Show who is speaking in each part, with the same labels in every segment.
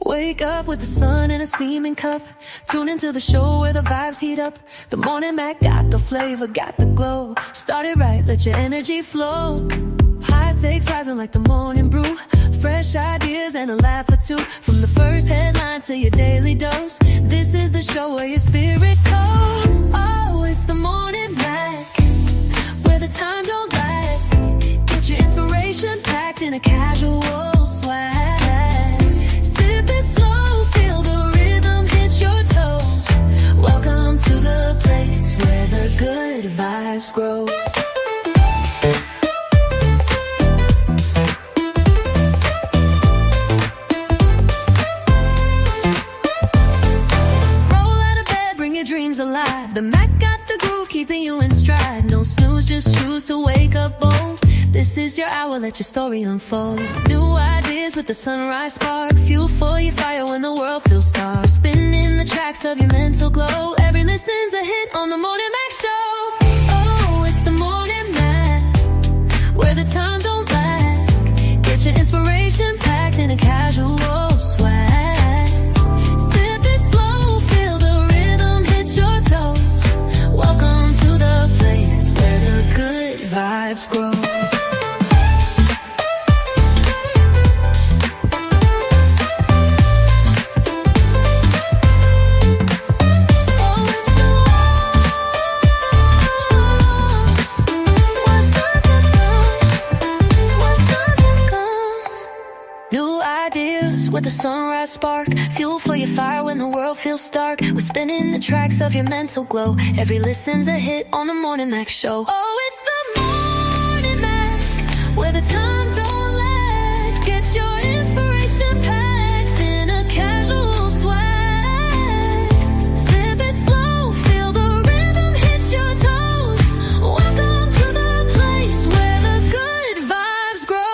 Speaker 1: Wake up with the sun in a steaming cup. Tune into the show where the vibes heat up. The Morning Mac got the flavor, got the glow. Start it right, let your energy flow. High takes rising like the morning brew. Fresh ideas and a laugh or two. From the first headline to your daily dose, this is the show where your spirit goes. Oh, it's the Morning Mac, where the time don't lag. Get your inspiration packed in a casual swag. Sip it slow, feel the rhythm hit your toes. Welcome to the place where the good vibes grow. Dreams alive. The Mac got the groove, keeping you in stride. No snooze, just choose to wake up bold. This is your hour, let your story unfold. New ideas with the sunrise spark. Fuel for your fire when the world feels dark. Spinning the tracks of your mental glow. Every listen's a hit on the Morning Mac Show. Oh, it's the Morning Mac, where the time don't lag. Get your inspiration packed in a casual swag. Welcome to the place where the good vibes grow. New ideas with a sunrise spark. Fuel for your fire when the world feels dark. We're spinning the tracks of your mental glow. Every listen's a hit on the Morning Mac Show. Oh, it's the Morning Mac, where the time don't lag. Get your inspiration packed in a casual swag. Sip it slow, feel the rhythm hit your toes. Welcome to the place where the good vibes grow.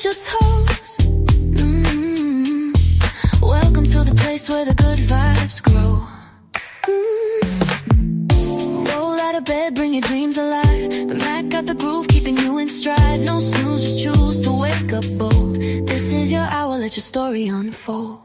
Speaker 1: Your toes. Welcome to the place where the good vibes grow. Roll out of bed, bring your dreams alive. The Mac got the groove, keeping you in stride. No snooze, just choose to wake up bold. This is your hour, let your story unfold.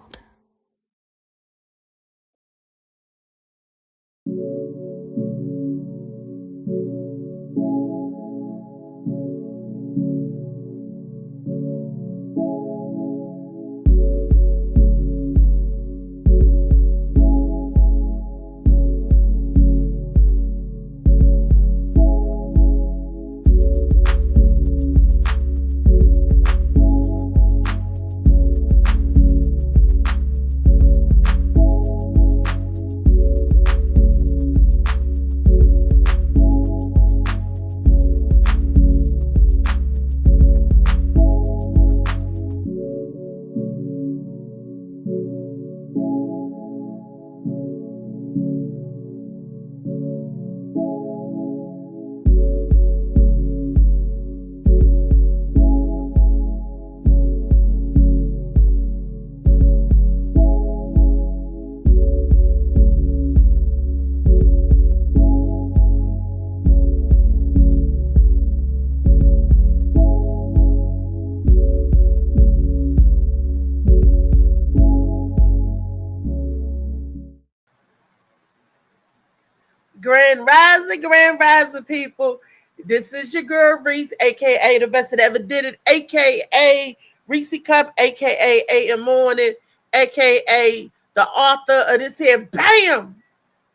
Speaker 2: Grand Rising people. This is your girl Reese, aka the best that ever did it, aka Reese Cup, aka AM Morning, aka the author of this here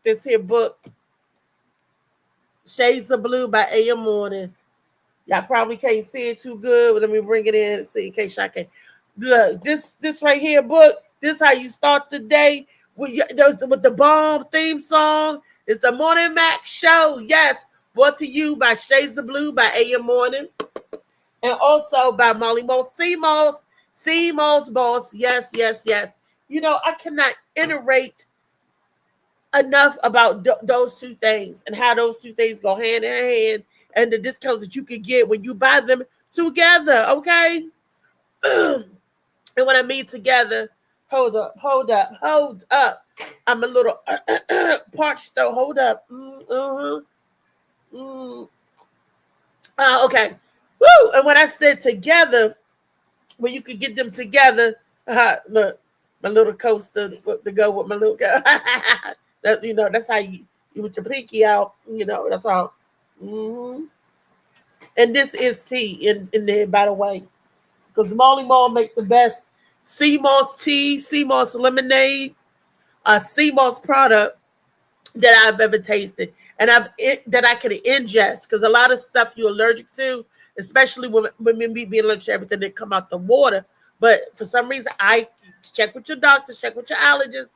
Speaker 2: this here book, Shades of Blue by AM Morning. Y'all probably can't see it too good, but let me bring it in and see in case y'all can. Look, this right here book, this how you start the day with the bomb theme song. It's the Morning Mac Show. Yes, brought to you by Shades of Blue by AM Morning. And also by Molly Moss, CMOS Boss. Yes. You know, I cannot iterate enough about those two things and how those two things go hand in hand and the discounts that you can get when you buy them together, okay? And when I mean together, hold up. I'm a little parched though. Hold up. Okay. Woo! And when I said together, when you could get them together, look, my little coaster to go with my little girl. That, that's how you with your pinky out. That's all. And this is tea in there, by the way, because Molly Mall make the best sea moss tea, sea moss lemonade, sea moss product that I've ever tasted, and that I can ingest, because a lot of stuff you're allergic to, especially when women be allergic to everything that come out the water. But for some reason, I check with your doctor, check with your allergist.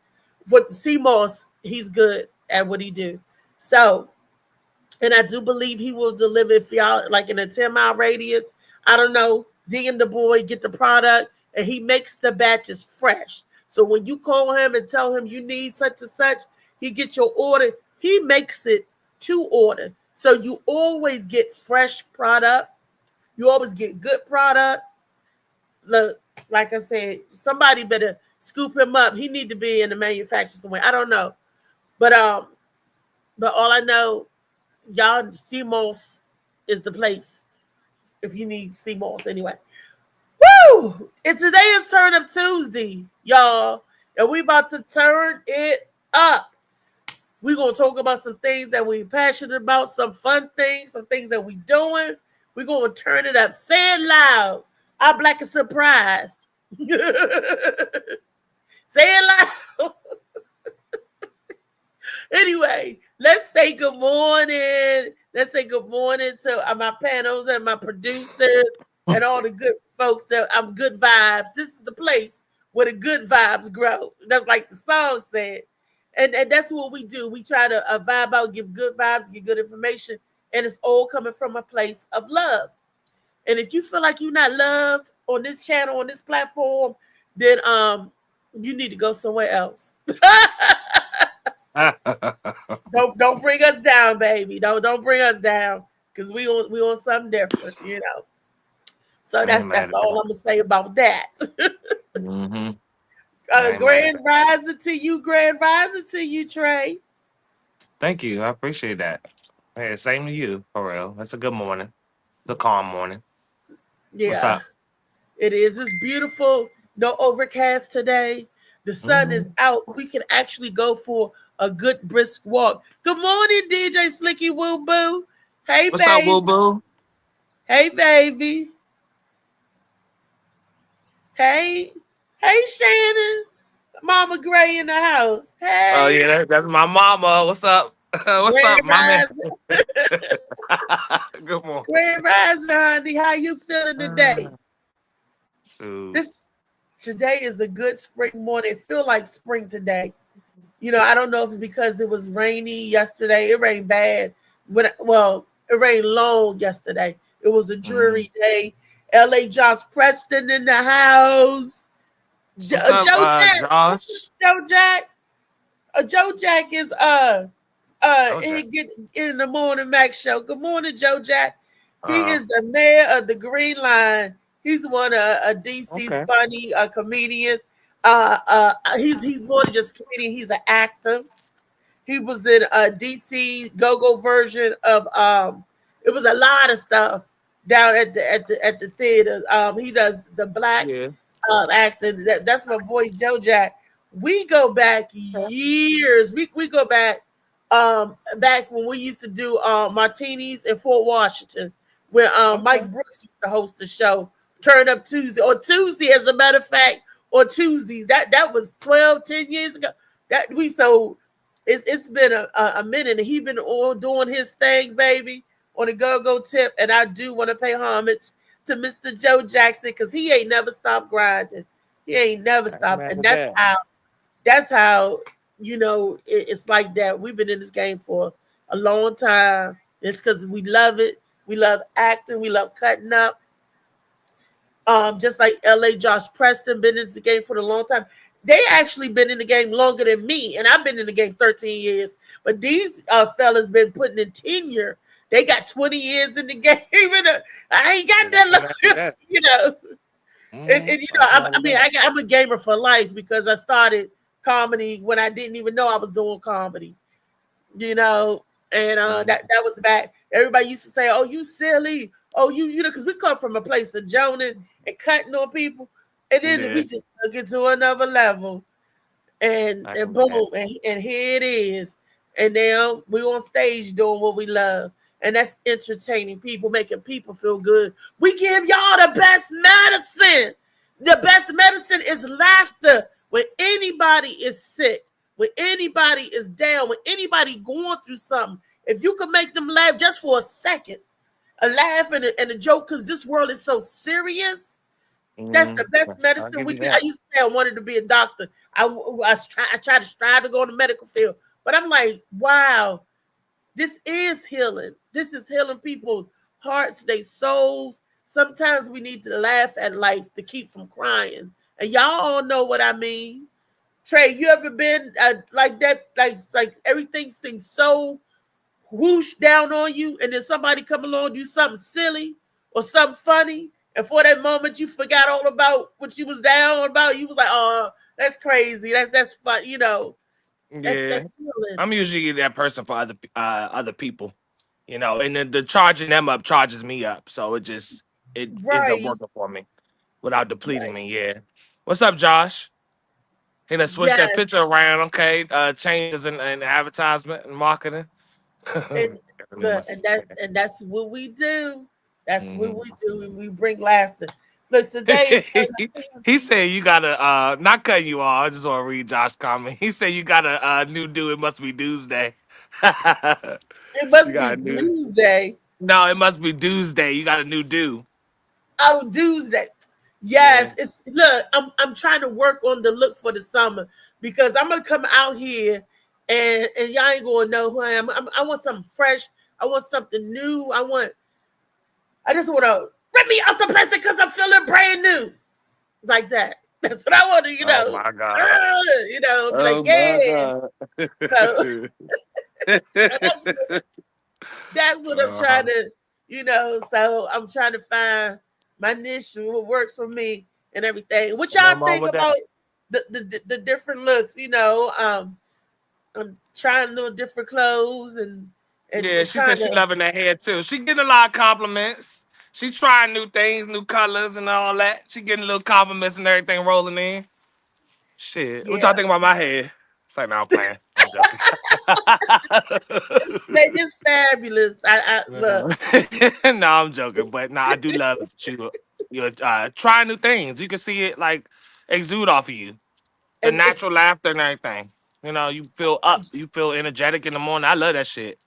Speaker 2: With sea moss, he's good at what he do. So, and I do believe he will deliver if y'all like in a 10-mile radius. I don't know. DM the boy, get the product, and he makes the batches fresh. So when you call him and tell him you need such and such, he get your order. He makes it to order. So you always get fresh product. You always get good product. Look, like I said, somebody better scoop him up. He need to be in the manufacturer somewhere. I don't know. But all I know, y'all, CMOS is the place if you need CMOS anyway. Woo! And today is Turn Up Tuesday, y'all. And we about to turn it up. We're going to talk about some things that we're passionate about, some fun things, some things that we're doing. We're going to turn it up. Say it loud. I'm black and surprised. Say it loud. Anyway, let's say good morning. Let's say good morning to my panels and my producers and all the good folks that I'm good vibes. This is the place where the good vibes grow. That's like the song said. And that's what we do. We try to vibe out, give good vibes, get good information. And it's all coming from a place of love. And if you feel like you're not loved on this channel, on this platform, then you need to go somewhere else. Don't bring us down, baby. Don't bring us down, because we on something different, So that's all I'm gonna say about that.
Speaker 3: Mm-hmm.
Speaker 2: Grand rising to you, Trey.
Speaker 3: Thank you. I appreciate that. Hey, same to you, for real. It's a good morning. It's a calm morning.
Speaker 2: Yeah.
Speaker 3: What's up?
Speaker 2: It is. It's beautiful. No overcast today. The sun is out. We can actually go for a good brisk walk. Good morning, DJ Slicky Woo Boo. Hey,
Speaker 3: What's up, Woo Boo?
Speaker 2: Hey, baby. Hey, Shannon. Mama Gray in the house. Hey.
Speaker 3: Oh yeah, that's my mama. What's up? What's up, mama? Good morning.
Speaker 2: Grand rising, honey. How you feeling today? Today is a good spring morning. It feels like spring today. I don't know if it's because it was rainy yesterday. It rained bad. It rained long yesterday. It was a dreary day. LA Josh Preston in the house. Joe Jack. Joe Jack is get in the morning Mac show. Good morning, Joe Jack. He is the mayor of the Green Line. He's one of DC's funny comedians. He's more than just a comedian. He's an actor. He was in DC's go-go version of it was a lot of stuff down at the theater. He does the black acting. That's my boy Joe Jack. We go back years. We go back back when we used to do martinis in Fort Washington, where Mike Brooks used to host the show Turn Up Tuesday, or Tuesday, as a matter of fact, or Tuesdays. That was 10 years ago. It's been a minute, and he's been all doing his thing, baby, on a go tip. And I do want to pay homage to Mr. Joe Jackson, because he ain't never stopped grinding. He ain't never stopped, and that's how it's like that. We've been in this game for a long time. It's because we love it. We love acting. We love cutting up. Just like LA Josh Preston been in the game for a long time. They actually been in the game longer than me, and I've been in the game 13 years. But these fellas been putting in tenure They got 20 years in the game, and I ain't got that
Speaker 3: Nothing wrong with
Speaker 2: long,
Speaker 3: that.
Speaker 2: you know. And you know,
Speaker 3: Nothing wrong with that.
Speaker 2: I'm a gamer for life because I started comedy when I didn't even know I was doing comedy, you know. And
Speaker 3: Mhm.
Speaker 2: that was back. Everybody used to say, "Oh, you silly." Oh, you know, because we come from a place of joning and cutting on people, and then
Speaker 3: Yeah,
Speaker 2: we just took it to another level.
Speaker 3: I
Speaker 2: And
Speaker 3: can
Speaker 2: boom,
Speaker 3: imagine.
Speaker 2: and here it is. And now we on stage doing what we love, and that's entertaining people, making people feel good. We give y'all the best medicine. The best medicine is laughter. When anybody is sick, when anybody is down, when anybody going through something, if you can make them laugh just for a second, a laugh and a joke, because this world is so serious. That's the best
Speaker 3: I'll
Speaker 2: medicine
Speaker 3: give
Speaker 2: we
Speaker 3: you
Speaker 2: can. I
Speaker 3: that.
Speaker 2: used to say I wanted to be a doctor. I tried to strive to go in the medical field, but I'm like, wow, this is healing. This is healing people's hearts, their souls. Sometimes we need to laugh at life to keep from crying, and y'all all know what I mean. Trey, you ever been like that? Like everything seems so whoosh down on you, and then somebody come along do something silly or something funny, and for that moment you forgot all about what you was down about. You was like, "Oh, that's crazy. That's fun." You know,
Speaker 3: Yeah,
Speaker 2: that's healing,
Speaker 3: I'm usually that person for other people, you know, and then the charging them up charges me up, so it ends up
Speaker 2: right?
Speaker 3: working for me without depleting
Speaker 2: Right.
Speaker 3: me. Yeah. What's up, Josh? He done switch that
Speaker 2: Yes,
Speaker 3: picture around. Okay, changes in advertisement and marketing.
Speaker 2: and
Speaker 3: Really
Speaker 2: look,
Speaker 3: must.
Speaker 2: and that's what we do. That's what
Speaker 3: Mhm.
Speaker 2: we do. We bring laughter. Look, today is
Speaker 3: He said you got a not cutting you off. I just want to read Josh's comment. He said you got a new do. It must be Tuesday.
Speaker 2: it
Speaker 3: You
Speaker 2: must be
Speaker 3: got a new.
Speaker 2: Blues Day.
Speaker 3: No, it must be Tuesday. You got a new do.
Speaker 2: Oh, Tuesday.
Speaker 3: Yeah.
Speaker 2: Yes, it's look. I'm trying to work on the look for the summer because I'm gonna come out here and y'all ain't gonna know who I am. I want something fresh. I want something new. I just want to rip me out the plastic because I'm feeling brand new like that. That's what I want to,
Speaker 3: Oh my God.
Speaker 2: be like,
Speaker 3: Oh
Speaker 2: yeah.
Speaker 3: my God.
Speaker 2: So that's what I'm
Speaker 3: Uh-huh.
Speaker 2: trying to, So I'm trying to find my niche, what works for me, and everything. What y'all
Speaker 3: Nothing wrong
Speaker 2: think
Speaker 3: with that.
Speaker 2: about the different looks? I'm trying little different clothes
Speaker 3: Yeah,
Speaker 2: and
Speaker 3: she
Speaker 2: trying
Speaker 3: said she
Speaker 2: to.
Speaker 3: loving that hair too. She getting a lot of compliments. She trying new things, new colors, and all that. She getting little compliments and everything rolling in. Shit, what y'all
Speaker 2: Yeah,
Speaker 3: think about my hair? It's like, no, I'm playing. I'm joking.
Speaker 2: they just fabulous. I
Speaker 3: No,
Speaker 2: look.
Speaker 3: no, I'm joking. But no, I do love that you're trying new things. You can see it like exude off of you. The
Speaker 2: It's
Speaker 3: natural laughter and everything. You know, you feel up. You feel energetic in the morning. I love that shit.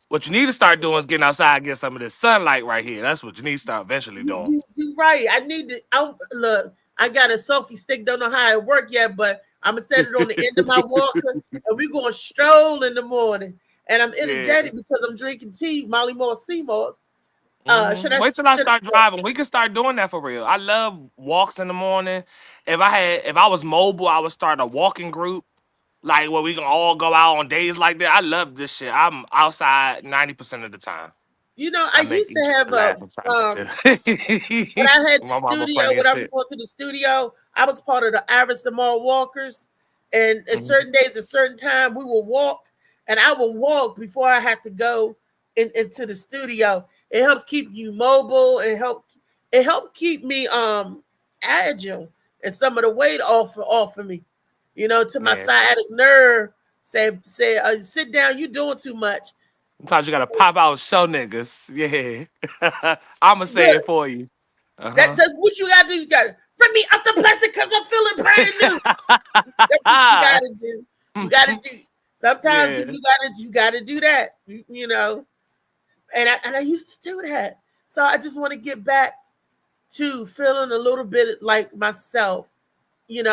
Speaker 3: What you need to start doing is getting outside and get some of this sunlight right here. That's what you need to start eventually doing.
Speaker 2: you right. I need to. Look. I got a selfie stick. Don't know how it work yet, but I'm gonna set it on the end of my walker, and we gonna stroll in the morning. And I'm
Speaker 3: Yeah.
Speaker 2: energetic because I'm drinking tea, Molly Moore Seymour's.
Speaker 3: Wait till I
Speaker 2: Should I?
Speaker 3: start driving. We can start doing that for real. I love walks in the morning. If I was mobile, I would start a walking group, like where we can all go out on days like that. I love this shit. I'm outside 90% of the time.
Speaker 2: I
Speaker 3: I make
Speaker 2: used to
Speaker 3: each
Speaker 2: have
Speaker 3: other
Speaker 2: a
Speaker 3: laugh inside that
Speaker 2: when
Speaker 3: too.
Speaker 2: I had the
Speaker 3: My mama
Speaker 2: studio,
Speaker 3: funny
Speaker 2: when
Speaker 3: as
Speaker 2: I was
Speaker 3: shit.
Speaker 2: going to the studio, I was part of the Iris and Mall Walkers. And at
Speaker 3: Mhm.
Speaker 2: certain days, at certain time, we will walk, and I will walk before I have to go into the studio. It helps keep you mobile. It helped keep me agile and some of the weight off of me. To my
Speaker 3: Yeah.
Speaker 2: sciatic nerve say sit down, you doing too much.
Speaker 3: Sometimes you gotta pop out and show niggas. Yeah. I'ma say
Speaker 2: Look,
Speaker 3: it for you. Uh-huh.
Speaker 2: that's what you gotta do. You gotta rip me up the plastic because I'm feeling brand new. That's what you gotta do. You gotta do. Sometimes
Speaker 3: Yeah.
Speaker 2: you gotta do that. And I used to do that. So I just want to get back to feeling a little bit like myself. And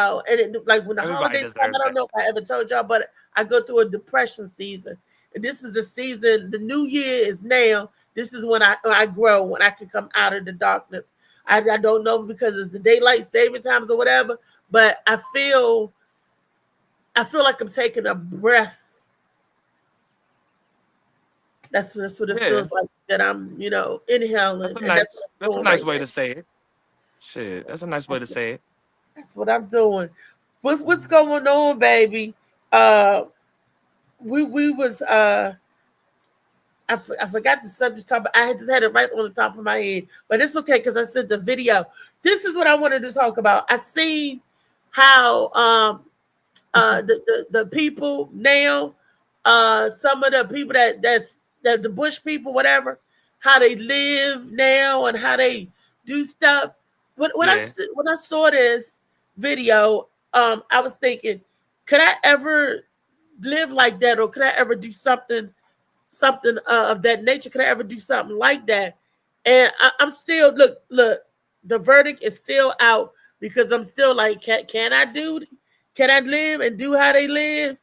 Speaker 2: like when the
Speaker 3: Everybody
Speaker 2: holidays come, I
Speaker 3: deserves
Speaker 2: don't
Speaker 3: that.
Speaker 2: know if I ever told y'all, but I go through a depression season. And this is the season, the new year is now. This is when I grow, when I can come out of the darkness. I don't know if because it's the daylight saving times or whatever, but I feel like I'm taking a breath That's what it
Speaker 3: Yeah,
Speaker 2: feels like that I'm, inhaling, and that's what I'm
Speaker 3: that's a
Speaker 2: doing
Speaker 3: nice
Speaker 2: right
Speaker 3: way
Speaker 2: now.
Speaker 3: to say it. Shit, that's a nice way to
Speaker 2: That's
Speaker 3: say it.
Speaker 2: that's what I'm doing. What's going on, baby? Uh, we was I forgot the subject topic. I just had it right on the top of my head, but it's okay because I sent the video. This is what I wanted to talk about. I seen how the people now, some of the people that the bush people, whatever, how they live now and how they do stuff.
Speaker 3: Yeah.
Speaker 2: When I saw this video, I was thinking, could I ever live like that, or could I ever do something of that nature? Could I ever do something like that? And I'm still look. The verdict is still out because I'm still like, can I do? Can I live and do how they live?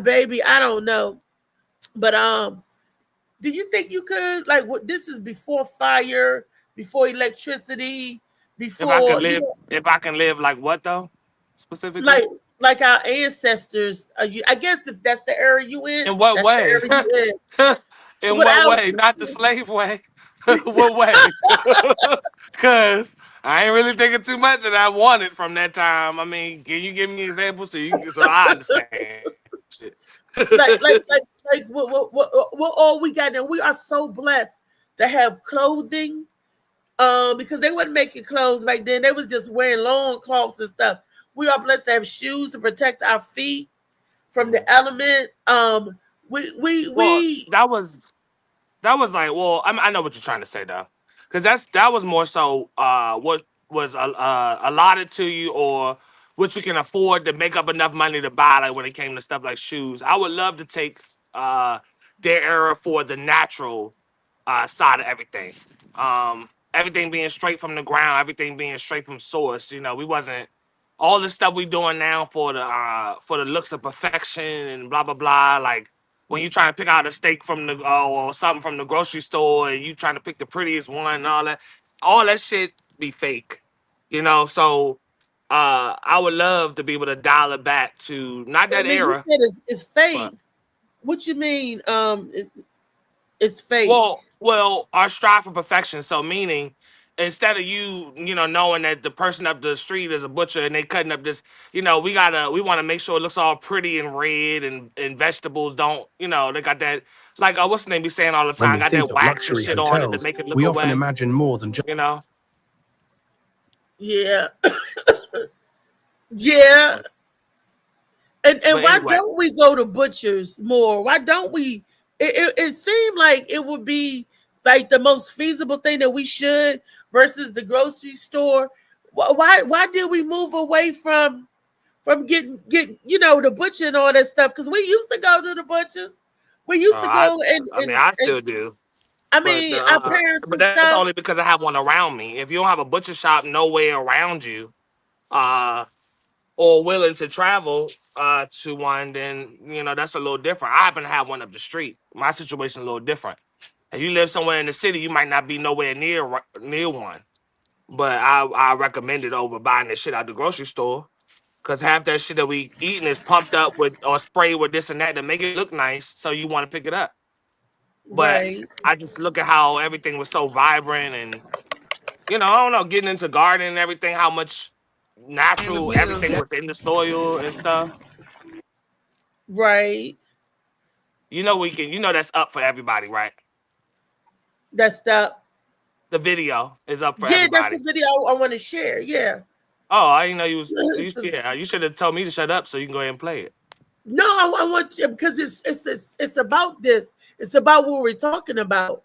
Speaker 2: Baby, I don't know. But do you think you could? Like, what? This is before fire, before electricity, before
Speaker 3: If I can live like what though, specifically?
Speaker 2: like like our ancestors. I guess if that's the era you in,
Speaker 3: In what
Speaker 2: that's the
Speaker 3: way?
Speaker 2: era you in.
Speaker 3: In what
Speaker 2: Without
Speaker 3: way? Not the slave way. What way? Cause I ain't really thinking too much of that wanted from that time. I mean, can you give me examples so I understand? Shit.
Speaker 2: like what all we got now. We are so blessed to have clothing. Because they wasn't making clothes back then. They was just wearing long cloths and stuff. We are blessed to have shoes to protect our feet from the element.
Speaker 3: Well,
Speaker 2: We
Speaker 3: that was like, well, I know what you're trying to say though, because that was more so what was allotted to you or what you can afford to make up enough money to buy. Like when it came to stuff like shoes, I would love to take their era for the natural side of everything. Everything being straight from the ground, everything being straight from source. You know, we wasn't all the stuff we doing now for the looks of perfection and blah blah blah. Like when you trying to pick out a steak from the or something from the grocery store and you trying to pick the prettiest one and all that shit be fake. You know, so I would love to be able to dial it back to not
Speaker 2: I
Speaker 3: that
Speaker 2: mean, you
Speaker 3: era,
Speaker 2: said it's
Speaker 3: but
Speaker 2: fake. What you mean? It's fake.
Speaker 3: well, our strive for perfection. So meaning, instead of you know, knowing that the person up the street is a butcher and they cutting up this, we want to make sure it looks all pretty and red and vegetables don't, they got that like what's the name be saying all the
Speaker 4: When
Speaker 3: time,
Speaker 4: we
Speaker 3: got
Speaker 4: think
Speaker 3: that
Speaker 4: of
Speaker 3: wax and
Speaker 4: luxury
Speaker 3: shit on it to
Speaker 4: hotels,
Speaker 3: make it look
Speaker 4: we often
Speaker 3: away,
Speaker 4: imagine more than just
Speaker 3: you know.
Speaker 2: Yeah, yeah. And
Speaker 3: But
Speaker 2: why
Speaker 3: anyway,
Speaker 2: don't we go to butchers more? Why don't we? It seemed like it would be like the most feasible thing that we should versus the grocery store. Why did we move away from getting the butcher and all that stuff? Because we used to go to the butchers. We used to
Speaker 3: I
Speaker 2: go and
Speaker 3: I mean
Speaker 2: and,
Speaker 3: I
Speaker 2: and
Speaker 3: still do.
Speaker 2: I
Speaker 3: But
Speaker 2: mean our parents and
Speaker 3: that's
Speaker 2: stuff.
Speaker 3: only because I have one around me. If you don't have a butcher shop nowhere around you, uh, or willing to travel to one, then that's a little different. I happen to have one up the street. My situation a little different. If you live somewhere in the city, you might not be nowhere near one. But I recommend it over buying this shit out the grocery store. Cause half that shit that we eating is pumped up with or sprayed with this and that to make it look nice, so you want to pick it up. But
Speaker 2: Right,
Speaker 3: I just look at how everything was so vibrant and I don't know, getting into gardening and everything, how much natural everything was in the soil and stuff.
Speaker 2: right.
Speaker 3: That's up for everybody, right?
Speaker 2: That stuff.
Speaker 3: The video is up for
Speaker 2: Yeah, that's
Speaker 3: everybody.
Speaker 2: the video I want to share. Yeah.
Speaker 3: Oh, I didn't know you should have told me to shut up so you can go ahead and play it.
Speaker 2: No, I want you because it's about this. It's about what we're talking about.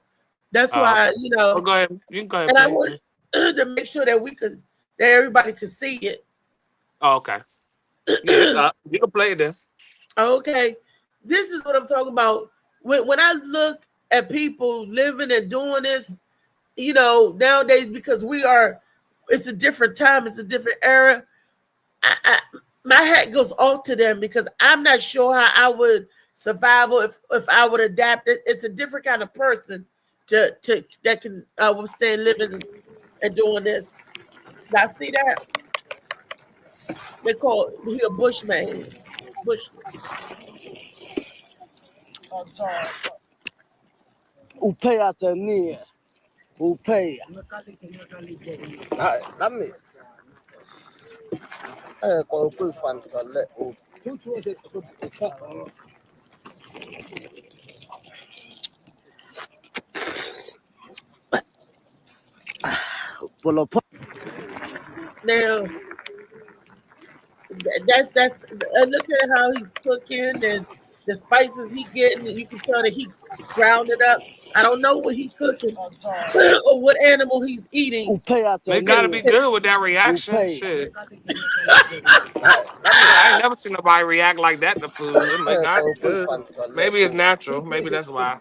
Speaker 2: That's
Speaker 3: Oh,
Speaker 2: why
Speaker 3: okay. Well, go ahead. You can go ahead and
Speaker 2: and I
Speaker 3: play
Speaker 2: want
Speaker 3: it.
Speaker 2: to make sure that everybody could see it.
Speaker 3: Oh, okay. Yeah, it's up. You can play it then.
Speaker 2: Okay, this is what I'm talking about. When I look at people living and doing this, nowadays because it's a different time, it's a different era. My hat goes off to them because I'm not sure how I would survive or if I would adapt. It's a different kind of person to that can withstand living and doing this. Y'all see that? They call he a bushman. Bushman. I'm sorry.
Speaker 4: upea tenia. Upea. Dami. Ko ku fan to le o. Polo
Speaker 2: Now that's look at how he's cooking and the spices he getting. You can tell that he ground it up. I don't know what he cooking or what animal he's eating.
Speaker 4: upea
Speaker 3: They gotta be
Speaker 4: tenia.
Speaker 3: good with that reaction.
Speaker 4: Upea.
Speaker 3: Shit. I ain't never seen nobody react like that to food. It gotta be good. Maybe it's natural. Maybe that's why.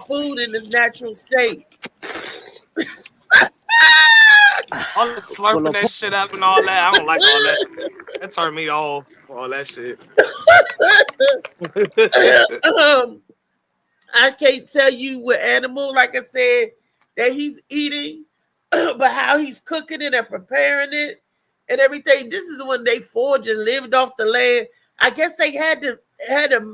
Speaker 2: Food in its natural state.
Speaker 3: All that slurping that shit up and all that. I don't like all that. That turned me off. All that shit.
Speaker 2: I can't tell you what animal, like I said, that he's eating, but how he's cooking it and preparing it and everything. This is when they foraged and lived off the land. I guess they had to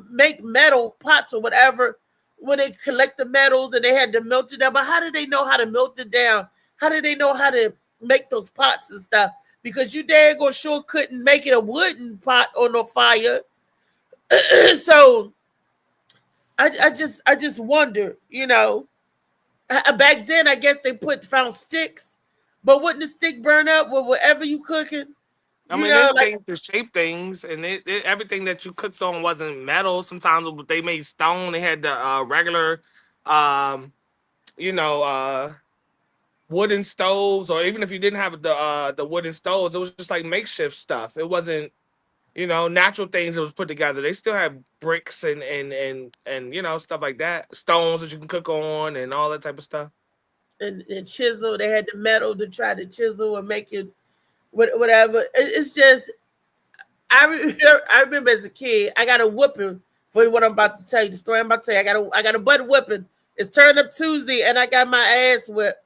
Speaker 2: make metal pots or whatever when they collect the metals and they had to melt it down. But how did they know how to melt it down? How did they know how to make those pots and stuff? Because you dang sure couldn't make it a wooden pot on no fire. So I just wonder, back then I guess they found sticks, but wouldn't the stick burn up with whatever you cooking?
Speaker 3: I mean, there's things to shape things, and everything that you cooked on wasn't metal. Sometimes they made stone. They had the regular, you know, wooden stoves, or even if you didn't have the wooden stoves, it was just like makeshift stuff. It wasn't, natural things that was put together. They still have bricks and stuff like that, stones that you can cook on, and all that type of stuff.
Speaker 2: And chisel, they had the metal to try to chisel and make it whatever. It's just I remember as a kid, I got a whooping for what I'm about to tell you. The story I'm about to tell you. I got a butt whooping. It's Turn Up Tuesday, and I got my ass whipped.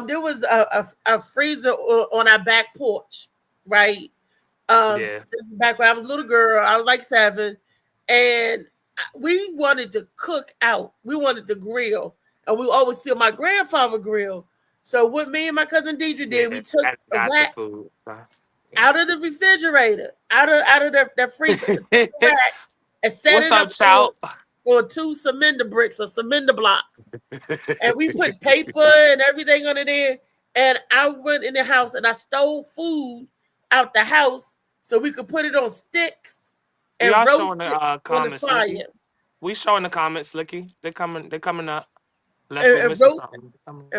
Speaker 2: There was a freezer on our back porch, right?
Speaker 3: Yeah.
Speaker 2: This is back when I was a little girl. I was like 7, and we wanted to cook out. We wanted to grill, and we always steal my grandfather grill. So what me and my cousin Deidre did, we took a rack out of the refrigerator, out of the freezer, rack, and set it up on 2 cement bricks or cement blocks. And we put paper and everything under there. And I went in the house and I stole food out the house so we could put it on sticks and roast it on the fire.
Speaker 3: Slicky. We showing the comments, Slicky. They're coming up.
Speaker 2: And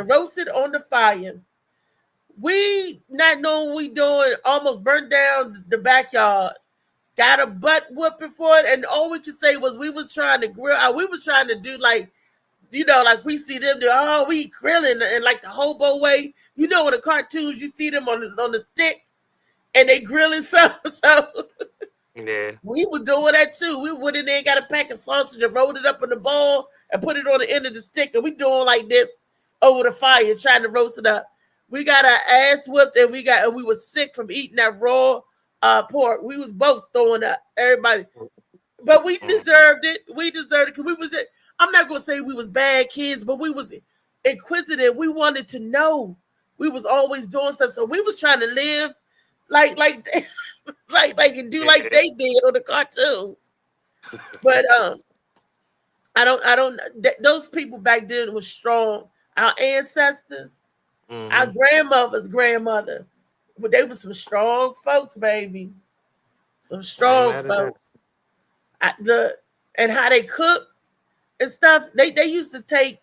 Speaker 2: roast it on the fire. We not knowing what we doing, almost burnt down the backyard. Got a butt whooping for it, and all we could say was we was trying to grill. We was trying to do like we see them do. Oh, we grilling and like the hobo way. In the cartoons you see them on the stick, and they grilling so.
Speaker 3: Yeah,
Speaker 2: we was doing that too. We went in there and got a pack of sausage and rolled it up in the bowl and put it on the end of the stick, and we doing like this over the fire trying to roast it up. We got our ass whipped, and we were sick from eating that raw pork. We was both throwing up, everybody, but we deserved it. We deserved it because we was. I'm not gonna say we was bad kids, but we was inquisitive. We wanted to know. We was always doing stuff, so we was trying to live like and do like they did on the cartoons. But I don't. Those people back then was strong. Our ancestors, our grandmother's grandmother, but they were some strong folks, baby. Some strong folks. And how they cook and stuff. They used to take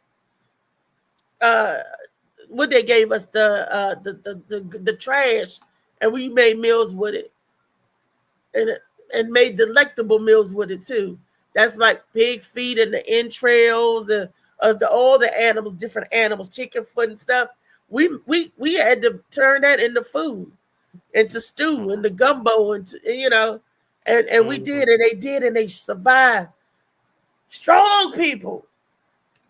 Speaker 2: what they gave us the trash, and we made meals with it, and made delectable meals with it too. That's like pig feet and the entrails and all the animals, different animals, chicken foot and stuff. We had to turn that into food, into stew, into gumbo, and we did, and they did, and they survived. Strong people,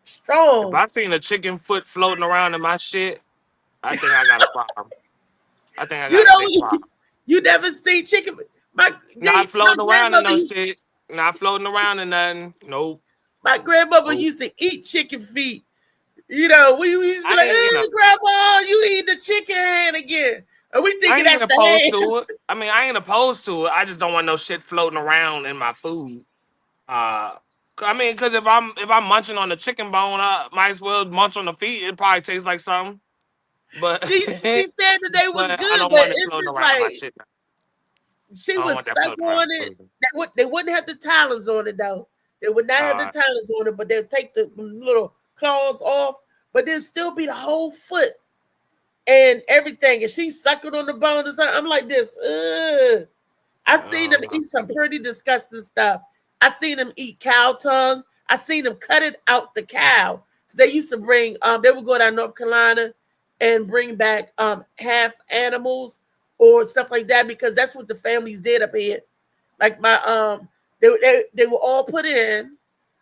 Speaker 2: strong.
Speaker 3: If I seen a chicken foot floating around in my shit, I think I got a problem. I think I got a big problem.
Speaker 2: You never see chicken.
Speaker 3: Not floating around in no shit. Not floating around in nothing. Nope.
Speaker 2: My grandmother
Speaker 3: Ooh.
Speaker 2: used to eat chicken feet. You know, we used to be like, Grandma, you eat the chicken hand again. And we
Speaker 3: I
Speaker 2: thinking
Speaker 3: ain't
Speaker 2: that's the
Speaker 3: opposed
Speaker 2: hand.
Speaker 3: to it. I mean, I ain't opposed to it. I just don't want no shit floating around in my food. I mean, because if I'm munching on the chicken bone, I might as well munch on the feet. It probably tastes like something, but
Speaker 2: She said that they was
Speaker 3: but I
Speaker 2: good,
Speaker 3: don't
Speaker 2: but
Speaker 3: want it
Speaker 2: it's
Speaker 3: floating
Speaker 2: just
Speaker 3: around my
Speaker 2: like
Speaker 3: shit.
Speaker 2: she
Speaker 3: I don't
Speaker 2: would
Speaker 3: want that
Speaker 2: suck
Speaker 3: floating around
Speaker 2: on
Speaker 3: my
Speaker 2: it.
Speaker 3: food.
Speaker 2: They wouldn't have the talons on it though. They would not have the talons on it, but they'll take the little claws off, but there'll still be the whole foot and everything. And she sucking on the bone and something. I'm like this. Ugh. I seen them eat some pretty disgusting stuff. I seen them eat cow tongue. I seen them cut it out the cow. They used to bring they would go down North Carolina and bring back half animals or stuff like that because that's what the families did up here. Like my they were all put in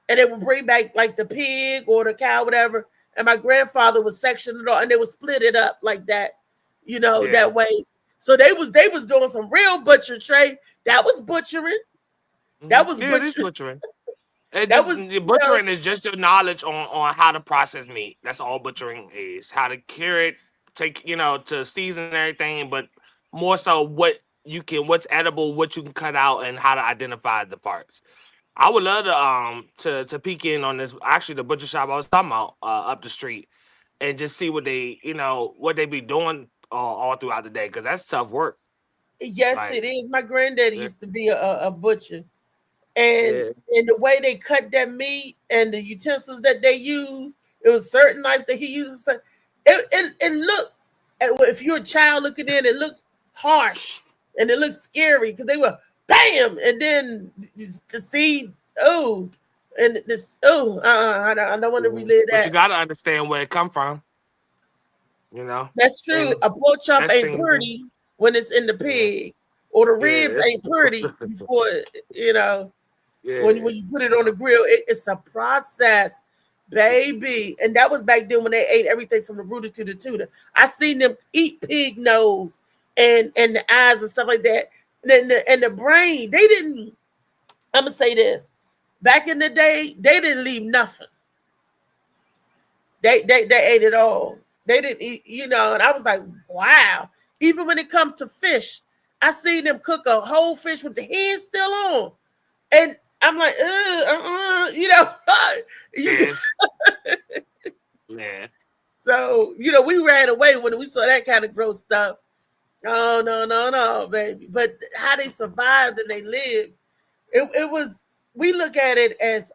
Speaker 2: and they would bring back like the pig or the cow, whatever. And my grandfather would section it all and they would split it up like that, you know, that way. So they was doing some real butcher Trey. That was butchering. That was
Speaker 3: Yeah, it is
Speaker 2: butchering.
Speaker 3: butchering. It
Speaker 2: That
Speaker 3: just
Speaker 2: was
Speaker 3: butchering is just your knowledge on how to process meat. That's all butchering is. How to cure it, take to season and everything, but more so what's edible, what you can cut out, and how to identify the parts. I would love to peek in on this. Actually, the butcher shop I was talking about up the street, and just see what they be doing all throughout the day because that's tough work.
Speaker 2: yes,
Speaker 3: Like
Speaker 2: it is. My granddaddy
Speaker 3: yeah,
Speaker 2: used to be a butcher. And
Speaker 3: yeah,
Speaker 2: the way they cut that meat and the utensils that they use, it was certain knives that he used. It looked, if you're a child looking in, it looked harsh and it looked scary because they were bam, and then the seed, oh, and this, I don't want to relive
Speaker 3: but you
Speaker 2: that.
Speaker 3: gotta understand where it come from. You know,
Speaker 2: That's true.
Speaker 3: and
Speaker 2: A pork chop
Speaker 3: best
Speaker 2: ain't
Speaker 3: thing to do.
Speaker 2: pretty when it's in the
Speaker 3: Yeah,
Speaker 2: pig, or the
Speaker 3: yeah,
Speaker 2: ribs ain't pretty before you know. When
Speaker 3: yeah.
Speaker 2: you put it on the grill, it's a process, baby. And that was back then when they ate everything from the rooter to the tutor. I seen them eat pig nose and the eyes and stuff like that. And the brain, they didn't. I'm gonna say this. Back in the day, they didn't leave nothing. They ate it all. They didn't eat, and I was like, wow. Even when it comes to fish, I seen them cook a whole fish with the head still on. And I'm like,
Speaker 3: Yeah, yeah.
Speaker 2: So, we ran away when we saw that kind of gross stuff. Oh, no, no, no, baby. But how they survived and they lived, it was, we look at it as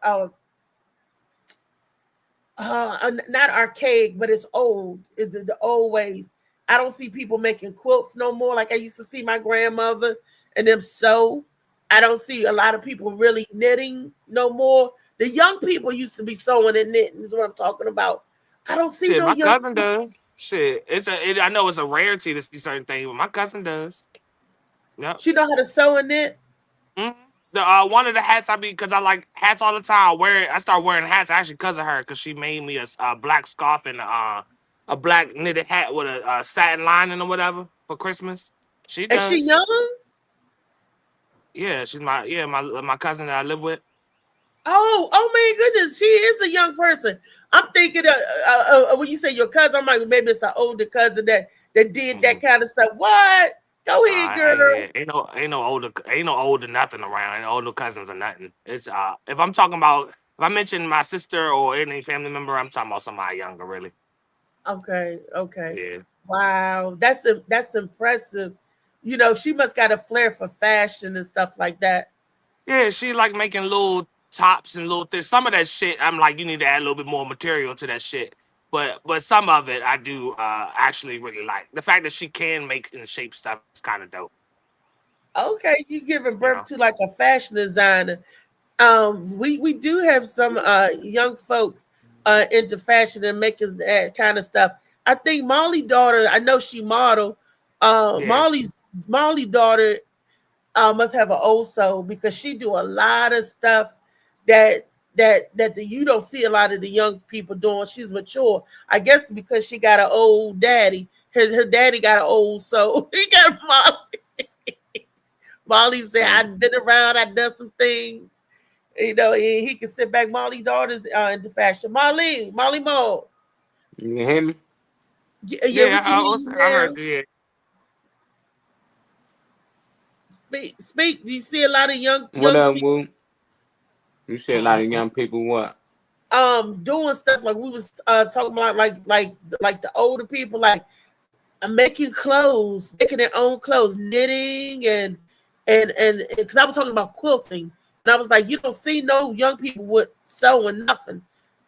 Speaker 2: not archaic, but it's old. It's the old ways. I don't see people making quilts no more like I used to see my grandmother and them sew. I don't see a lot of people really knitting no more. The young people used to be sewing and knitting is what I'm talking about. I don't see
Speaker 3: Shit,
Speaker 2: no
Speaker 3: my
Speaker 2: young
Speaker 3: cousin does. Shit, I know it's a rarity to see certain things, but my cousin does. Yep.
Speaker 2: she know how to sew and knit.
Speaker 3: Mhm. The one of the hats because I like hats all the time. I start wearing hats actually because of her because she made me a black scarf and a black knitted hat with a satin lining or whatever for Christmas. She
Speaker 2: Is she
Speaker 3: does.
Speaker 2: young?
Speaker 3: Yeah, she's my cousin that I live with.
Speaker 2: Oh my goodness, she is a young person. I'm thinking when you say your cousin, I'm like maybe it's an older cousin that did that
Speaker 3: Mhm.
Speaker 2: kind of stuff. What? Go ahead, girl.
Speaker 3: Ain't no older nothing around. Ain't older cousins or nothing. It's if I mention my sister or any family member, I'm talking about somebody younger, really.
Speaker 2: Okay.
Speaker 3: Yeah,
Speaker 2: Wow, that's impressive. She must got a flair for fashion and stuff like that.
Speaker 3: yeah. She like making little tops and little things. Some of that shit, I'm like, you need to add a little bit more material to that shit. But some of it, I do actually really like the fact that she can make and shape stuff. Is kind of dope,
Speaker 2: Okay, you giving
Speaker 3: you
Speaker 2: birth
Speaker 3: know.
Speaker 2: to like a fashion designer. We do have some young folks into fashion and making that kind of stuff. I think Molly daughter, I know she model.
Speaker 3: Yeah.
Speaker 2: Molly daughter must have an old soul because she do a lot of stuff that you don't see a lot of the young people doing. She's mature. I guess because she got an old daddy. Her daddy got an old soul. He got Molly. Molly said,
Speaker 3: Mm.
Speaker 2: I've been around, I've done some things. You know, he can sit back. Molly's daughter's into fashion. Molly Mo.
Speaker 5: You can hear me?
Speaker 2: Yeah, we
Speaker 3: Yeah,
Speaker 2: can hear you
Speaker 3: I
Speaker 2: now.
Speaker 3: heard you.
Speaker 2: Speak. Do you see a lot of
Speaker 5: What
Speaker 2: young
Speaker 5: up,
Speaker 2: people
Speaker 5: Woo? You said a lot of young people what?
Speaker 2: doing stuff like we was talking about like the older people like making clothes, making their own clothes, knitting and because I was talking about quilting and I was like, you don't see no young people with sewing nothing.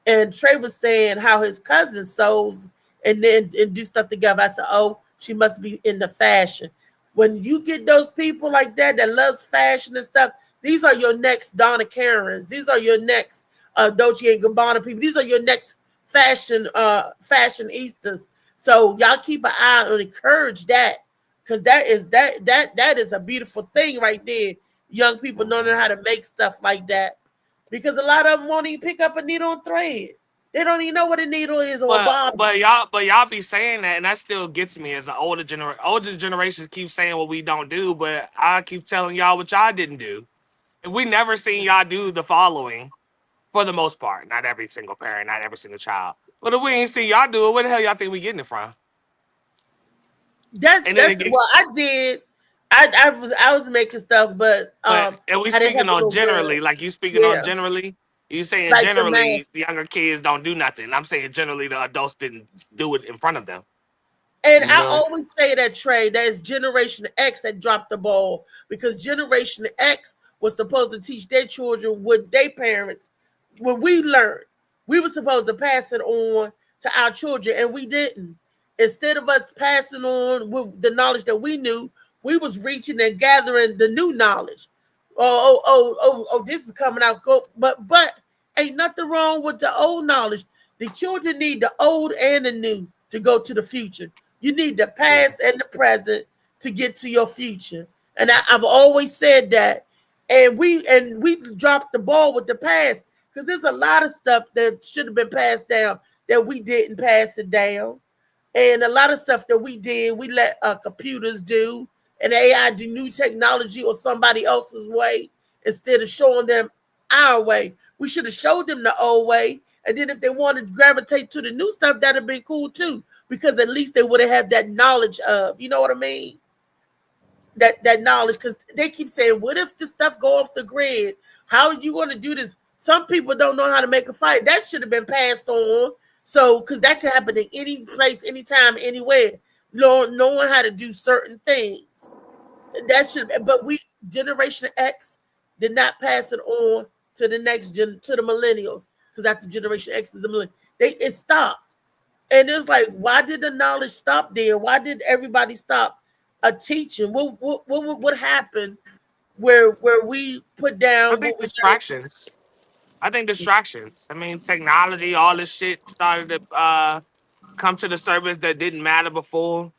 Speaker 2: And Trey was saying how his cousin sews and do stuff together. I said, oh, she must be in the fashion. When you get those people like that loves fashion and stuff, these are your next Donna Karens. These are your next Dolce and Gabbana people. These are your next fashionistas. So y'all keep an eye on, encourage that, because that is a beautiful thing right there. Young people knowing how to make stuff like that, because a lot of them won't even pick up a needle and thread. They don't even know what a needle is or a bob.
Speaker 3: But y'all be saying that, and that still gets me as an older generations keep saying what we don't do, but I keep telling y'all what y'all didn't do. And we never seen y'all do the following for the most part. Not every single parent, not every single child. But if we ain't seen y'all do it, where the hell y'all think we getting it from? And then
Speaker 2: That's
Speaker 3: again,
Speaker 2: what I did. I was making stuff, but
Speaker 3: and we
Speaker 2: I didn't have
Speaker 3: speaking
Speaker 2: a
Speaker 3: on
Speaker 2: little
Speaker 3: generally,
Speaker 2: girl.
Speaker 3: like you speaking on
Speaker 2: Yeah,
Speaker 3: generally. You saying
Speaker 2: like the
Speaker 3: generally
Speaker 2: mask.
Speaker 3: the younger kids don't do nothing. I'm saying generally the adults didn't do it in front of them.
Speaker 2: And
Speaker 5: You
Speaker 2: I
Speaker 5: know?
Speaker 2: always say that, Trey, that's Generation X that dropped the ball, because Generation X was supposed to teach their children what their parents, when we learned, we were supposed to pass it on to our children, and we didn't. Instead of us passing on with the knowledge that we knew, we was reaching and gathering the new knowledge. This is coming out. But ain't nothing wrong with the old knowledge. The children need the old and the new to go to the future. You need the past and the present to get to your future. And I've always said that. And we dropped the ball with the past, because there's a lot of stuff that should have been passed down that we didn't pass it down. And a lot of stuff that we did, we let computers do, and AI do new technology or somebody else's way instead of showing them our way. We should have showed them the old way. And then if they wanted to gravitate to the new stuff, that'd have been cool too, because at least they would have had that knowledge of, you know what I mean? That knowledge, because they keep saying, what if this stuff go off the grid? How are you going to do this? Some people don't know how to make a fight. That should have been passed on. So, because that could happen in any place, anytime, anywhere. Knowing how to do certain things. That should, but we, Generation X, did not pass it on to the next to the millennials, because after Generation X is the millennials. It stopped. And it's like, why did the knowledge stop there? Why did everybody stop teaching? What happened where we put
Speaker 3: I
Speaker 2: down
Speaker 3: think
Speaker 2: what we got?
Speaker 3: distractions. I think distractions. I mean, technology, all this shit started to come to the surface that didn't matter before.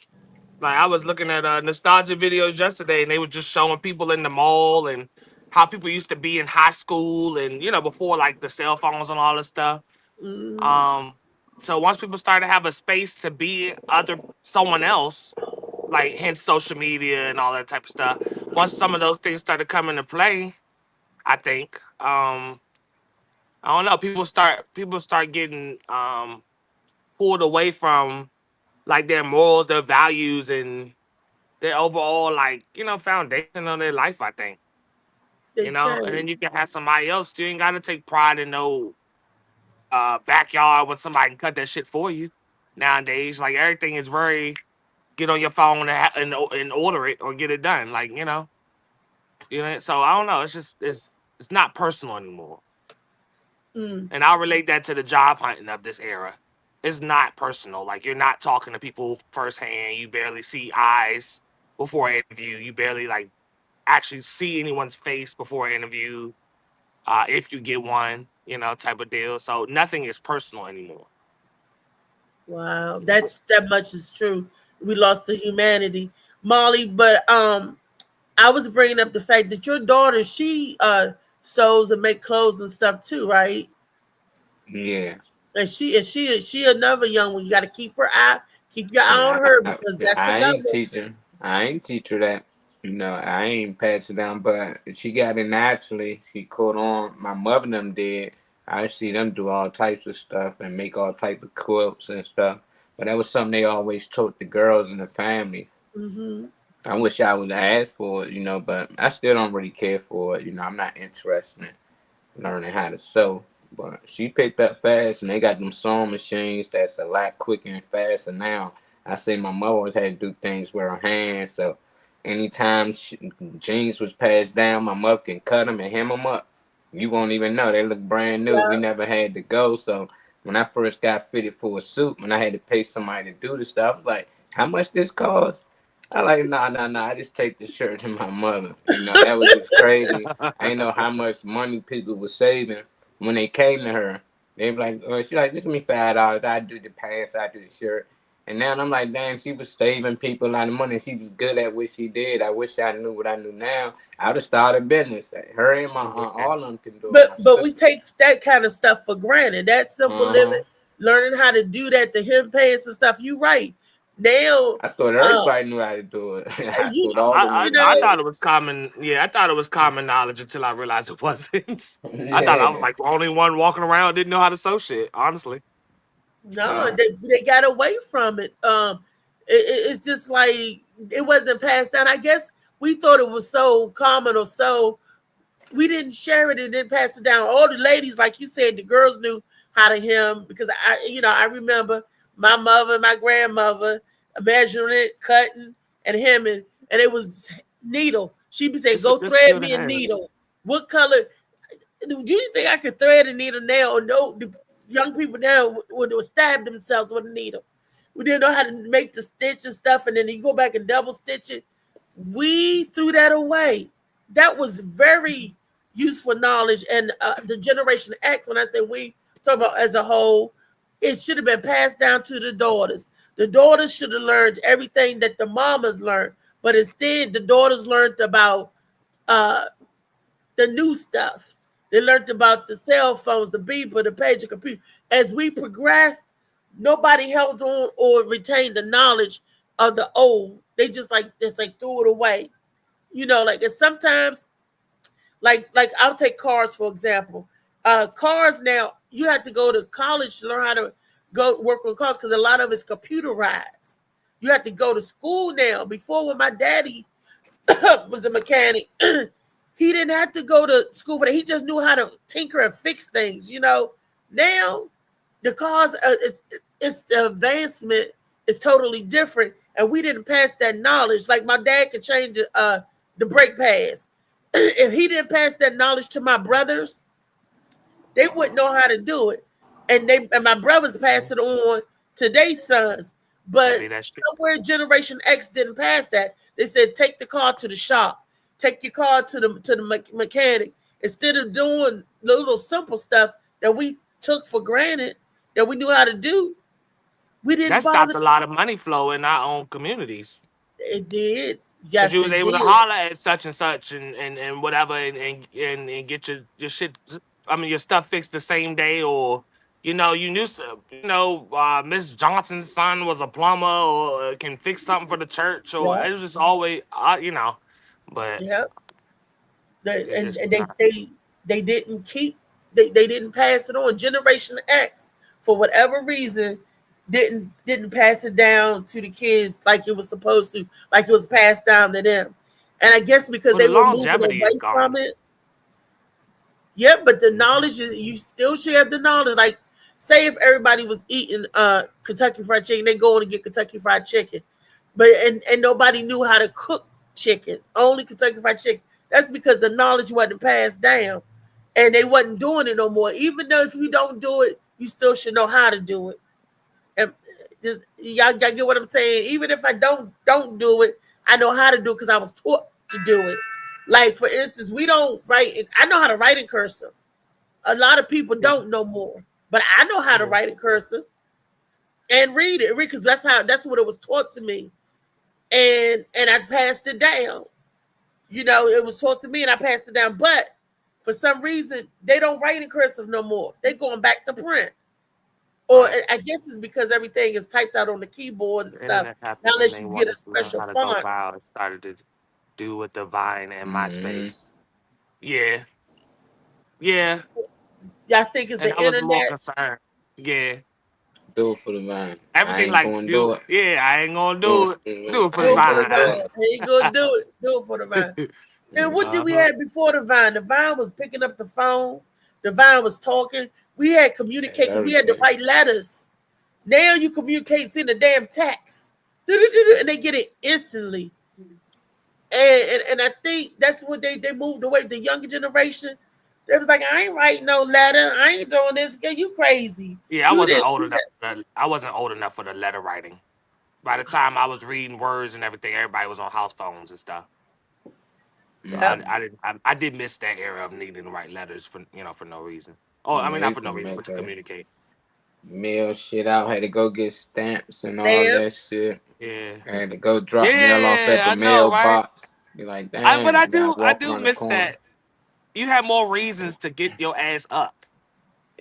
Speaker 3: Like I was looking at nostalgia videos yesterday, and they were just showing people in the mall and how people used to be in high school, and before like the cell phones and all this stuff.
Speaker 2: Mm,
Speaker 3: Um, so once people started to have a space to be other someone else, like hence social media and all that type of stuff. Once some of those things started coming to play, I think I don't know. People start getting pulled away from like their morals, their values, and their overall like foundation of their life. I think
Speaker 2: they
Speaker 3: and
Speaker 2: changed.
Speaker 3: then you can have somebody else. You ain't got to take pride in no backyard when somebody can cut that shit for you. Nowadays, like everything is very get on your phone and order it or get it done. Like So I don't know. It's not personal anymore.
Speaker 2: Mm,
Speaker 3: And I'll relate that to the job hunting of this era. It's not personal. Like you're not talking to people firsthand. You barely see eyes before an interview. You barely like actually see anyone's face before an interview. If you get one, type of deal. So nothing is personal anymore.
Speaker 2: wow, that much is true. We lost the humanity, Molly. But I was bringing up the fact that your daughter, she sews and make clothes and stuff too, right?
Speaker 5: Yeah.
Speaker 2: And she another young one. You got to keep your eye
Speaker 5: Yeah.
Speaker 2: on her, because that's
Speaker 5: I
Speaker 2: another.
Speaker 5: ain't teaching. I ain't teach her that. No, I ain't passed it down, but she got it naturally. She caught on. My mother and them did. I see them do all types of stuff and make all type of quilts and stuff. But that was something they always taught the girls in the family.
Speaker 2: Mm-hmm.
Speaker 5: I wish I would have asked for it, but I still don't really care for it. I'm not interested in learning how to sew. But she picked up fast, and they got them sewing machines that's a lot quicker and faster now. I say my mother always had to do things with her hands, so anytime jeans was passed down, my mother can cut them and hem them up. You won't even know. They look brand new. We
Speaker 2: Yeah.
Speaker 5: never had to go. So when I first got fitted for a suit, when I had to pay somebody to do the stuff, I was like, how much this cost? I like, nah. I just take the shirt to my mother. That was just crazy. I didn't know how much money people were saving when they came to her. They were like, she like, give me $5. I do the pants, I do the shirt. And now I'm like, damn, she was saving people a lot of money. She was good at what she did. I wish I knew what I knew now. I would have started a business. Her and my aunt, all of them can do it.
Speaker 2: But we take that kind of stuff for granted. That simple living,
Speaker 5: Uh-huh.
Speaker 2: learning how to do that, the hem pants and stuff. You right. Now,
Speaker 5: I thought
Speaker 2: uh,
Speaker 5: everybody knew how to do it. I
Speaker 2: you
Speaker 5: thought all them
Speaker 3: I,
Speaker 2: you
Speaker 5: knew
Speaker 3: I I
Speaker 5: how to
Speaker 2: know,
Speaker 3: thought
Speaker 5: do
Speaker 3: it was common. Yeah, I thought it was common knowledge until I realized it wasn't. I thought I was
Speaker 5: it.
Speaker 3: like the only one walking around didn't know how to sew shit. Honestly.
Speaker 2: no,
Speaker 3: So
Speaker 2: they got away from it. It's just like it wasn't passed down. I guess we thought it was so common or so we didn't share it and then pass it down. All the ladies, like you said, the girls knew how to hem because I remember my mother, my grandmother measuring it, cutting, and hemming, and it was needle. She'd be saying, "Go
Speaker 3: this
Speaker 2: thread
Speaker 3: still
Speaker 2: me a
Speaker 3: has.
Speaker 2: needle. What color? Do you think I could thread a needle now?" Or no, the young people now would stab themselves with a needle. We didn't know how to make the stitch and stuff, and then you go back and double stitch it. We threw that away. That was very useful knowledge. And the Generation X, when I say we, talk about as a whole, it should have been passed down to the daughters. The daughters should have learned everything that the mamas learned, but instead the daughters learned about uh, the new stuff. They learned about the cell phones, the beeper, the pager, computer. As we progressed, nobody held on or retained the knowledge of the old. They just like threw it away. Like it's sometimes like I'll take cars for example. Cars now you have to go to college to learn how to go work on cars because a lot of it's computerized. You have to go to school now. Before when my daddy was a mechanic, he didn't have to go to school for that. He just knew how to tinker and fix things. Now the cars, it's the advancement is totally different, and we didn't pass that knowledge. Like my dad could change the brake pads. If he didn't pass that knowledge to my brothers, they wouldn't know how to do it. And my brothers passed it on to their sons.
Speaker 3: I
Speaker 2: But
Speaker 3: mean that's true.
Speaker 2: somewhere Generation X didn't pass that. They said take the car to the shop, take your car to the mechanic instead of doing the little simple stuff that we took for granted that we knew how to do. We didn't
Speaker 3: That
Speaker 2: bother.
Speaker 3: stopped a lot of money flow in our own communities.
Speaker 2: It did.
Speaker 3: Because
Speaker 2: Yes,
Speaker 3: you was
Speaker 2: it
Speaker 3: able to
Speaker 2: did.
Speaker 3: holler at such and such and whatever and get your shit I mean your stuff fixed the same day or you knew Miss Johnson's son was a plumber or can fix something for the church or
Speaker 2: Yeah,
Speaker 3: it was just always but
Speaker 2: yeah. And,
Speaker 3: it's
Speaker 2: and they
Speaker 3: not.
Speaker 2: they they didn't keep they didn't pass it on. Generation X, for whatever reason, didn't pass it down to the kids like it was supposed to, like it was passed down to them. And I guess because
Speaker 3: Well the
Speaker 2: they were moving
Speaker 3: longevity is
Speaker 2: away from
Speaker 3: gone.
Speaker 2: it, yeah, but the
Speaker 3: Mhm.
Speaker 2: knowledge is you still share the knowledge. Like, say if everybody was eating Kentucky Fried Chicken, they go on and get Kentucky Fried Chicken, but and nobody knew how to cook chicken, only Kentucky Fried Chicken. That's because the knowledge wasn't passed down, and they wasn't doing it no more. Even though if you don't do it, you still should know how to do it. And y'all get what I'm saying? Even if I don't do it, I know how to do it because I was taught to do it. Like for instance, we don't write. I know how to write in cursive. A lot of people
Speaker 3: Yeah.
Speaker 2: don't know more, but I know how to
Speaker 3: Mhm.
Speaker 2: write in cursive and read it because that's what it was taught to me, and I passed it down. It was taught to me, and I passed it down. But for some reason, they don't write in cursive no more. They're going back to print, or
Speaker 3: Right.
Speaker 2: I guess it's because everything is typed out on the keyboard and
Speaker 3: The
Speaker 2: stuff.
Speaker 3: internet
Speaker 2: Not
Speaker 3: happened and
Speaker 2: unless
Speaker 3: they
Speaker 2: you get
Speaker 3: wanted
Speaker 2: a
Speaker 3: to learn
Speaker 2: special
Speaker 3: how to go
Speaker 2: font.
Speaker 3: viral and started it. do with the Vine and
Speaker 5: Mm-hmm.
Speaker 3: MySpace. Yeah, yeah,
Speaker 2: Y'all think it's
Speaker 3: and
Speaker 2: the
Speaker 3: I was more
Speaker 2: internet?
Speaker 3: concerned. Yeah,
Speaker 5: Do it for the vine. I
Speaker 3: everything
Speaker 5: ain't
Speaker 3: like
Speaker 5: gonna do
Speaker 3: fuel.
Speaker 5: it.
Speaker 3: Yeah, I ain't gonna
Speaker 5: Do
Speaker 3: do it.
Speaker 5: it.
Speaker 3: Do it for
Speaker 5: I
Speaker 3: the
Speaker 2: Do it
Speaker 5: ain't
Speaker 2: for
Speaker 5: gonna
Speaker 2: the
Speaker 5: do
Speaker 2: Vine.
Speaker 3: Vine.
Speaker 5: it.
Speaker 2: He ain't gonna do it. Do it for the Vine. And what did we
Speaker 3: Uh-huh.
Speaker 2: have before the Vine? The Vine was picking up the phone. The Vine was talking. We had communicate because we had to
Speaker 5: Everything.
Speaker 2: write letters. Now you communicate in the damn text. Do-do-do-do, and they get it instantly. And I think that's what they moved away. The younger generation, they was like, I ain't writing no letter. I ain't doing this. Girl, you crazy.
Speaker 3: Yeah, I
Speaker 2: Do
Speaker 3: wasn't
Speaker 2: this.
Speaker 3: old
Speaker 2: Do
Speaker 3: enough.
Speaker 2: that.
Speaker 3: I wasn't old enough for the letter writing. By the time I was reading words and everything, everybody was on house phones and stuff. So
Speaker 5: Mm-hmm.
Speaker 3: I did miss that era of needing to write letters for for no reason. Oh, I
Speaker 5: Now
Speaker 3: mean not
Speaker 5: you
Speaker 3: for no
Speaker 5: can
Speaker 3: reason, but
Speaker 5: make
Speaker 3: to
Speaker 5: a
Speaker 3: communicate.
Speaker 5: mail shit out. Had to go get stamps and all that
Speaker 2: Stamps.
Speaker 5: shit.
Speaker 3: Yeah,
Speaker 5: Had to go drop mail off at
Speaker 3: yeah,
Speaker 5: the
Speaker 3: I know, right?
Speaker 5: mailbox. Be like,
Speaker 3: But
Speaker 5: dang,
Speaker 3: I
Speaker 5: you gotta
Speaker 3: I
Speaker 5: walk
Speaker 3: do
Speaker 5: around the
Speaker 3: miss
Speaker 5: corner.
Speaker 3: that. You had more reasons to get your ass up.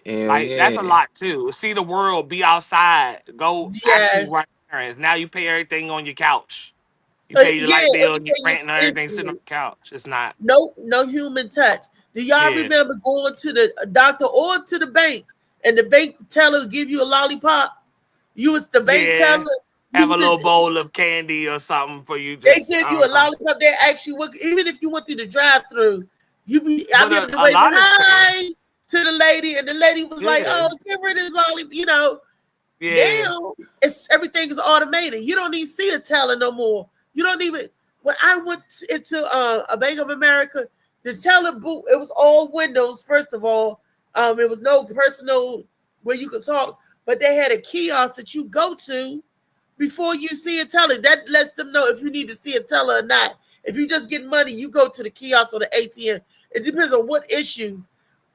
Speaker 5: Hell
Speaker 3: Like that's a
Speaker 5: yeah.
Speaker 3: lot too. See the world, be outside, go actually
Speaker 2: Yes.
Speaker 3: run errands. Now you pay everything on your couch. You pay your
Speaker 2: Yeah,
Speaker 3: light bill and your
Speaker 2: everything is
Speaker 3: rent and everything sitting on
Speaker 2: instantly.
Speaker 3: the couch. It's not.
Speaker 2: No human touch. Do y'all
Speaker 3: Yeah,
Speaker 2: remember going to the doctor or to the bank and the bank teller give you a lollipop? You was the bank
Speaker 3: yeah.
Speaker 2: teller.
Speaker 3: Have
Speaker 2: You
Speaker 3: a
Speaker 2: said
Speaker 3: little bowl of candy or something for you.
Speaker 2: they
Speaker 3: Just
Speaker 2: give
Speaker 3: I
Speaker 2: you a
Speaker 3: don't know.
Speaker 2: lollipop. They ask you what, even if you went through the drive-through, I
Speaker 3: But
Speaker 2: be able to
Speaker 3: a
Speaker 2: wave
Speaker 3: lot has changed.
Speaker 2: hi to the lady, and the lady was like,
Speaker 3: Yeah,
Speaker 2: "Oh, give her this lollipop." You know,
Speaker 3: yeah,
Speaker 2: now it's everything is automated. You don't even see a teller no more. You don't even. When I went into a Bank of America, the teller booth, it was all windows. First of all, it was no personal where you could talk, but they had a kiosk that you go to before you see a teller. That lets them know if you need to see a teller or not. If you just get money, you go to the kiosk or the ATM. It depends on what issues.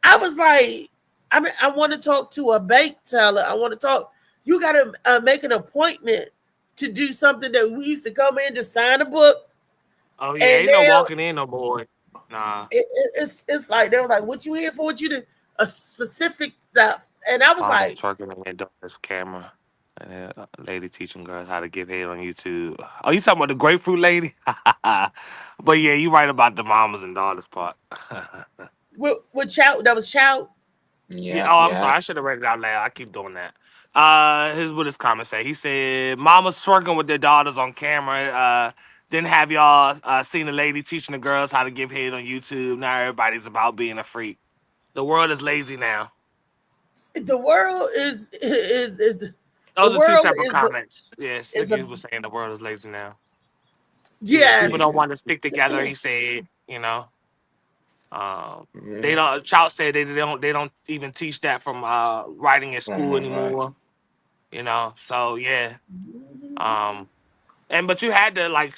Speaker 2: I was like, I want to talk to a bank teller. I want to talk. You got to make an appointment to do something that we used to come in to sign a book,
Speaker 3: oh yeah.
Speaker 2: and
Speaker 3: Ain't no
Speaker 2: now
Speaker 3: walking in no more. Nah.
Speaker 2: it's like they were like, "What you here for? What you do?" A specific stuff, and I was
Speaker 3: Mom was
Speaker 2: like,
Speaker 3: twerking on your daughter's camera. And then a lady teaching girls how to give head on YouTube. Oh, you talking about the grapefruit lady? But yeah, you right about the mamas and daughters part.
Speaker 2: "What shout?" That was shout.
Speaker 3: Yeah.
Speaker 5: Yeah,
Speaker 3: Oh, I'm
Speaker 5: yeah.
Speaker 3: sorry. I should have read it out loud. I keep doing that. Here's what his comment say. He said, "Mamas twerking with their daughters on camera. Then have y'all seen the lady teaching the girls how to give head on YouTube? Now everybody's about being a freak. The world is lazy now."
Speaker 2: The world is the
Speaker 3: Those are two
Speaker 2: world
Speaker 3: separate comments. Yeah,
Speaker 2: is a
Speaker 3: Snooki was saying the world is lazy now. Yeah, people
Speaker 2: yes.
Speaker 3: don't want to stick together. He said, they
Speaker 5: Yeah.
Speaker 3: don't. Chow said they don't even teach that from writing in
Speaker 5: From
Speaker 3: school
Speaker 5: right.
Speaker 3: anymore. So yeah. Um, but you had to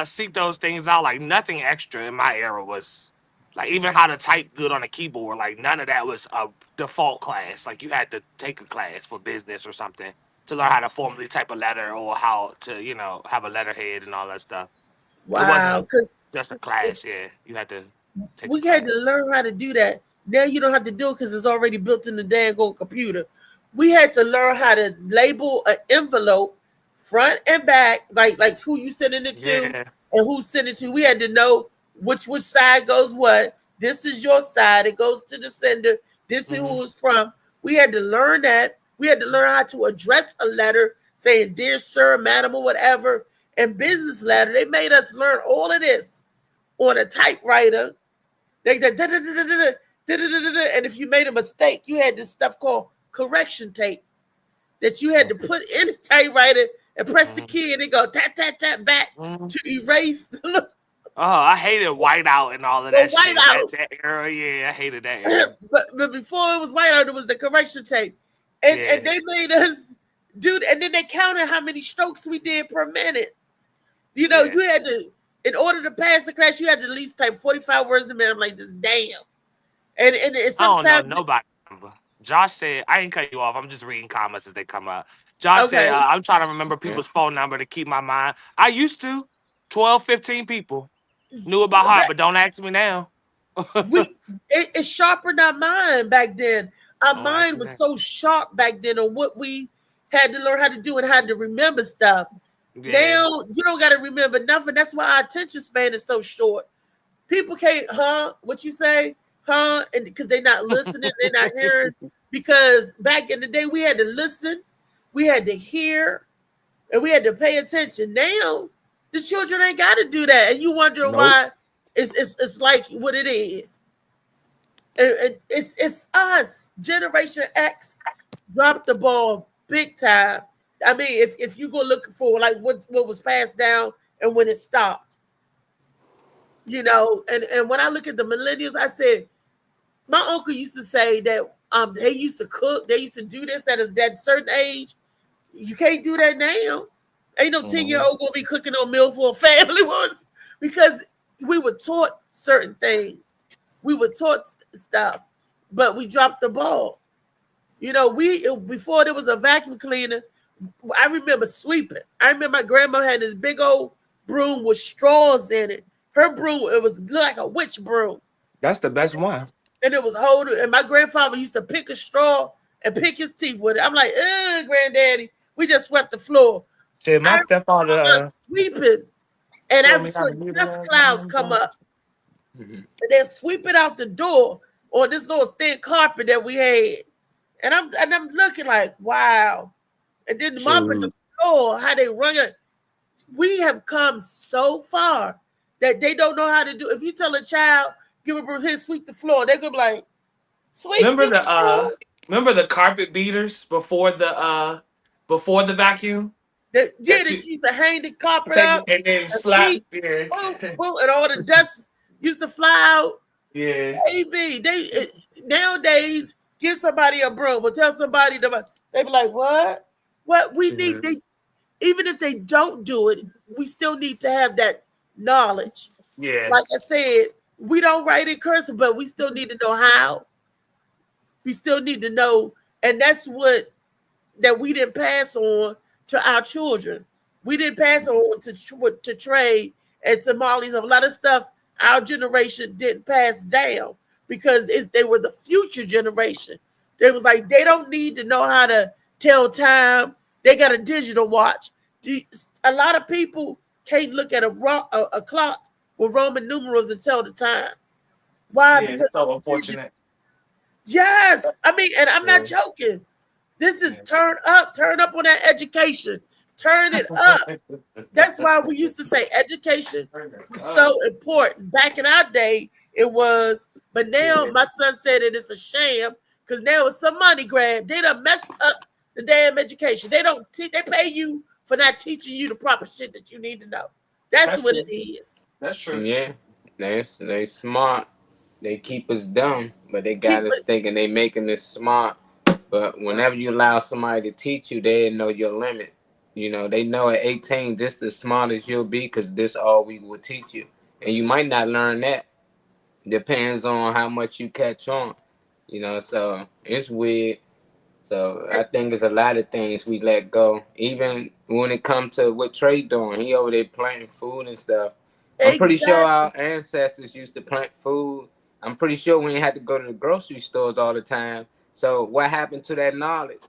Speaker 3: seek those things out. Like nothing extra in my era was like even how to type good on a keyboard. Like none of that was a default class. Like you had to take a class for business or something to learn how to formally type a letter or how to have a letterhead and all that stuff. It
Speaker 2: Wow,
Speaker 3: wasn't
Speaker 2: because
Speaker 3: just a class. Yeah, you had to take a
Speaker 2: we had to
Speaker 3: class.
Speaker 2: learn how to do that. Now you don't have to do it because it's already built in the dang old computer. We had to learn how to label an envelope front and back, like who you sending it to
Speaker 3: Yeah.
Speaker 2: and who's sending it to. We had to know which side goes what. This is your side. It goes to the sender. This is
Speaker 3: Hmm.
Speaker 2: who it's from. We had to learn that. We had to learn how to address a letter saying dear sir, madam, or whatever. And business letter. They made us learn all of this on a typewriter. And if you made a mistake, you had this stuff called correction tape that you had to put in the typewriter and press the
Speaker 3: Hmm.
Speaker 2: key and it go tap tap tap back
Speaker 3: Hmm.
Speaker 2: to erase the
Speaker 3: Oh, I hated whiteout and all of that shit.
Speaker 2: whiteout.
Speaker 3: That era, yeah, I hated that era.
Speaker 2: but before it was whiteout, it was the correction tape, and
Speaker 3: Yeah,
Speaker 2: they made us do. And then they counted how many strokes we did per minute.
Speaker 3: yeah.
Speaker 2: You had to, in order to pass the class, you had to at least type 45 words a minute. I'm like, this damn. And
Speaker 3: I don't know
Speaker 2: sometimes,
Speaker 3: nobody. Remember. Josh said, I ain't cut you off. I'm just reading comments as they come up. Josh said,
Speaker 2: okay,
Speaker 3: I'm trying to remember
Speaker 5: Yeah.
Speaker 3: people's phone number to keep my mind. I used to. 12, 15 people. Knew it by heart, but don't ask me now.
Speaker 2: it sharpened our mind back then. Our
Speaker 3: Don't ask
Speaker 2: mind
Speaker 3: me
Speaker 2: was
Speaker 3: now.
Speaker 2: so sharp back then on what we had to learn how to do and how to remember stuff.
Speaker 3: Yeah.
Speaker 2: Now you don't got to remember nothing. That's why our attention span is so short. People can't, what you say, and because they're not listening, they're not hearing. Because back in the day, we had to listen, we had to hear, and we had to pay attention. Now, the children ain't got to do that, and you wonder
Speaker 3: Nope.
Speaker 2: why it's like what it is. And it's us, Generation X, dropped the ball big time. I mean, if you go looking for like what was passed down and when it stopped, and when I look at the millennials, I said my uncle used to say that they used to cook, they used to do this at that certain age. You can't do that now. Ain't no 10-year-old gonna be cooking no meal for a family once because we were taught certain things. We were taught stuff, but we dropped the ball. Before there was a vacuum cleaner, I remember sweeping. I remember my grandma had this big old broom with straws in it. Her broom, it was like a witch broom.
Speaker 3: That's the best one.
Speaker 2: And it was holding. And my grandfather used to pick a straw and pick his teeth with it. I'm like, granddaddy, we just swept the floor.
Speaker 3: Shit, my stepfather
Speaker 2: sweeping, and
Speaker 3: told
Speaker 2: I
Speaker 3: me how
Speaker 2: saw
Speaker 3: to do
Speaker 2: dust
Speaker 3: that.
Speaker 2: clouds come up, and then sweep it out the door on this little thin carpet that we had. And I'm looking like, wow. And then mopping the floor, how they run it. We have come so far that they don't know how to do. If you tell a child, give a broom, sweep the floor, they're gonna be like, sweep
Speaker 3: Remember
Speaker 2: the floor.
Speaker 3: remember the carpet beaters before the vacuum?
Speaker 2: They
Speaker 3: That you
Speaker 2: used to hang the carpet
Speaker 3: take
Speaker 2: up
Speaker 3: and then
Speaker 2: and
Speaker 3: slap.
Speaker 2: sweep,
Speaker 3: Yeah.
Speaker 2: boom, boom, and all the dust used to fly out.
Speaker 3: Yeah.
Speaker 2: Baby, they nowadays give somebody a broom or tell somebody they be like, what? What we need, even if they don't do it, we still need to have that knowledge.
Speaker 3: Yeah.
Speaker 2: Like I said, we don't write in cursive, but we still need to know how. We still need to know, and that's that we didn't pass on to our children. We didn't pass on to trade and to Molly's. A lot of stuff our generation didn't pass down because they were the future generation. They was like, they don't need to know how to tell time. They got a digital watch. A lot of people can't look at a clock with Roman numerals and tell the time. Why?
Speaker 3: Yeah,
Speaker 2: Because
Speaker 3: so unfortunate.
Speaker 2: yes. I mean, and I'm not joking. This is turn up on that education. Turn it up. That's why we used to say education was so important. Back in our day, it was, but now my son said that it's a sham because now it's some money grab. They done messed up the damn education. They don't they pay you for not teaching you the proper shit that you need to know. That's what it is.
Speaker 3: That's true.
Speaker 5: Yeah, they smart. They keep us dumb, but they got us thinking they making us smart. But whenever you allow somebody to teach you, they know your limit. They know at 18, this is as smart as you'll be because this all we will teach you. And you might not learn that. Depends on how much you catch on. So it's weird. So I think there's a lot of things we let go. Even when it comes to what Trey doing, he over there planting food and stuff. I'm pretty sure our ancestors used to plant food. I'm pretty sure we ain't had to go to the grocery stores all the time. So what happened to that knowledge?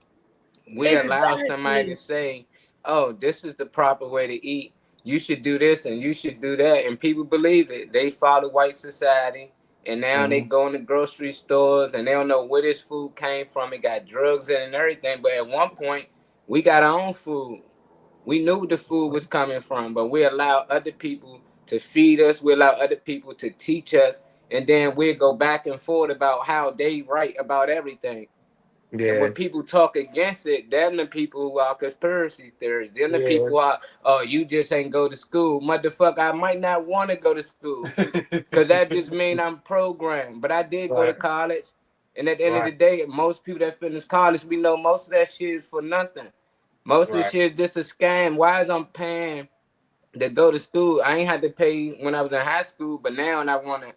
Speaker 5: We allow somebody to say, oh, this is the proper way to eat. You should do this and you should do that. And people believe it. They follow white society. And now they go in the grocery stores and they don't know where this food came from. It got drugs in it and everything. But at one point, we got our own food. We knew the food was coming from, but we allow other people to feed us. We allow other people to teach us. And then we go back and forth about how they write about everything. Yeah. And when people talk against it, them the people who are conspiracy theories. Them the people who are, oh, you just ain't go to school. Motherfucker, I might not want to go to school. Because that just means I'm programmed. But I did go to college. And at the end of the day, most people that finish college, we know most of that shit is for nothing. Most of the shit is just a scam. Why is I'm paying to go to school? I ain't had to pay when I was in high school, but now I want to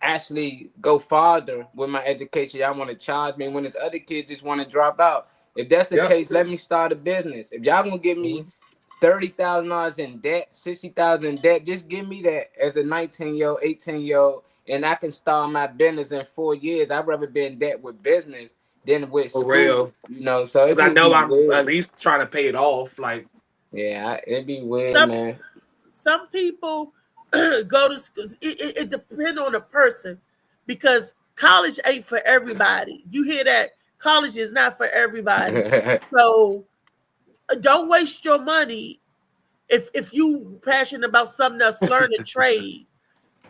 Speaker 5: actually go farther with my education. Y'all want to charge me when this other kids just want to drop out. If that's the case, let me start a business. If y'all gonna give me $30,000 in debt, $60,000 in debt, just give me that as a 19-year-old, 18-year-old, and I can start my business in 4 years. I'd rather be in debt with business than with school.
Speaker 3: For real.
Speaker 5: So it's
Speaker 3: I know I'm at least trying to pay it off. Like
Speaker 5: Yeah, it'd be weird,
Speaker 2: Some
Speaker 5: man.
Speaker 2: some people go to school. It depends on the person because college ain't for everybody. You hear that? College is not for everybody. So don't waste your money if you passionate about something else. Learn a trade.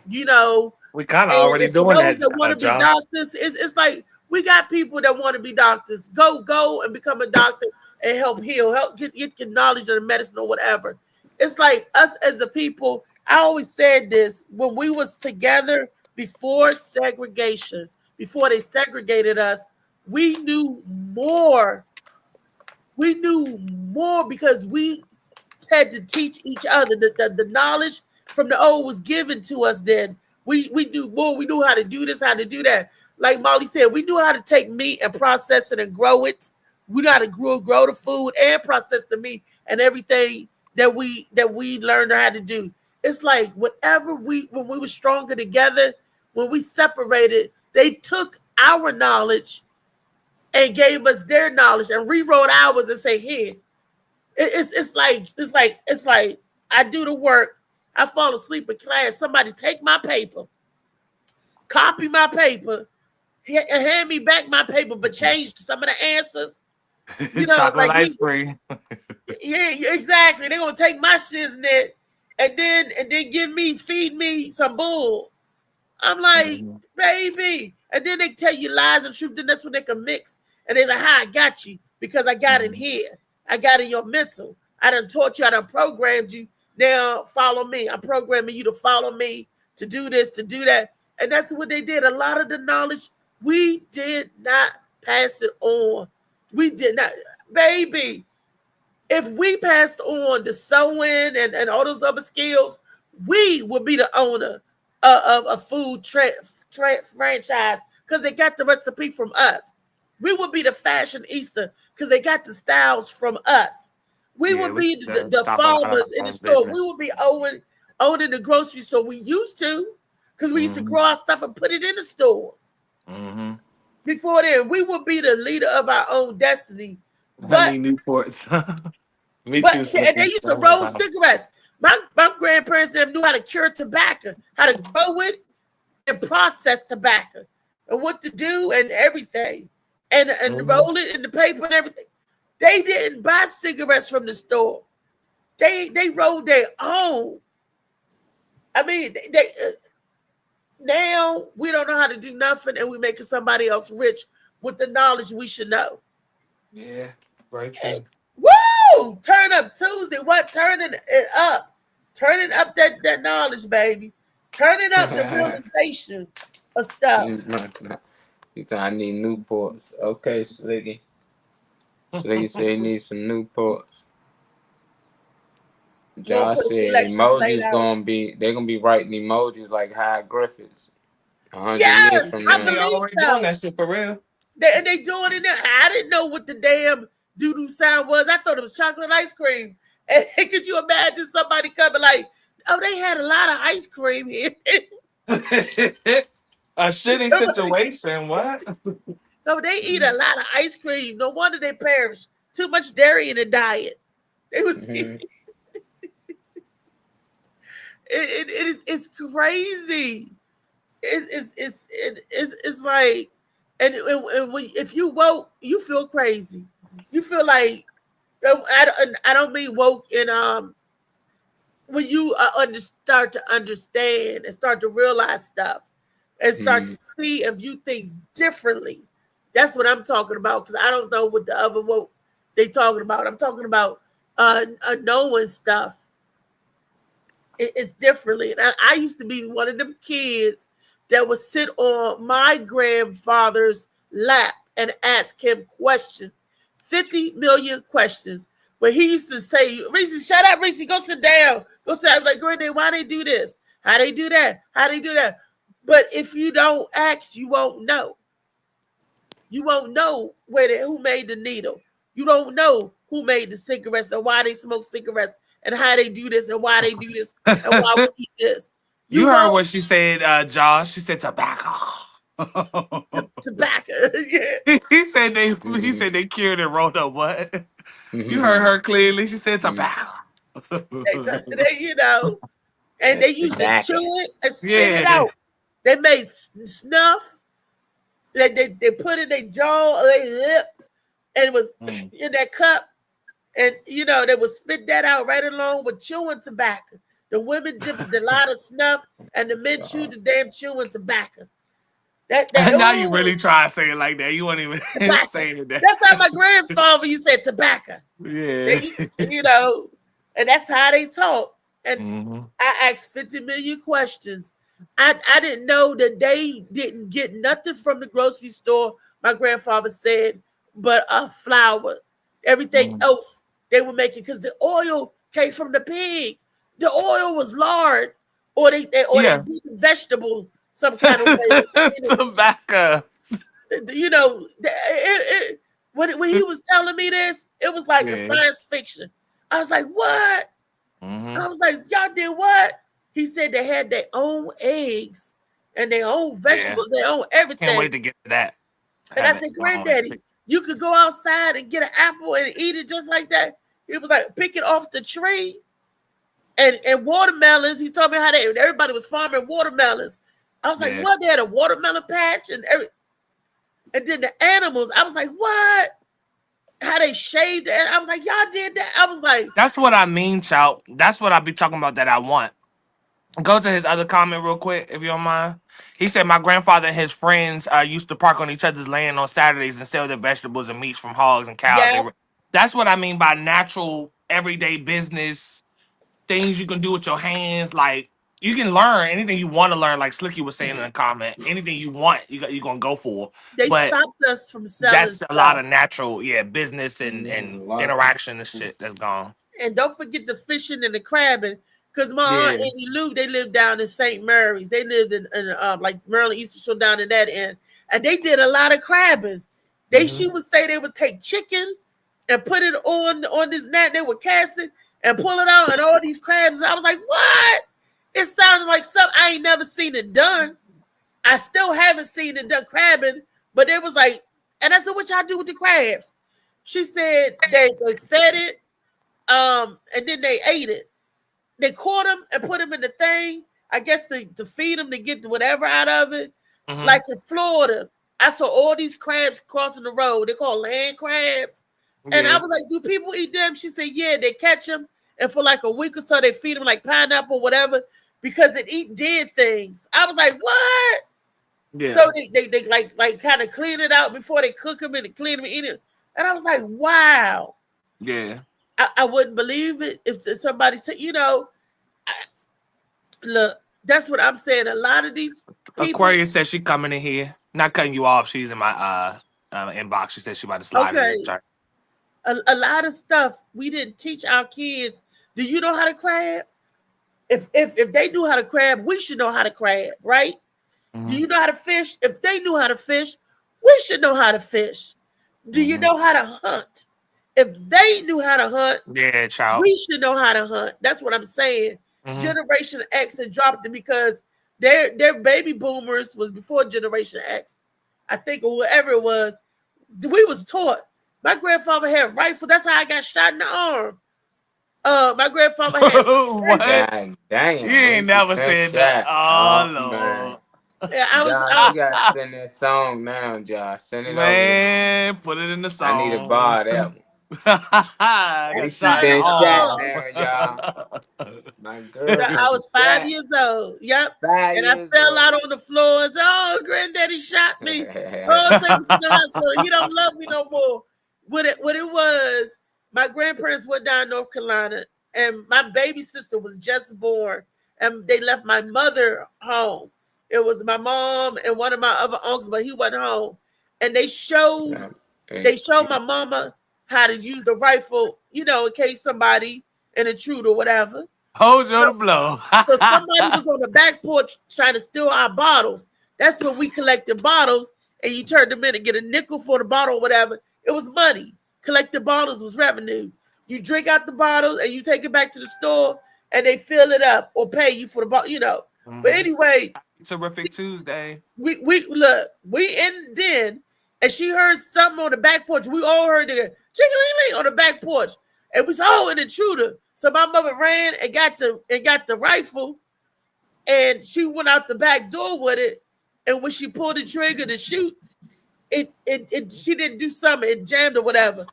Speaker 2: You know,
Speaker 3: We kind of
Speaker 2: and,
Speaker 3: already
Speaker 2: and for
Speaker 3: doing
Speaker 2: those
Speaker 3: that,
Speaker 2: that want to be
Speaker 3: Josh.
Speaker 2: doctors, it's like we got people that want to be doctors. Go and become a doctor and help heal, help get knowledge of the medicine or whatever. It's like us as a people. I always said this when we was together before segregation, before they segregated us, we knew more. We knew more because we had to teach each other. The knowledge from the old was given to us then. We knew more. We knew how to do this, how to do that. Like Molly said, we knew how to take meat and process it and grow it. We knew how to grow the food and process the meat and everything that we learned how to do. It's like whatever when we were stronger together, when we separated, they took our knowledge and gave us their knowledge and rewrote ours and say, here. It's like I do the work. I fall asleep in class. Somebody take my paper, copy my paper, and hand me back my paper, but change some of the answers. You know,
Speaker 3: Chocolate
Speaker 2: like
Speaker 3: ice cream.
Speaker 2: yeah, exactly. They're gonna take my shiznit and then feed me some bull. I'm like, baby. And then they tell you lies and truth, then that's when they can mix. And they're like, hi, I got you because I got in here. I got in your mental. I done taught you, I done programmed you. Now follow me. I'm programming you to follow me, to do this, to do that. And that's what they did. A lot of the knowledge, we did not pass it on. We did not. Baby, if we passed on the sewing and all those other skills, we would be the owner of a food franchise because they got the recipe from us. We would be the fashionista because they got the styles from us. We would be the farmers in the store. We would be owning the grocery store. We used to because we used to grow our stuff and put it in the stores. Before then, we would be the leader of our own destiny.
Speaker 3: But Newports. Me
Speaker 2: but
Speaker 3: too.
Speaker 2: and they used to roll cigarettes. My grandparents them knew how to cure tobacco, how to grow it and process tobacco, and what to do and everything, and roll it in the paper and everything. They didn't buy cigarettes from the store. They rolled their own. I mean, they now we don't know how to do nothing, and we're making somebody else rich with the knowledge we should know.
Speaker 3: Yeah, very true.
Speaker 2: And, woo! Turn up Tuesday. What? Turning it up. Turning up that knowledge, baby. Turning up the realization of stuff.
Speaker 5: You said I need Newports. Okay, Sliggy. Sliggy said he needs some Newports. Josh said emojis they're gonna be writing emojis like hieroglyphics.
Speaker 2: Yes, I
Speaker 3: They
Speaker 2: believe
Speaker 3: already
Speaker 2: so.
Speaker 3: doing that shit for real.
Speaker 2: They doing it now. I didn't know what the damn doo-doo sound was. I thought it was chocolate ice cream. And could you imagine somebody coming like, oh, they had a lot of ice cream here.
Speaker 3: A shitty situation. What?
Speaker 2: No, they eat a lot of ice cream. No wonder they perish. Too much dairy in the diet. It was it's crazy. It's like, and if you woke, you feel crazy. You feel like I don't mean woke in when you start to understand and start to realize stuff and start to see and view things differently. That's what I'm talking about because I don't know what the other woke they talking about. I'm talking about knowing stuff. It's differently. And I used to be one of them kids that would sit on my grandfather's lap and ask him questions, 50 million questions. But he used to say, Reese, shut up, Reese, go sit down. Go sit down. I'm like, Granddad, why they do this? How they do that? How they do that? But if you don't ask, you won't know. You won't know who made the needle. You don't know who made the cigarettes and why they smoke cigarettes and how they do this and why they do this and why we eat this.
Speaker 3: You heard what she said, Josh. She said tobacco.
Speaker 2: Tobacco. Yeah.
Speaker 3: He said they cured and rolled up what? You heard her clearly. She said tobacco.
Speaker 2: They, you know, and they
Speaker 5: That's
Speaker 2: used to
Speaker 5: tobacco.
Speaker 2: chew it and spit
Speaker 3: Yeah,
Speaker 2: it out. They made snuff. They put in their jaw or their lip, and it was in that cup. And you know, they would spit that out right along with chewing tobacco. The women dipped a lot of snuff, and the men chewed the damn chewing tobacco. That
Speaker 3: now you
Speaker 2: ooh,
Speaker 3: really try to say it like that. You weren't even
Speaker 2: tobacco.
Speaker 3: saying it.
Speaker 2: That's how my grandfather you said tobacco.
Speaker 3: Yeah.
Speaker 2: You know, and that's how they talk. And
Speaker 3: Mhm.
Speaker 2: I asked 50 million questions. I didn't know that they didn't get nothing from the grocery store, my grandfather said, but a flour. Everything else they were making because the oil came from the pig. The oil was lard, or they
Speaker 3: Yeah.
Speaker 2: did vegetable some kind of way.
Speaker 3: Tobacco.
Speaker 2: You know, when he was telling me this, it was like a
Speaker 3: Yeah.
Speaker 2: science fiction. I was like, what? I was like, y'all did what? He said they had their own eggs and their own vegetables, their own everything.
Speaker 3: Can't wait to get to that.
Speaker 2: And I said, Granddaddy, you could go outside and get an apple and eat it just like that. He was like, pick it off the tree. And watermelons, he told me how everybody was farming watermelons. I was like, what? They had a watermelon patch and then the animals, I was like, what? How they shaved it. I was like, y'all did that. I was like,
Speaker 3: that's what I mean, Chow. That's what I be talking about that I want. Go to his other comment real quick, if you don't mind. He said, my grandfather and his friends used to park on each other's land on Saturdays and sell their vegetables and meats from hogs and cows.
Speaker 2: yes.
Speaker 3: That's what I mean by natural, everyday business, things you can do with your hands. Like, you can learn anything you want to learn, like Slicky was saying in the comment. Anything you want, you're going to go for.
Speaker 2: They
Speaker 3: But
Speaker 2: stopped us from selling
Speaker 3: that's
Speaker 2: stuff.
Speaker 3: a lot of natural, business and interaction and shit that's gone.
Speaker 2: And don't forget the fishing and the crabbing. Because my aunt Annie Lou, they lived down in St. Mary's. They lived in like Maryland Eastern Shore down in that end. And they did a lot of crabbing. She would say they would take chicken and put it on this net. They would cast it and pull it out and all these crabs. I was like, what? It sounded like something I ain't never seen it done. I still haven't seen it done crabbing. But it was like, and I said, what y'all do with the crabs? She said they fed it and then they ate it. They caught them and put them in the thing, I guess to feed them to get whatever out of it. Like in Florida, I saw all these crabs crossing the road. They're called land crabs. And I was like, do people eat them? She said, yeah, they catch them. And for like a week or so, they feed them like pineapple or whatever because it eat dead things. I was like, what? Yeah. So they like kind of clean it out before they cook them and clean them and eat it. And I was like, wow.
Speaker 3: Yeah.
Speaker 2: I wouldn't believe it if somebody said, look, that's what I'm saying. A lot of these people.
Speaker 3: Aquarius says she coming in here. Not cutting you off. She's in my inbox. She said she about to slide in.
Speaker 2: A lot of stuff we didn't teach our kids. Do you know how to crab? If they knew how to crab, we should know how to crab, right? Do you know how to fish? If they knew how to fish, we should know how to fish. Do you know how to hunt? If they knew how to hunt,
Speaker 3: child,
Speaker 2: we should know how to hunt. That's what I'm saying. Generation X had dropped it because their baby boomers was before Generation X, I think, or whatever it was. We was taught. My grandfather had rifle. That's how I got shot in the arm. My grandfather had.
Speaker 3: What?
Speaker 5: Dang,
Speaker 3: you ain't never said that. Oh Lord.
Speaker 2: Yeah,
Speaker 5: I was. You gotta send that song now, Josh. Send it over.
Speaker 3: Put it in the song.
Speaker 5: I need to borrow that one.
Speaker 3: She's been
Speaker 5: shot now, y'all. My girl.
Speaker 2: I was 5 years old. Yep. And I fell out on the floor and said, "Oh, Granddaddy shot me. Oh, send me to the hospital. He don't love me no more." What it was, my grandparents went down North Carolina, and my baby sister was just born, and they left my mother home. It was my mom and one of my other uncles, but he wasn't home. And they showed my mama how to use the rifle, in case somebody, an intruder or whatever.
Speaker 3: Hold your blow.
Speaker 2: So somebody was on the back porch trying to steal our bottles. That's when we collected bottles, and you turned them in and get a nickel for the bottle or whatever. It was money. Collecting bottles was revenue. You drink out the bottle and you take it back to the store, and they fill it up or pay you for the bottle, But anyway,
Speaker 3: Terrific Tuesday.
Speaker 2: We in den, and she heard something on the back porch. We all heard the ching-a-ling-ling on the back porch, and we said, "Oh, an intruder." So my mother ran and got the rifle, and she went out the back door with it. And when she pulled the trigger to shoot, it she didn't do something, it jammed or whatever.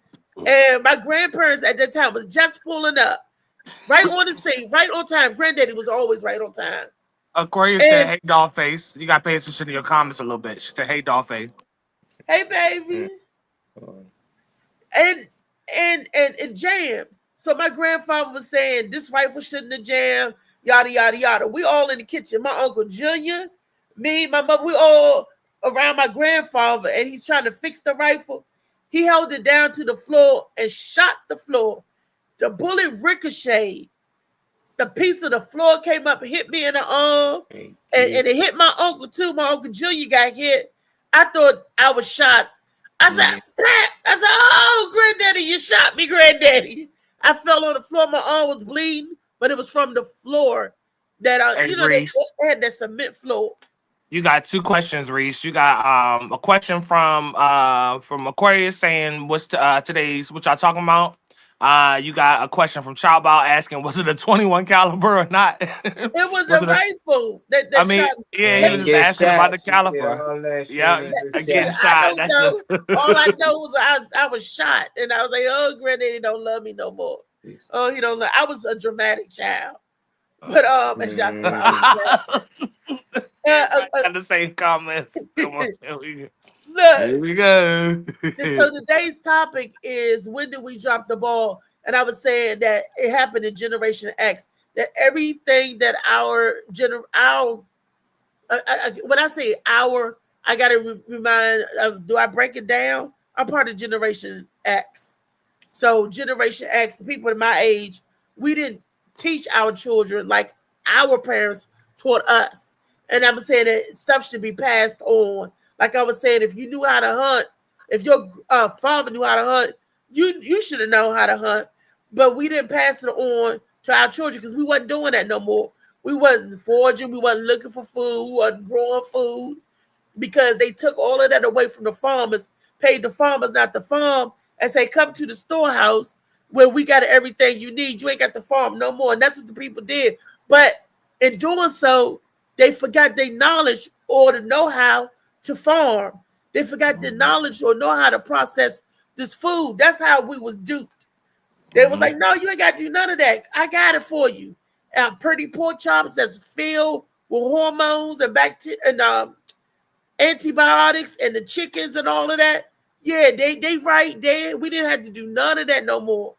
Speaker 2: And my grandparents at that time was just pulling up, right on the scene, right on time. Granddaddy was always right on time.
Speaker 3: Aquarius said, "Hey, doll face." You got to pay attention to your comments a little bit. She said, "Hey, doll face."
Speaker 2: Hey, baby. And jammed. So my grandfather was saying this rifle shouldn't have jammed, yada yada yada. We all in the kitchen. My uncle Junior, me, my mother, we all around my grandfather, and he's trying to fix the rifle. He held it down to the floor and shot the floor. The bullet ricocheted. The piece of the floor came up and hit me in the arm, and it hit my uncle too. My uncle Junior got hit. I thought I was shot. I said, "Oh, granddaddy, you shot me, granddaddy." I fell on the floor. My arm was bleeding, but it was from the floor that they had that cement floor.
Speaker 3: You got 2 questions, Reese. You got a question from Aquarius saying, "What's today's what y'all talking about?" You got a question from Chowbow asking, "Was it a 21 caliber or not?"
Speaker 2: It was a rifle.
Speaker 3: I mean, yeah, he was just asking about the caliber. Yeah, again, shot.
Speaker 2: All I know was I was shot, and I was like, "Oh, granddaddy don't love me no more. Oh, he don't love." I was a dramatic child, but
Speaker 3: got the same comments.
Speaker 2: Look,
Speaker 3: here we go.
Speaker 2: So today's topic is, when did we drop the ball? And I was saying that it happened in Generation X. That everything that when I say our, I gotta remind. Do I break it down? I'm part of Generation X. So Generation X, people in my age, we didn't teach our children like our parents taught us. And I'm saying that stuff should be passed on. Like I was saying, if you knew how to hunt, if your father knew how to hunt, you should have known how to hunt. But we didn't pass it on to our children because we wasn't doing that no more. We wasn't foraging. We wasn't looking for food. We wasn't growing food because they took all of that away from the farmers, paid the farmers not to farm, and say, "Come to the storehouse where we got everything you need. You ain't got to farm no more." And that's what the people did. But in doing so, they forgot their knowledge or the know-how to farm. They forgot the knowledge or know how to process this food. That's how we was duped. They was like, "No, you ain't got to do none of that. I got it for you." Pretty pork chops that's filled with hormones and bacteria and antibiotics, and the chickens and all of that. Yeah, they right there. We didn't have to do none of that no more.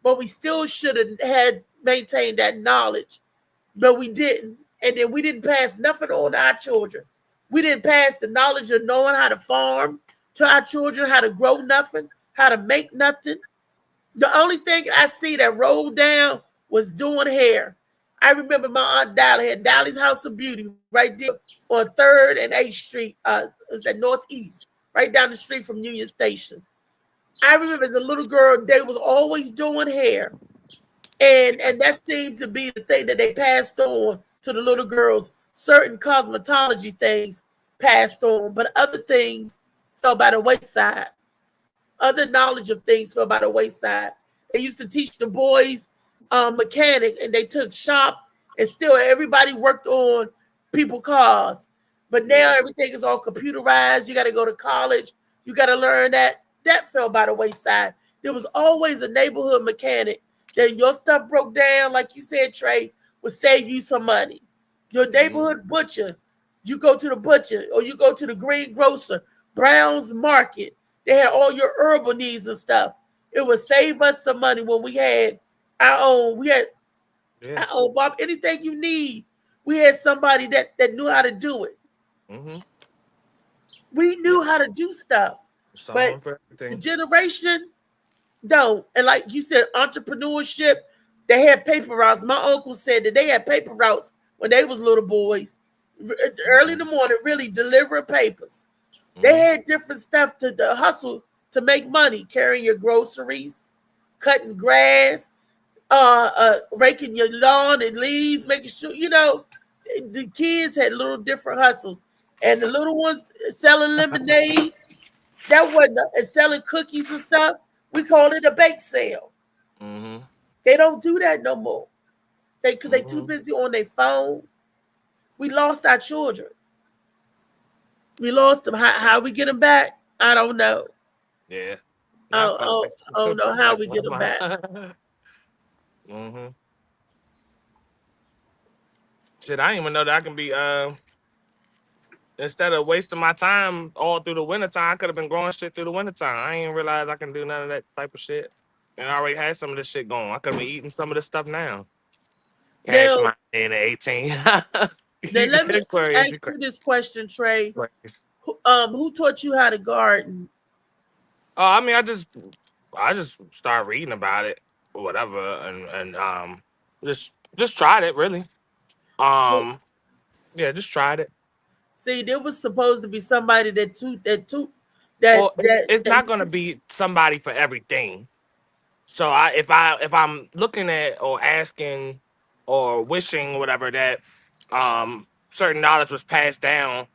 Speaker 2: But we still should have had maintained that knowledge. But we didn't. And then we didn't pass nothing on to our children. We didn't pass the knowledge of knowing how to farm to our children, how to grow nothing, how to make nothing. The only thing I see that rolled down was doing hair. I remember my Aunt Dolly had Dolly's House of Beauty right there on 3rd and 8th Street. It's at Northeast, right down the street from Union Station. I remember as a little girl, they was always doing hair. And that seemed to be the thing that they passed on to the little girls. Certain cosmetology things passed on, but other things fell by the wayside. Other knowledge of things fell by the wayside. They used to teach the boys mechanic, and they took shop, and still everybody worked on people cars. But now everything is all computerized. You got to go to college. You got to learn that. That fell by the wayside. There was always a neighborhood mechanic that your stuff broke down, like you said, Trey, would save you some money. Your neighborhood butcher, you go to the butcher, or you go to the green grocer, Brown's Market. They had all your herbal needs and stuff. It would save us some money when we had our own. We had our own, Bob. Anything you need, we had somebody that knew how to do it.
Speaker 3: Mm-hmm.
Speaker 2: We knew how to do stuff. But the generation don't. And like you said, entrepreneurship, they had paper routes. My uncle said that they had paper routes when they was little boys. Early in the morning, really delivering papers. They had different stuff to hustle to make money, carrying your groceries, cutting grass, raking your lawn and leaves, making sure, the kids had little different hustles. And the little ones selling lemonade, that wasn't selling cookies and stuff. We called it a bake sale. They don't do that no more. Because they too
Speaker 3: Mhm.
Speaker 2: busy on their phone. We lost our children. We lost them. How we get them back? I don't know.
Speaker 3: Yeah.
Speaker 2: I,
Speaker 3: Not
Speaker 2: I,
Speaker 3: facts.
Speaker 2: I don't know how
Speaker 3: Like
Speaker 2: we get them back.
Speaker 3: Mm-hmm. Shit, I didn't even know that I can be instead of wasting my time all through the wintertime, I could have been growing shit through the wintertime. I didn't realize I can do none of that type of shit. And I already had some of this shit going. I could have been eating some of this stuff now. Cash
Speaker 2: Now,
Speaker 3: my in the 18.
Speaker 2: then let me
Speaker 3: Aquarius,
Speaker 2: ask you this question, Trey.
Speaker 3: Aquarius.
Speaker 2: Who taught you how to garden?
Speaker 3: I mean, I just started reading about it or whatever, and just tried it really.
Speaker 2: See,
Speaker 3: Um, yeah, just tried it.
Speaker 2: see, there was supposed to be somebody that
Speaker 3: Well, it's
Speaker 2: that
Speaker 3: not gonna be somebody for everything. So if I'm looking at or asking or wishing or whatever that certain knowledge was passed down,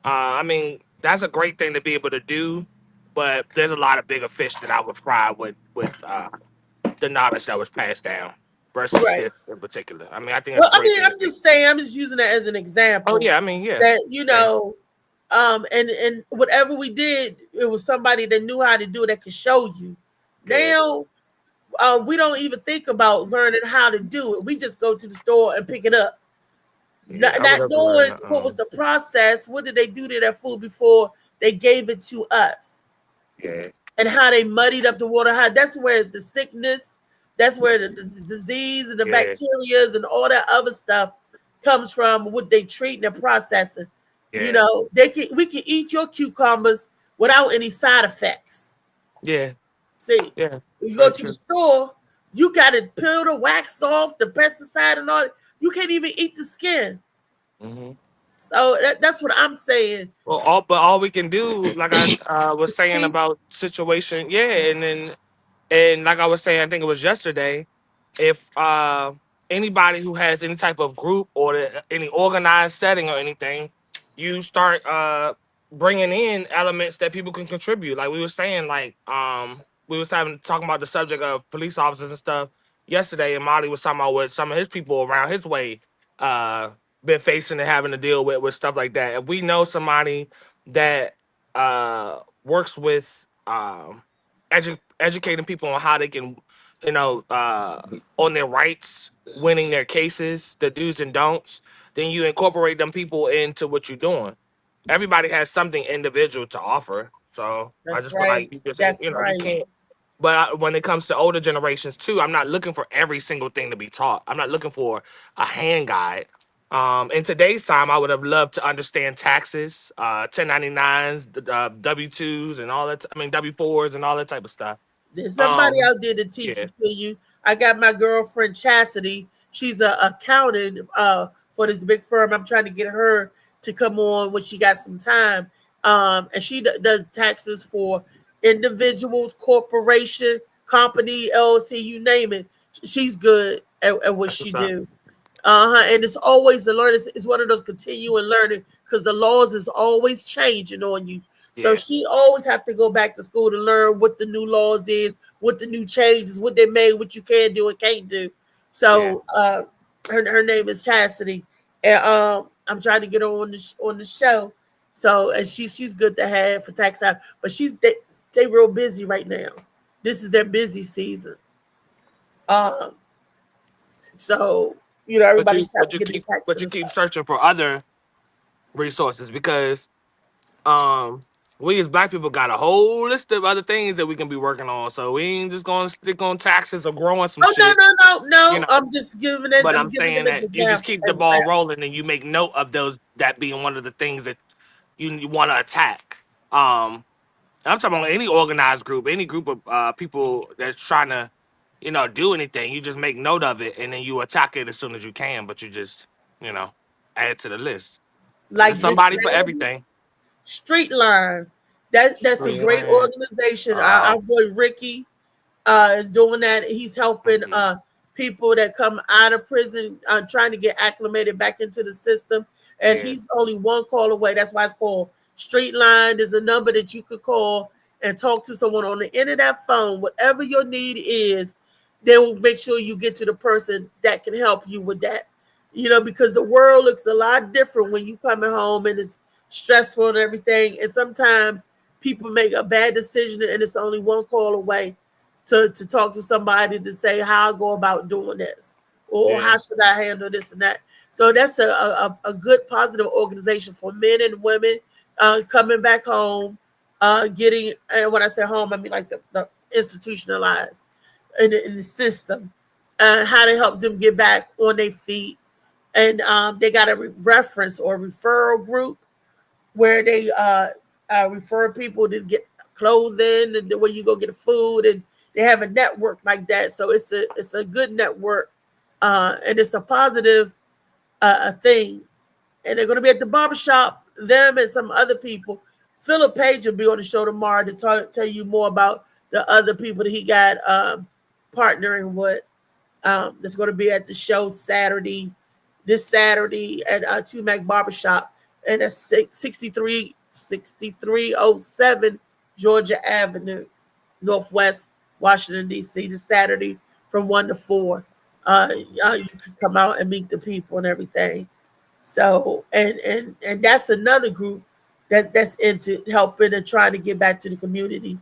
Speaker 3: I mean that's a great thing to be able to do, but there's a lot of bigger fish that I would fry with the knowledge that was passed down versus
Speaker 2: right.
Speaker 3: this in particular. I mean I think it's
Speaker 2: Well,
Speaker 3: a
Speaker 2: I
Speaker 3: great
Speaker 2: mean,
Speaker 3: thing to
Speaker 2: I'm
Speaker 3: do.
Speaker 2: just saying, I'm just using it as an
Speaker 3: Oh
Speaker 2: example
Speaker 3: yeah, I mean yeah,
Speaker 2: that
Speaker 3: same.
Speaker 2: and whatever we did, it was somebody that knew how to do it that could show you.
Speaker 3: Yeah,
Speaker 2: Now, we don't even think about learning how to do it. We just go to the store and pick it up,
Speaker 3: yeah, I would
Speaker 2: not
Speaker 3: have to learn.
Speaker 2: knowing what was the process. What did they do to that food before they gave it to us?
Speaker 3: Yeah,
Speaker 2: And how they muddied up the water. How that's where the sickness, that's where the disease and the
Speaker 3: yeah,
Speaker 2: bacterias and all that other stuff comes from. What they treat and processing.
Speaker 3: yeah,
Speaker 2: We can eat your cucumbers without any side effects.
Speaker 3: yeah,
Speaker 2: See,
Speaker 3: yeah.
Speaker 2: when you go
Speaker 3: Very
Speaker 2: to the
Speaker 3: true.
Speaker 2: store, you got to peel the wax off, the pesticide and all. You can't even eat the skin.
Speaker 3: Hmm.
Speaker 2: So that's what I'm saying.
Speaker 3: Well, all we can do, like I was saying
Speaker 2: Teach.
Speaker 3: about situation, yeah, and like I was saying, I think it was yesterday. If anybody who has any type of group or any organized setting or anything, you start bringing in elements that people can contribute. Like we were saying, like we was having talking about the subject of police officers and stuff yesterday, and Molly was talking about what some of his people around his way uh been facing and having to deal with stuff like that. If we know somebody that works with educating people on how they can, on their rights, winning their cases, the do's and don'ts, then you incorporate them people into what you're doing. Everybody has something individual to offer. So I
Speaker 2: That's
Speaker 3: just feel like
Speaker 2: right. That's
Speaker 3: you
Speaker 2: right.
Speaker 3: can't. But when it comes to older generations too, I'm not looking for every single thing to be taught. I'm not looking for a hand guide. In today's time, I would have loved to understand taxes, 1099s, W2s, and all that. I mean, W4s and all that type of stuff.
Speaker 2: There's somebody
Speaker 3: Um,
Speaker 2: out there to teach
Speaker 3: yeah,
Speaker 2: it to you. I got my girlfriend Chastity. She's a accountant for this big firm. I'm trying to get her to come on when she got some time. And she does taxes for individuals, corporation, company, LLC, you name it. She's good at what
Speaker 3: that's
Speaker 2: she
Speaker 3: what's up.
Speaker 2: do. And it's always the learning. It's one of those continuing learning because the laws is always changing on you. So
Speaker 3: Yeah,
Speaker 2: she always have to go back to school to learn what the new laws is, what the new changes, what they made, what you can do and can't do.
Speaker 3: yeah.
Speaker 2: So her name is Chastity, and I'm trying to get her on the show. So and she's good to have for tax time, but they real busy right now. This is their busy season. Um, so
Speaker 3: But you
Speaker 2: everybody's trying
Speaker 3: but
Speaker 2: to
Speaker 3: you
Speaker 2: get their
Speaker 3: keep but
Speaker 2: taxes
Speaker 3: you
Speaker 2: and
Speaker 3: keep
Speaker 2: stuff.
Speaker 3: searching for other resources because um we as black people got a whole list of other things that we can be working on. So we ain't just gonna stick on taxes or growing some
Speaker 2: Oh no
Speaker 3: shit,
Speaker 2: no no
Speaker 3: you
Speaker 2: no!
Speaker 3: know. But
Speaker 2: I'm
Speaker 3: I'm
Speaker 2: giving
Speaker 3: saying
Speaker 2: them as
Speaker 3: that you just
Speaker 2: example.
Speaker 3: keep the ball rolling and you make note of those that being one of the things that you want to attack. I'm talking about any organized group, any group of people that's trying to, do anything. You just make note of it and then you attack it as soon as you can. But you just, you know, add it to the list because there's
Speaker 2: Like this
Speaker 3: somebody for
Speaker 2: lady,
Speaker 3: everything.
Speaker 2: Street Line. That's a great
Speaker 3: Streamland.
Speaker 2: organization. Our boy Ricky is doing that. He's helping
Speaker 3: Mhm.
Speaker 2: people that come out of prison, trying to get acclimated back into the system. And
Speaker 3: Yeah,
Speaker 2: he's only one call away. That's why it's called Street Line. There's a number that you could call and talk to someone on the end of that phone, whatever your need is. they will make sure you get to the person that can help you with that. Because the world looks a lot different when you coming home and it's stressful and everything. And sometimes people make a bad decision and it's only one call away to talk to somebody to say how I go about doing this or
Speaker 3: Yeah.
Speaker 2: how should I handle this and that. So that's a good positive organization for men and women coming back home, getting, and when I say home, I mean like the institutionalized in the system, how to help them get back on their feet. And they got a reference or referral group where they refer people to get clothing and where you go get food, and they have a network like that. So it's a good network, and it's a positive thing. And they're going to be at the barbershop, them and some other people. Philip Page will be on the show tomorrow to tell you more about the other people that he got partnering with. That's going to be at the show this Saturday at Tumac Barbershop, and that's 6307 Georgia Avenue, Northwest Washington, D.C. this Saturday from 1 to 4. You can come out and meet the people and everything. So, and that's another group that's into helping and trying to get back to the community.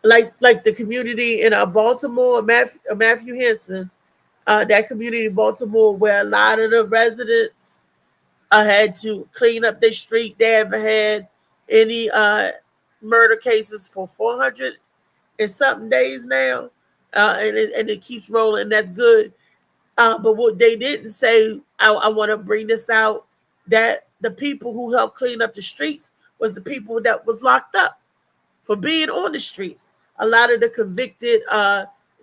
Speaker 2: Like the community in Baltimore, Matthew Henson, that community in Baltimore where a lot of the residents had to clean up their street. They haven't had any murder cases for 400 and something days now, and it keeps rolling. That's good. But what they didn't say, I want to bring this out, that the people who helped clean up the streets was the people that was locked up for being on the streets. A lot of the convicted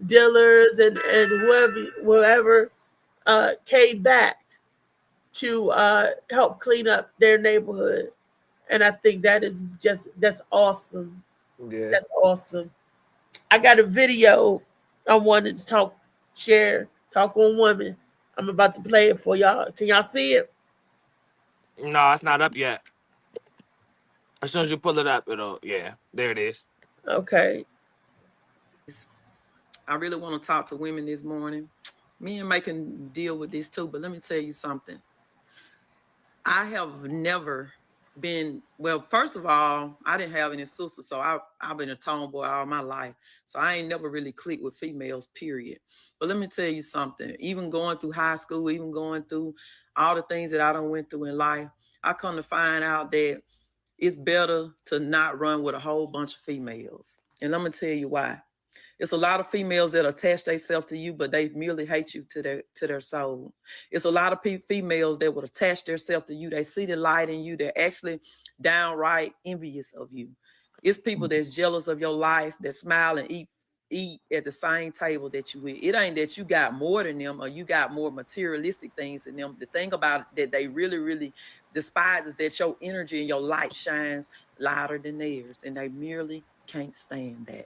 Speaker 2: dealers and whoever came back to help clean up their neighborhood. And I think that's awesome.
Speaker 3: Yeah.
Speaker 2: That's awesome. I got a video I wanted to talk on women. I'm about to play it for y'all. Can y'all see it?
Speaker 3: No, it's not up yet. As soon as you pull it up, yeah, there it is.
Speaker 2: Okay.
Speaker 6: I really want to talk to women this morning. Me and May can deal with this too, but let me tell you something. I have never been, well, first of all, I didn't have any sisters, so I've been a tomboy all my life. So I ain't never really clicked with females, period. But let me tell you something. Even going through high school, even going through all the things that I done went through in life, I come to find out that it's better to not run with a whole bunch of females. And let me tell you why. It's a lot of females that attach themselves to you, but they merely hate you to their soul. It's a lot of females that would attach themselves to you. They see the light in you. They're actually downright envious of you. It's people that's jealous of your life, that smile and eat at the same table that you eat. It ain't that you got more than them or you got more materialistic things than them. The thing about it that they really, really despise is that your energy and your light shines louder than theirs, and they merely can't stand that.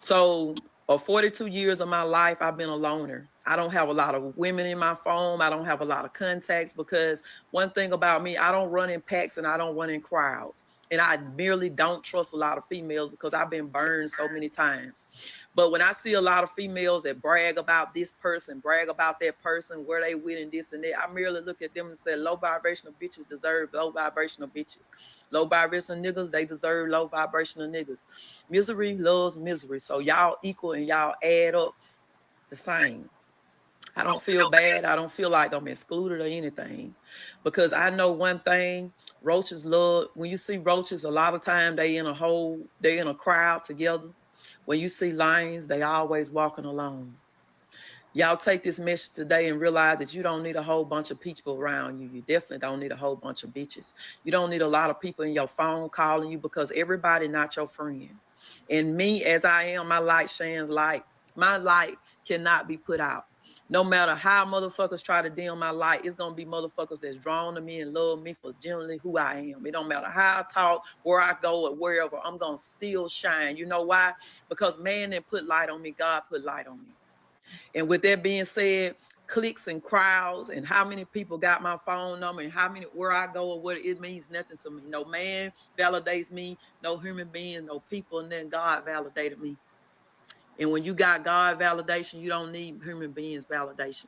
Speaker 6: So, for 42 years of my life, I've been a loner. I don't have a lot of women in my phone. I don't have a lot of contacts because one thing about me, I don't run in packs and I don't run in crowds. And I merely don't trust a lot of females because I've been burned so many times. But when I see a lot of females that brag about this person, brag about that person, where they with and this and that, I merely look at them and say, low vibrational bitches deserve low vibrational bitches. Low vibrational niggas, they deserve low vibrational niggas. Misery loves misery. So y'all equal and y'all add up the same. I don't feel bad. I don't feel like I'm excluded or anything, because I know one thing: roaches love. When you see roaches, a lot of time they in a crowd together. When you see lions, they always walking alone. Y'all take this message today and realize that you don't need a whole bunch of people around you. You definitely don't need a whole bunch of bitches. You don't need a lot of people in your phone calling you, because everybody not your friend. And me, as I am, my light shines light. My light cannot be put out. No matter how motherfuckers try to dim my light, it's gonna be motherfuckers that's drawn to me and love me for generally who I am. It don't matter how I talk, where I go, or wherever, I'm gonna still shine. You know why? Because man didn't put light on me, God put light on me. And with that being said, clicks and crowds and how many people got my phone number and how many, where I go or what, it means nothing to me. No man validates me, no human being, no people, and then God validated me. And when you got God validation, you don't need human beings validation.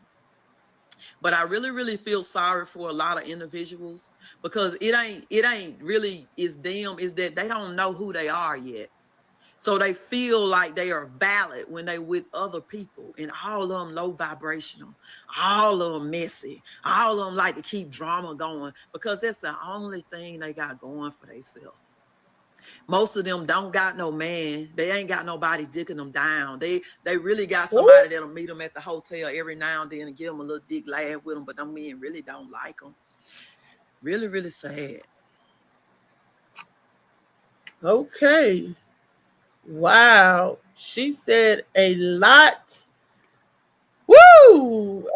Speaker 6: But I really, really feel sorry for a lot of individuals, because it ain't really is them, is that they don't know who they are yet. So they feel like they are valid when they with other people, and all of them low vibrational, all of them messy, all of them like to keep drama going, because that's the only thing they got going for themselves. Most of them don't got no man. They ain't got nobody dicking them down. They really got somebody that'll meet them at the hotel every now and then and give them a little dick, laugh with them, but them men really don't like them. Really, really sad.
Speaker 2: Okay. Wow. She said a lot. Woo!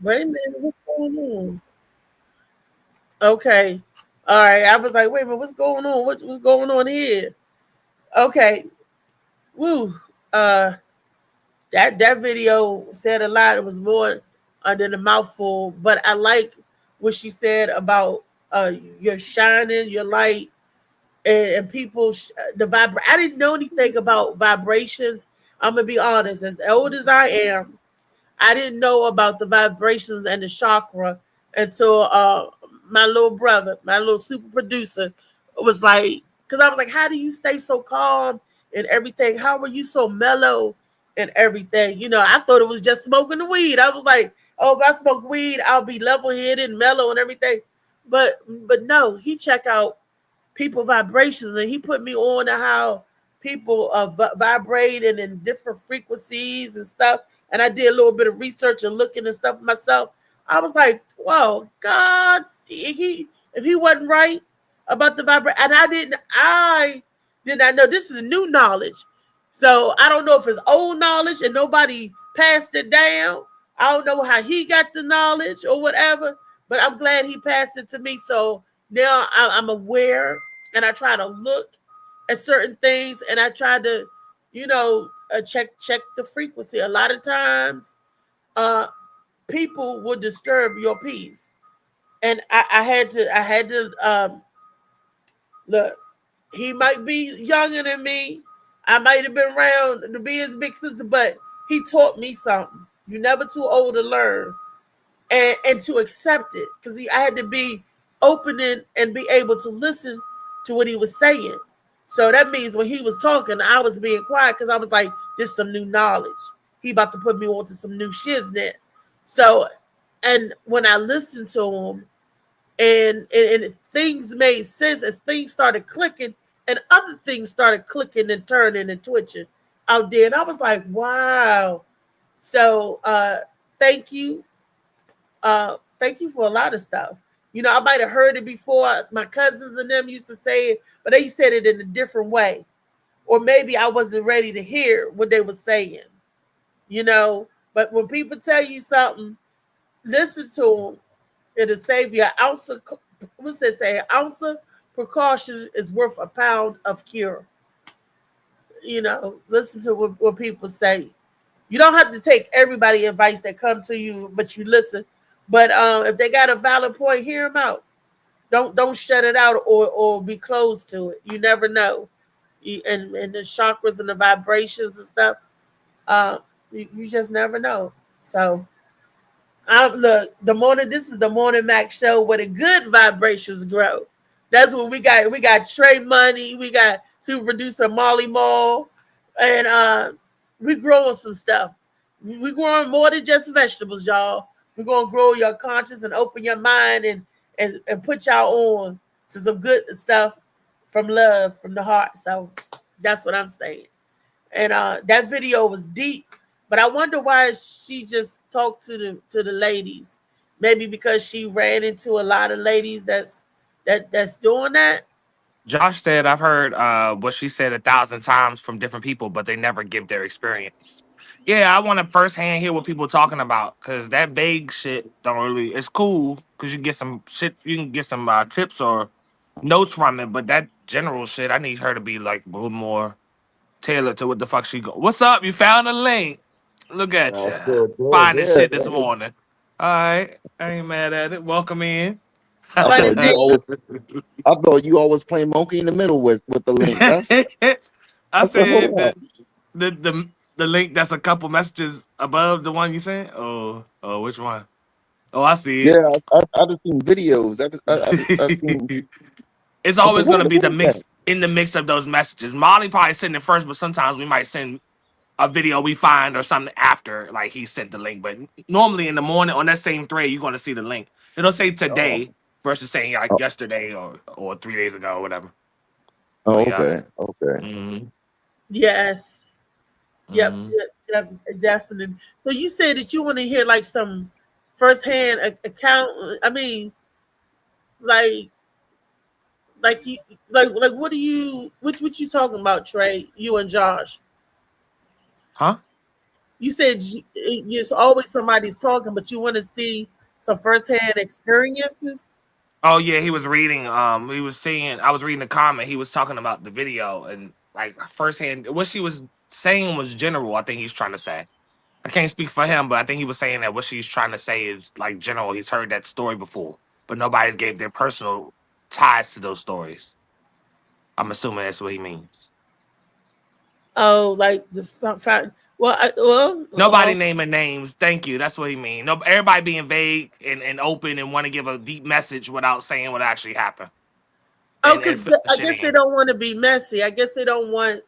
Speaker 2: Wait a minute. What's going on? Okay. All right. I was like, wait a minute. What's going on? What's going on here? Okay. Woo. That video said a lot. It was more than a mouthful, but I like what she said about your shining, your light, and people the vibration. I didn't know anything about vibrations. I'm gonna be honest. As old as I am, I didn't know about the vibrations and the chakra until my little brother, my little super producer, was like, because I was like, how do you stay so calm and everything? How are you so mellow and everything? You know, I thought it was just smoking the weed. I was like, oh, if I smoke weed, I'll be level-headed and mellow and everything. But no, he check out people vibrations, and he put me on to how people vibrate and in different frequencies and stuff. And I did a little bit of research and looking and stuff myself. I was like, whoa, God, if he wasn't right about the vibration, and I did not know. This is new knowledge. So I don't know if it's old knowledge and nobody passed it down. I don't know how he got the knowledge or whatever, but I'm glad he passed it to me. So now I'm aware, and I try to look at certain things, and I try to, check the frequency. A lot of times, people will disturb your peace, and I had to look. He might be younger than me. I might have been around to be his big sister, but he taught me something. You're never too old to learn, and to accept it, because I had to be open and be able to listen to what he was saying. So that means when he was talking, I was being quiet, because I was like, this is some new knowledge. He about to put me on to some new shiznit. So, and when I listened to him, and things made sense as things started clicking, and other things started clicking and turning and twitching out there. And I was like, wow. So thank you. Thank you for a lot of stuff. I might have heard it before. My cousins and them used to say it, but they said it in a different way. Or maybe I wasn't ready to hear what they were saying. But when people tell you something, listen to them. It'll save you an ounce of, what's they say? An ounce of precaution is worth a pound of cure. Listen to what people say. You don't have to take everybody's advice that come to you, but you listen. But if they got a valid point, hear them out. Don't shut it out or be closed to it. You never know. And the chakras and the vibrations and stuff, you just never know. So look, this is the Morning Mac show where the good vibrations grow. That's what we got. We got Trey Money, we got super producer Molly Mall, and we growing some stuff. We growing more than just vegetables, y'all. We're gonna grow your conscience and open your mind and put y'all on to some good stuff from love, from the heart. So that's what I'm saying. And that video was deep, but I wonder why she just talked to the ladies. Maybe because she ran into a lot of ladies that's doing that.
Speaker 3: Josh said, I've heard what she said 1,000 times from different people, but they never give their experience. Yeah, I want to firsthand hear what people talking about, because that vague shit don't really. It's cool because you get some shit, you can get some tips or notes from it, but that general shit, I need her to be like a little more tailored to what the fuck she go. What's up? You found a link. Look at
Speaker 7: I
Speaker 3: you
Speaker 7: sure did.
Speaker 3: finding
Speaker 7: Yeah,
Speaker 3: shit this morning. All right, I ain't mad at it. Welcome in.
Speaker 4: I
Speaker 2: Somebody
Speaker 4: thought you
Speaker 2: name.
Speaker 4: always, I thought you always play monkey in the middle with the link.
Speaker 3: I
Speaker 4: I said, hold
Speaker 3: said
Speaker 4: on.
Speaker 3: the link that's a couple messages above the one you sent. Oh, which one? Oh, I see it.
Speaker 4: Yeah, I just seen videos. I seen.
Speaker 3: It's
Speaker 4: I said,
Speaker 3: always
Speaker 4: what
Speaker 3: gonna be
Speaker 4: what
Speaker 3: the
Speaker 4: is that?
Speaker 3: mix in the mix of those messages. Molly probably sent it first, but sometimes we might send a video we find or something after, like he sent the link. But normally in the morning on that same thread, you're gonna see the link. It'll say
Speaker 4: Oh,
Speaker 3: today versus saying like
Speaker 4: oh,
Speaker 3: yesterday or 3 days ago or whatever.
Speaker 4: oh,
Speaker 3: But yeah.
Speaker 4: okay, okay.
Speaker 3: Mm-hmm.
Speaker 2: Yes. Yep,
Speaker 3: Mm-hmm.
Speaker 2: definitely. So you said that you want to hear like some firsthand account. I mean, like, like you, like, what do you, what you talking about, Trey? You and Josh.
Speaker 3: Huh?
Speaker 2: You said it's always somebody's talking, but you want to see some firsthand experiences.
Speaker 3: Oh yeah, he was reading. He was saying I was reading the comment. He was talking about the video and like firsthand. What she was saying was general. I think he's trying to say. I can't speak for him, but I think he was saying that what she's trying to say is like general. He's heard that story before, but nobody's gave their personal ties to those stories. I'm assuming that's what he means.
Speaker 2: Oh, like the well,
Speaker 3: Nobody naming names. Thank you. That's what he means. No, everybody being vague and open and want to give a deep message without saying what actually happened
Speaker 2: oh,
Speaker 3: and
Speaker 2: because
Speaker 3: fill the
Speaker 2: I
Speaker 3: shit
Speaker 2: guess they
Speaker 3: in.
Speaker 2: don't want to be messy. I guess they don't want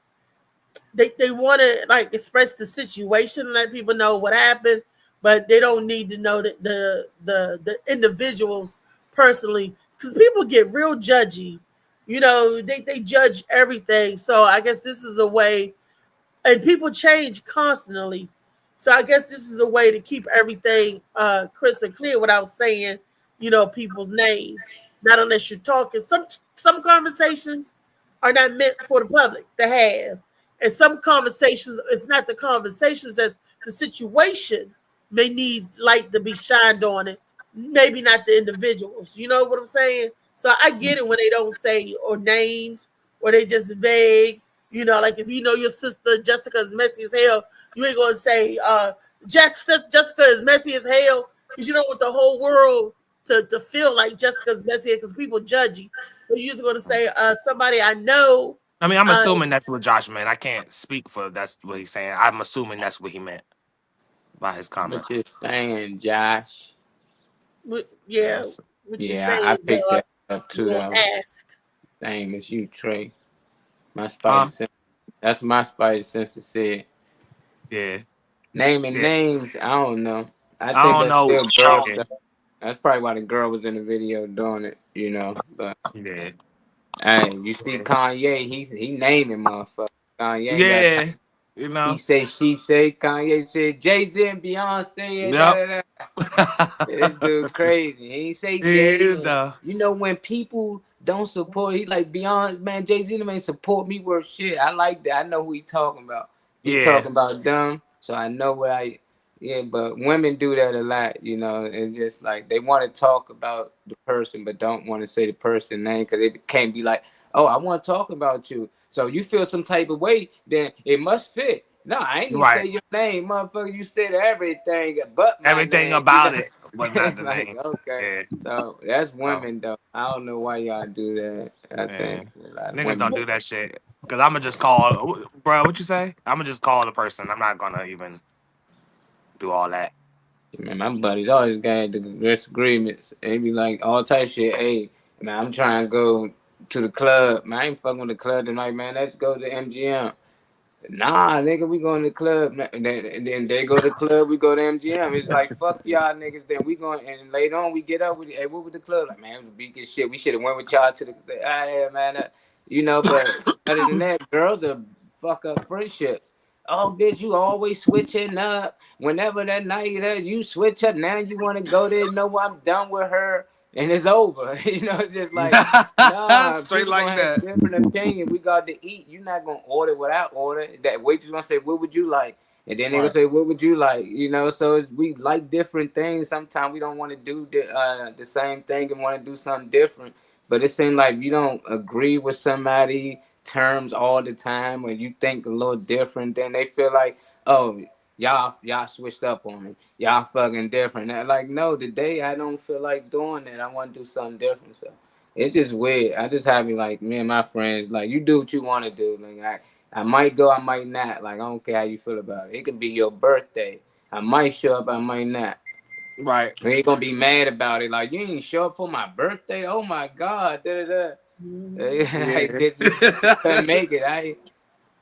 Speaker 2: they want to like express the situation, let people know what happened, but they don't need to know that the individuals personally, because people get real judgy. You know, they judge everything. So I guess this is a way, and people change constantly. So I guess this is a way to keep everything crystal clear without saying, people's name. Not unless you're talking. Some conversations are not meant for the public to have. And some conversations, it's not the conversations as the situation may need light to be shined on it. Maybe not the individuals. You know what I'm saying? So I get it when they don't say or names or they just vague. Like if you know your sister Jessica is messy as hell, you ain't gonna say Jessica is messy as hell because you don't want the whole world to feel like Jessica's messy because people judge you. So you're just gonna say somebody I know.
Speaker 3: I mean, I'm
Speaker 2: Uh,
Speaker 3: assuming that's what Josh meant. I can't speak for that's what he's saying. I'm assuming that's what he meant by his comment.
Speaker 5: What you saying, Josh?
Speaker 2: yeah,
Speaker 3: Yes.
Speaker 2: what you
Speaker 5: Yeah, I
Speaker 2: saying,
Speaker 5: picked
Speaker 2: Josh?
Speaker 5: that up
Speaker 2: You
Speaker 5: too.
Speaker 2: gonna
Speaker 5: Though
Speaker 2: ask?
Speaker 5: same as you, Trey. My
Speaker 3: Huh?
Speaker 5: spidey sense. That's my spidey sense said.
Speaker 3: Yeah.
Speaker 5: Naming
Speaker 3: Yeah.
Speaker 5: names, I don't know. I
Speaker 3: I
Speaker 5: think
Speaker 3: don't
Speaker 5: that's
Speaker 3: know.
Speaker 5: still girl
Speaker 3: Yeah.
Speaker 5: stuff. That's probably why the girl was in the video doing it, But
Speaker 3: Yeah.
Speaker 5: hey, you see Kanye, he naming motherfucker. Kanye ain't got time.
Speaker 3: Yeah. You
Speaker 5: He
Speaker 3: know.
Speaker 5: say, she say. Kanye said, Jay-Z and Beyonce and da
Speaker 3: Yep.
Speaker 5: da da. This dude crazy. He ain't say
Speaker 3: He
Speaker 5: Jay.
Speaker 3: is though.
Speaker 5: When people don't support, he like Beyonce, man, Jay-Z ain't support me worth shit. I like that. I know who he talking about. He
Speaker 3: Yeah.
Speaker 5: talking about them, so I know where yeah, but women do that a lot, It's just like they want to talk about the person, but don't want to say the person name because it can't be like, oh, I want to talk about you. So you feel some type of way, then it must fit. No, I ain't even say
Speaker 3: Right.
Speaker 5: your name, motherfucker. You said everything but my
Speaker 3: Everything
Speaker 5: name.
Speaker 3: about it was not
Speaker 5: It's
Speaker 3: the
Speaker 5: like,
Speaker 3: name.
Speaker 5: okay.
Speaker 3: Yeah.
Speaker 5: So that's
Speaker 3: So,
Speaker 5: women, though. I don't know why y'all do that. I
Speaker 3: yeah.
Speaker 5: think a lot of
Speaker 3: Niggas don't
Speaker 5: women.
Speaker 3: do that shit. Cause I'ma just call, bro. What you say? I'ma just call the person. I'm not gonna even do all that.
Speaker 5: Man, my buddies always got the disagreements. They be like all type shit. Hey, man, I'm trying to go to the club. Man, I ain't fucking with the club tonight, man. Let's go to MGM. Nah, nigga, we going to the club. Then they go to the club, we go to MGM. It's like, fuck y'all niggas. Then we going, and later on, we get up with, hey, what was the club? Like, man, it was a big as shit. We should have went with y'all to the, yeah, man. But other than that, girls are fuck up friendships. Oh, bitch, you always switching up. Whenever that night that you switch up, now you want to go there. No, I'm done with her, and it's over. It's just like, nah,
Speaker 3: Straight
Speaker 5: people
Speaker 3: like
Speaker 5: gonna have
Speaker 3: that.
Speaker 5: different opinions. We got to eat. You're not gonna order what I order. That waitress gonna say, "What would you like?" And then they gonna
Speaker 3: Right.
Speaker 5: say, "What would you like?" So we like different things. Sometimes we don't want to do the same thing and want to do something different. But it seems like you don't agree with somebody terms all the time, or you think a little different. Then they feel like, oh, y'all switched up on me. Y'all fucking different. And like, no, today I don't feel like doing that. I want to do something different. So it's just weird. I just have like me and my friends, like, you do what you want to do. Like I might go, I might not. Like, I don't care how you feel about it. It could be your birthday. I might show up, I might not.
Speaker 3: Right.
Speaker 5: We ain't gonna be mad about it. Like, you ain't show up for my birthday. Oh my God. Like, couldn't make it.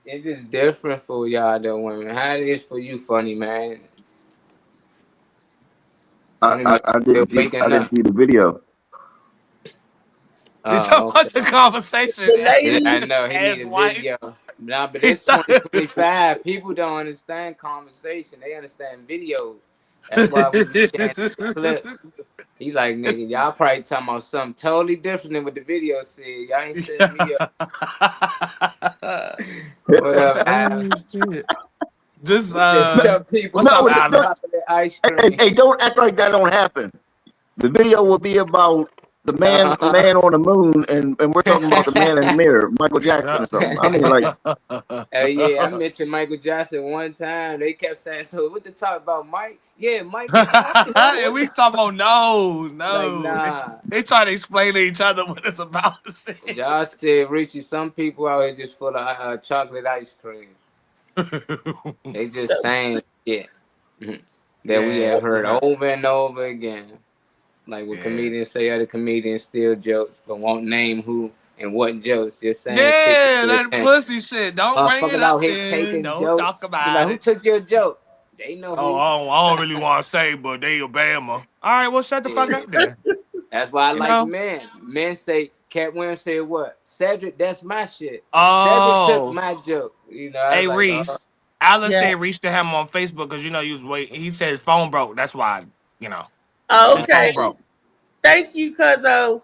Speaker 5: It's just different for y'all, though, women. How it is for you, funny man?
Speaker 7: I didn't see the video.
Speaker 3: You talking about the conversation?
Speaker 5: I know he
Speaker 3: Ass
Speaker 5: need a
Speaker 3: white.
Speaker 5: video. Nah, but it's 2025. People don't understand conversation. They understand videos. That's why we be sharing clips. He like, nigga, y'all probably talking about something totally different than what the video said. Y'all ain't set me up. What up, Al?
Speaker 3: Just
Speaker 5: tell people
Speaker 3: what's up,
Speaker 5: about
Speaker 3: Al?
Speaker 5: ice cream.
Speaker 4: Hey, don't act like that don't happen. The video will be about the man on the moon, and we're talking about the man in the mirror, Michael Jackson or something. I mean, like,
Speaker 5: yeah, I mentioned Michael Jackson one time. They kept saying, so what to talk about, Mike? Yeah, Michael Jackson.
Speaker 3: And we talking about no.
Speaker 5: Like, nah.
Speaker 3: They try to explain to each other what it's about.
Speaker 5: Y'all said, Richie, some people out here just full of chocolate ice cream. They just saying shit that we have heard over and over again. Like what comedians say, other comedians steal jokes, but won't name who and what jokes. Just saying.
Speaker 3: Yeah, that pussy shit. Don't bring it up. Don't
Speaker 5: jokes.
Speaker 3: talk about
Speaker 5: like,
Speaker 3: it.
Speaker 5: Who took your joke? They know.
Speaker 3: Oh, I don't really want to say, but they Obama. All right, well, shut the fuck up then.
Speaker 5: That's why I like men. Men say, Cat Williams said what? Cedric, that's my shit.
Speaker 3: Oh.
Speaker 5: Cedric took my joke. You know.
Speaker 3: Hey, like, Reese. Alan said reach to him on Facebook because, you know, he was waiting. He said his phone broke. That's why, you know.
Speaker 2: Oh, okay. Thank you, Cuzzo.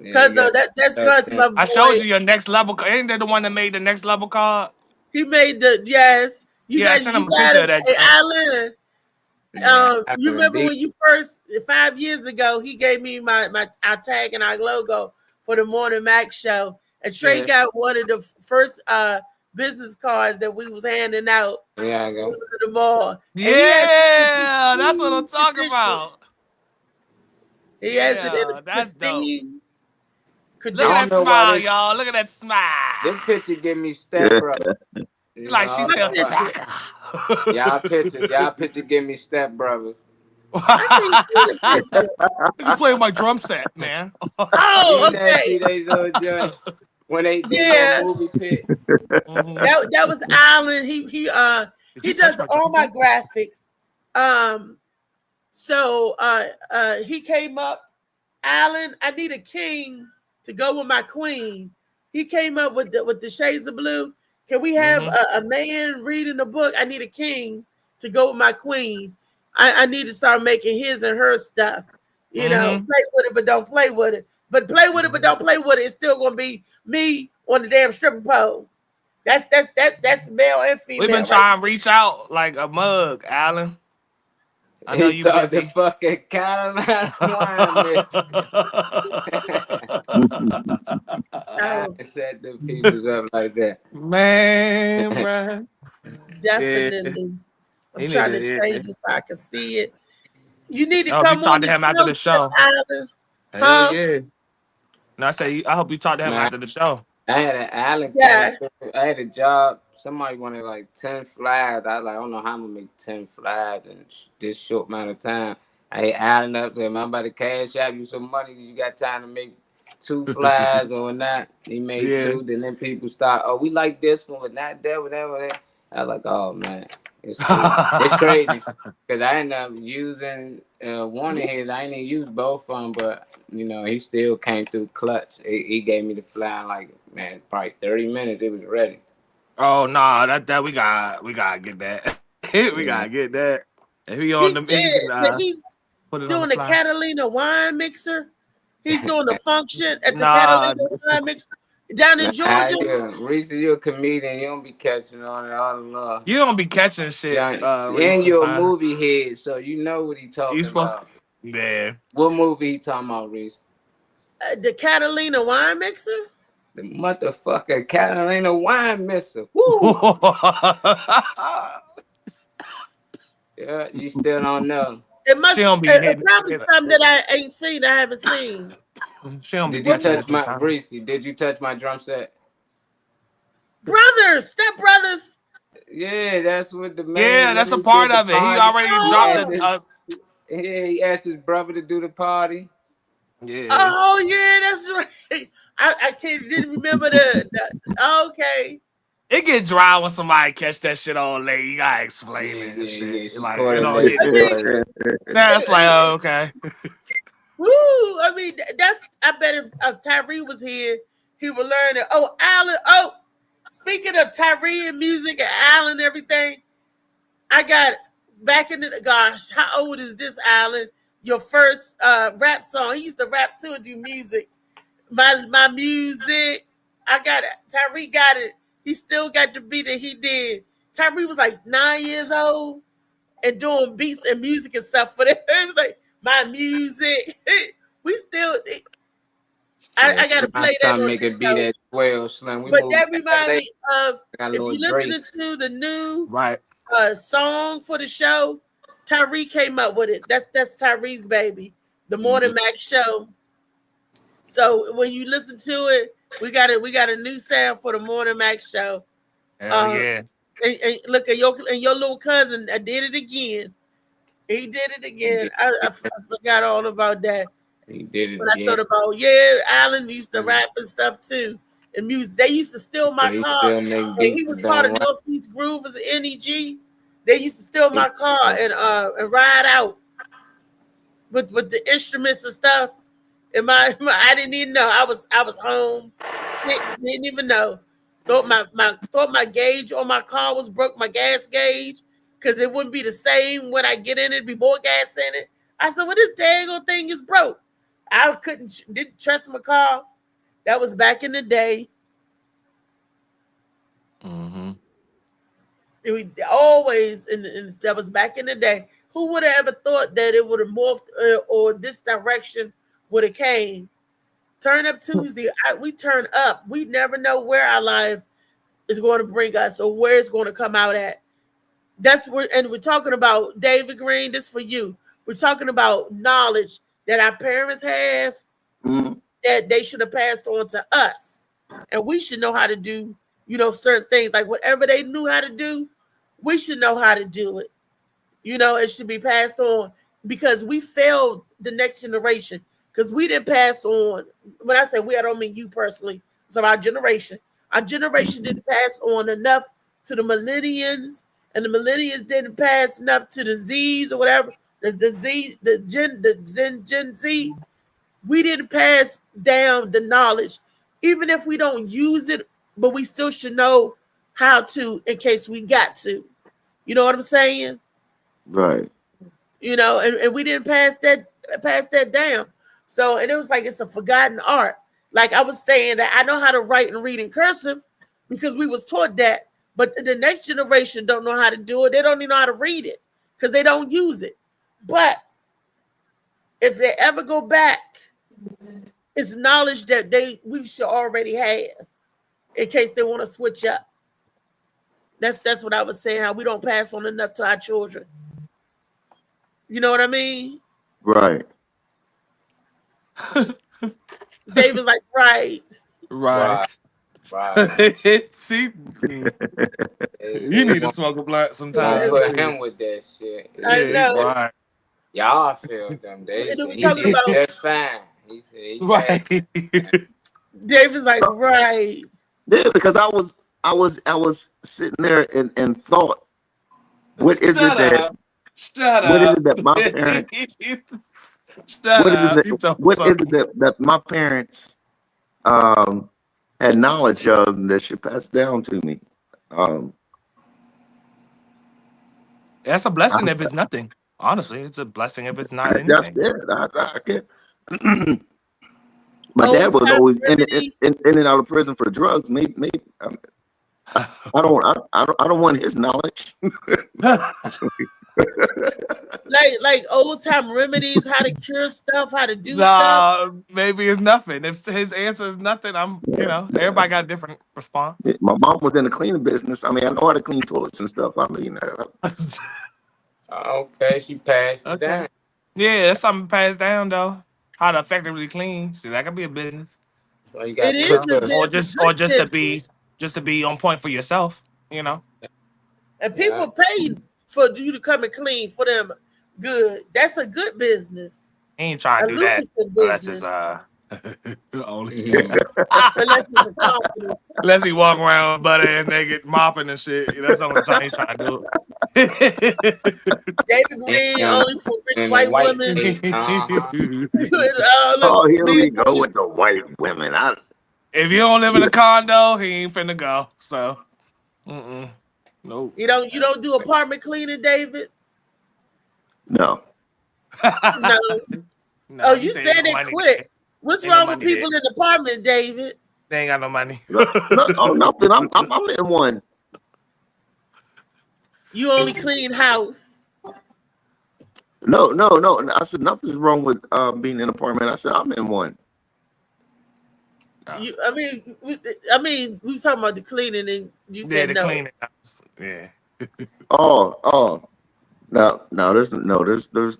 Speaker 2: Cuzzo, that's Gus, my boy.
Speaker 3: I showed you your next level. Ain't that the one that made the next level card?
Speaker 2: He made the, yes. You guys,
Speaker 3: sent him a picture of that.
Speaker 2: Hey, Alan, you remember when you first, 5 years ago, he gave me our tag and our logo for the Morning Mac show. And Trey got one of the first business cards that we was handing out.
Speaker 5: Yeah, I go.
Speaker 2: To the mall.
Speaker 3: Yeah, that's what I'm talking about.
Speaker 2: He has it in a
Speaker 3: pristine
Speaker 2: condition.
Speaker 3: Look at that smile, y'all. Look at that smile.
Speaker 5: This picture give me step brother.
Speaker 3: Like she said,
Speaker 5: y'all picture give me step brother.
Speaker 3: You play with my drum set, man.
Speaker 2: Oh, okay.
Speaker 5: When they did movie pit.
Speaker 2: That was Alan. He does all my graphics. So he came up, Alan, I need a king to go with my queen. He came up with the shades of blue. Can we have a man reading the book? I need a king to go with my queen. I need to start making his and her stuff. You know, play with it, but don't play with it. But play with it, but don't play with it. It's still gonna be me on the damn stripper pole. That's male and female.
Speaker 3: We've been trying to reach out like a mug, Alan. I know you
Speaker 5: thought the fucking Carolina wine. I set the people up like that.
Speaker 3: Man, bro.
Speaker 2: Definitely. I'm trying to change it so I can see it. You need to come on.
Speaker 3: Talk to him after the show.
Speaker 2: Huh?
Speaker 3: Yeah. No, I say I hope you talk to him after the show.
Speaker 5: I had an Allen. I had a job. Somebody wanted like 10 flies. I don't know how I'm gonna make 10 flies in this short amount of time. I had Allen up there. I'm about to cash out you some money. You got time to make 2 flies or not? He made 2. Then people start. Oh, we like this one, but not that, whatever. I was like, oh man, it's crazy because I ended up using one of his. I didn't use both of them, but you know he still came through clutch. He gave me the fly in like probably 30 minutes. It was ready.
Speaker 3: Oh no, that we gotta get that. We gotta get that. If he on
Speaker 2: he's doing the Catalina wine mixer. He's doing the function at the Catalina wine mixer down in Georgia.
Speaker 5: Reese, you're a comedian. You don't be catching on it all along.
Speaker 3: You don't be catching shit.
Speaker 5: And you're a movie head, so you know what he's talking about.
Speaker 3: Yeah.
Speaker 5: What movie he talking about, Reese?
Speaker 2: The Catalina wine mixer.
Speaker 5: The motherfucker Catalina wine mixer. Woo! Yeah, you still don't know.
Speaker 2: It must.
Speaker 3: She don't be
Speaker 2: It
Speaker 3: hitting.
Speaker 2: probably something that I ain't seen. I haven't seen.
Speaker 3: She don't be
Speaker 5: Did you
Speaker 3: catching
Speaker 5: touch
Speaker 3: it
Speaker 5: my
Speaker 3: sometimes.
Speaker 5: Reese? Did you touch my drum set?
Speaker 2: Brothers, step brothers.
Speaker 5: Yeah, that's what the man.
Speaker 3: Yeah, that's a
Speaker 5: did
Speaker 3: part
Speaker 5: the
Speaker 3: of it. He
Speaker 5: party.
Speaker 3: already
Speaker 2: Oh.
Speaker 3: dropped it.
Speaker 5: Yeah, he asked his brother to do the party.
Speaker 3: Yeah.
Speaker 2: Oh yeah, that's right. I didn't remember the okay.
Speaker 3: It get dry when somebody catch that shit all late. You gotta explain it and
Speaker 5: Yeah,
Speaker 3: shit.
Speaker 5: she
Speaker 3: Like,
Speaker 5: caught
Speaker 3: you
Speaker 5: it
Speaker 3: know,
Speaker 5: late.
Speaker 2: I mean,
Speaker 3: that's like, oh, okay.
Speaker 2: woo! I mean, that's. I bet if Tyree was here, he would learn it. Oh, Alan. Oh, speaking of Tyree and music and Alan and everything, I got back in the gosh. How old is this, Alan? Your first rap song. He used to rap too and do music. My music. I got it. Tyree got it. He still got the beat that he did. Tyree was like 9 years old and doing beats and music and stuff for them. It was like my music. We still. I got to play that.
Speaker 5: Time make a beat at 12, Slim.
Speaker 2: But that reminds me of
Speaker 5: got
Speaker 2: if you listening to the new
Speaker 3: Right.
Speaker 2: song for the show, Tyree came up with it. That's Tyree's baby, the Morning Mac Show. So when you listen to it, we got a new sound for the Morning Mac Show.
Speaker 3: Hell yeah.
Speaker 2: And look at your little cousin. I did it again. He did it again. I forgot all about that.
Speaker 5: He did it
Speaker 2: But I thought about Alan used to rap and stuff too. And music. They used to steal my car. And he was part of Northeast Groove as an NEG. They used to steal my car and ride out with the instruments and stuff. And I didn't even know. I was home. Didn't even know. Thought my gauge on my car was broke, my gas gauge, because it wouldn't be the same when I get in it. It'd be more gas in it. I said, well, this dang old thing is broke. I didn't trust my car. That was back in the day.
Speaker 3: Mm-hmm.
Speaker 2: It was always, that was back in the day. Who would have ever thought that it would have morphed or this direction would have came? Turn Up Tuesday, we turn up. We never know where our life is going to bring us or where it's going to come out at. And we're talking about David Green. This for you. We're talking about knowledge that our parents have that they should have passed on to us, and we should know how to do. Certain things like whatever they knew how to do, we should know how to do it. It should be passed on because we failed the next generation because we didn't pass on. When I say we, I don't mean you personally. It's our generation. Our generation didn't pass on enough to the millennials, and the millennials didn't pass enough to the Z's or whatever. The Gen Z. We didn't pass down the knowledge, even if we don't use it, but we still should know how to in case we got to. You know what I'm saying?
Speaker 4: Right.
Speaker 2: And we didn't pass that down. So, and it was like it's a forgotten art. Like I was saying that I know how to write and read in cursive because we was taught that, but the next generation don't know how to do it. They don't even know how to read it because they don't use it. But if they ever go back, it's knowledge that we should already have in case they want to switch up. That's what I was saying, how we don't pass on enough to our children. You know what I mean?
Speaker 4: Right.
Speaker 2: David's like, right.
Speaker 3: See, you need to smoke a blunt sometimes.
Speaker 5: Put him with that shit.
Speaker 2: I know.
Speaker 3: Right.
Speaker 5: Y'all feel them. They said he
Speaker 2: talking
Speaker 5: did
Speaker 2: about-
Speaker 5: just fine. He said he
Speaker 3: Right.
Speaker 2: David's like, right.
Speaker 4: Yeah, because I was sitting there and thought, what is it that my parents what is it that my parents had knowledge of that should pass down to me?
Speaker 3: That's a blessing if it's nothing. Honestly, it's a blessing if it's not
Speaker 4: That's
Speaker 3: anything.
Speaker 4: it. I can't. My dad was always in and out of prison for drugs. Maybe I don't want his knowledge.
Speaker 2: like old time remedies, how to cure stuff, how to do stuff.
Speaker 3: Maybe it's nothing. If his answer is nothing, everybody got a different response.
Speaker 4: My mom was in the cleaning business. I mean, I know how to clean toilets and stuff. I mean,
Speaker 5: Okay, she passed it down.
Speaker 3: Yeah, that's something passed down though. How to effectively clean. Shit, that could be a business.
Speaker 5: So you got
Speaker 2: It is
Speaker 5: cook
Speaker 2: a
Speaker 5: her.
Speaker 3: Or
Speaker 2: business,
Speaker 3: just
Speaker 2: good
Speaker 3: to
Speaker 2: business.
Speaker 3: be on point for yourself, you know.
Speaker 2: And people pay for you to come and clean for them. Good. That's a good business.
Speaker 3: He ain't trying
Speaker 2: A
Speaker 3: to do that
Speaker 2: lucrative
Speaker 3: unless it's
Speaker 2: business.
Speaker 3: only
Speaker 2: Unless it's a company.
Speaker 3: unless he walk around butt ass naked mopping and shit. That's the only time he's trying to do it.
Speaker 2: David Green only for rich white women.
Speaker 4: Oh, here we go with the white women.
Speaker 3: If you don't live in a condo, he ain't finna go. So, nope.
Speaker 2: You don't do apartment cleaning, David?
Speaker 4: No.
Speaker 2: No.
Speaker 3: No,
Speaker 2: Oh, you said they
Speaker 3: money
Speaker 2: quit.
Speaker 3: there.
Speaker 2: What's
Speaker 3: Ain't
Speaker 2: wrong
Speaker 3: no
Speaker 2: with
Speaker 3: money
Speaker 2: people
Speaker 3: there.
Speaker 2: in the apartment, David?
Speaker 3: They ain't got no money.
Speaker 4: Oh, nothing. I'm in one.
Speaker 2: You only clean house.
Speaker 4: No. I said nothing's wrong with being in an apartment. I said I'm in one.
Speaker 2: I mean, we were talking about the cleaning, and you said
Speaker 3: the
Speaker 2: no.
Speaker 3: cleaning house. Yeah.
Speaker 4: Oh. No. There's.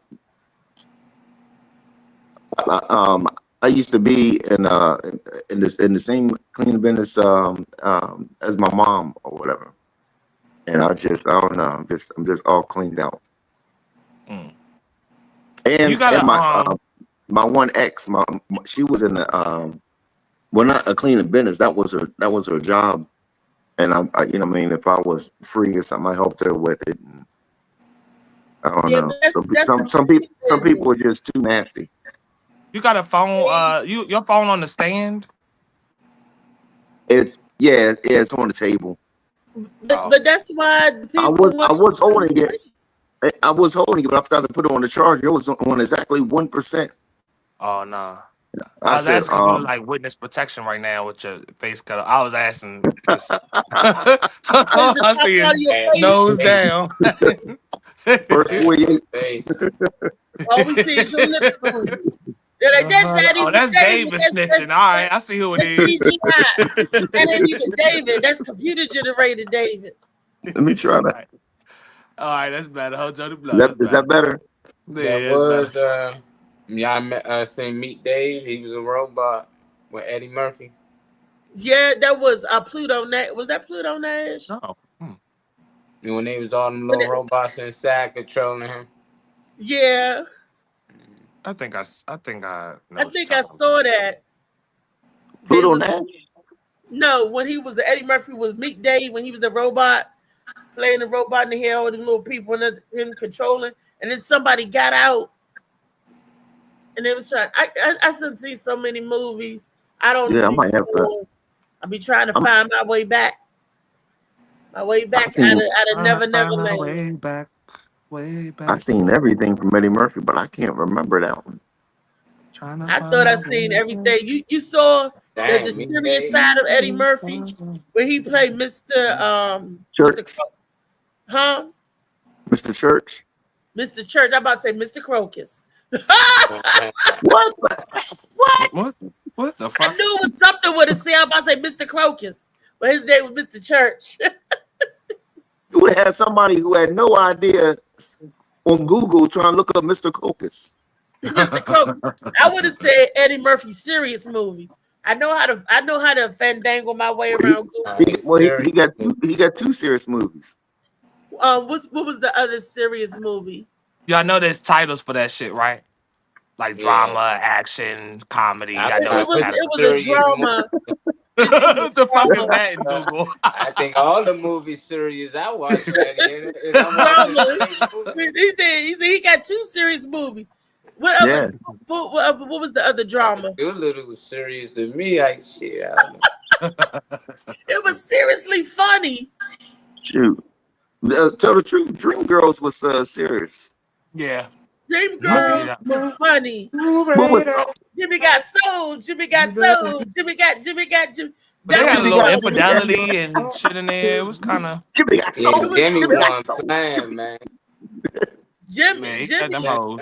Speaker 4: I used to be in the same cleaning business as my mom or whatever, and I don't know. I'm just all cleaned out.
Speaker 3: Mm.
Speaker 4: And
Speaker 3: You gotta
Speaker 4: my one ex, she was in the well, not a cleaning business. That was her job, and I you know what I mean, if I was free or something, I helped her with it. And I don't know. Some people are just too nasty.
Speaker 3: You got a phone, your phone on the stand?
Speaker 4: It's on the table.
Speaker 2: But that's why
Speaker 4: I was holding it. I was holding it, but I forgot to put it on the charger. It was on exactly 1%.
Speaker 3: Oh no.
Speaker 4: I
Speaker 3: was
Speaker 4: said,
Speaker 3: asking if you look like witness protection right now with your face cut off. I was asking this. I see his nose down.
Speaker 4: First 48.
Speaker 2: All we see is your lips moving. They're like, that's not even
Speaker 3: that's
Speaker 2: David.
Speaker 3: David snitching. All right, I see who it is.
Speaker 2: CGI. That ain't even David. That's computer generated David.
Speaker 4: Let me try that.
Speaker 3: All right, that's better. Hold Joe the blood.
Speaker 4: Is that better?
Speaker 5: That was y'all seen Meet Dave. He was a robot with Eddie Murphy.
Speaker 2: Yeah, that was Pluto Nash. Was that Pluto Nash?
Speaker 3: No.
Speaker 5: And when they was all them little robots inside controlling him.
Speaker 2: Yeah.
Speaker 3: I think I saw
Speaker 2: that.
Speaker 4: Pluto Nash?
Speaker 2: No, when he was Eddie Murphy was Meet Dave, when he was the robot, playing the robot in the hell with the little people and him controlling, and then somebody got out, and it was trying. I still see so many movies. I don't.
Speaker 4: Yeah, I might have to.
Speaker 2: I'll be trying to find my way back. My way back out of Never Land.
Speaker 3: Way back.
Speaker 4: I've seen everything from Eddie Murphy, but I can't remember that one.
Speaker 2: I thought I seen everything. You saw the serious side of Eddie Murphy where he played Mr.
Speaker 4: Church.
Speaker 2: Huh?
Speaker 4: Mr. Church.
Speaker 2: Mr. Church. I'm about to say Mr. Crocus.
Speaker 4: What?
Speaker 3: What the fuck?
Speaker 2: I knew it was something with a C. I'm about to say Mr. Crocus, but his name was Mr. Church.
Speaker 4: You would have had somebody who had no idea on Google trying to look up Mr. Crocus.
Speaker 2: Mr. Crocus. I would have said Eddie Murphy serious movie. I know how to fandangle my way around Google.
Speaker 4: He got two serious movies.
Speaker 2: What was the other serious movie?
Speaker 3: Y'all know there's titles for that shit, right? Like drama, action, comedy. I know
Speaker 2: it was a drama.
Speaker 3: What the fuck is that in Google?
Speaker 5: I think all the movies serious I watched.
Speaker 2: He said he got two serious movies. What was the other drama?
Speaker 5: Doolittle was serious to me. I don't know.
Speaker 2: It was seriously funny.
Speaker 4: Shoot. Tell the truth, Dreamgirls was serious.
Speaker 3: Yeah.
Speaker 2: Dreamgirls was funny. Jimmy got sold. Jimmy got.
Speaker 3: But they had a little infidelity and shit in there. It was kind of.
Speaker 4: Jimmy got sold.
Speaker 5: Jimmy was playing, man.
Speaker 2: Jimmy
Speaker 3: had them hoes.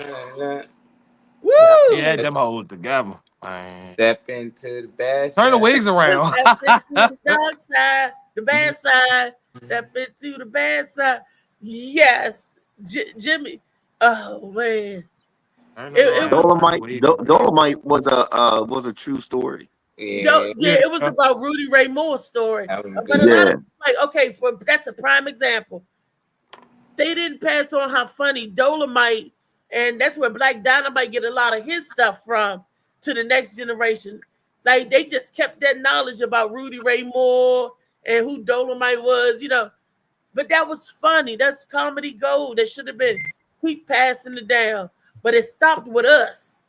Speaker 2: Woo!
Speaker 3: He had them hoes together. Man.
Speaker 5: Step into the bad
Speaker 3: side. Turn the
Speaker 5: side.
Speaker 3: wigs around.
Speaker 2: Step into the dark side, the bad side. Step into the bad side. Yes. Jimmy. Oh man,
Speaker 4: Dolomite was a true story.
Speaker 5: Yeah,
Speaker 2: it was about Rudy Ray Moore's story.
Speaker 5: that was
Speaker 2: But a
Speaker 5: good.
Speaker 2: lot of like, okay, that's a prime example. They didn't pass on how funny Dolomite, and that's where Black Dynamite get a lot of his stuff from to the next generation. Like they just kept that knowledge about Rudy Ray Moore and who Dolomite was, you know. But that was funny. That's comedy gold. That should have been keep passing it down. But it stopped with us.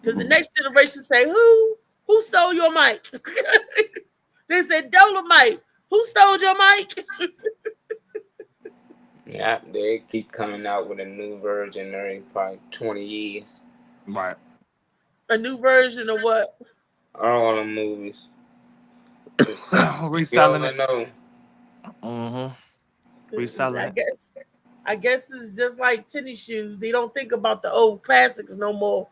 Speaker 2: Because the next generation say, who stole your mic? They said Dolomite. Who stole your mic?
Speaker 5: Yeah, they keep coming out with a new version every probably 20 years.
Speaker 3: Right.
Speaker 2: A new version of what?
Speaker 5: All the movies.
Speaker 3: Reselling it. Reselling it.
Speaker 2: I guess it's just like tennis shoes. They don't think about the old classics no more.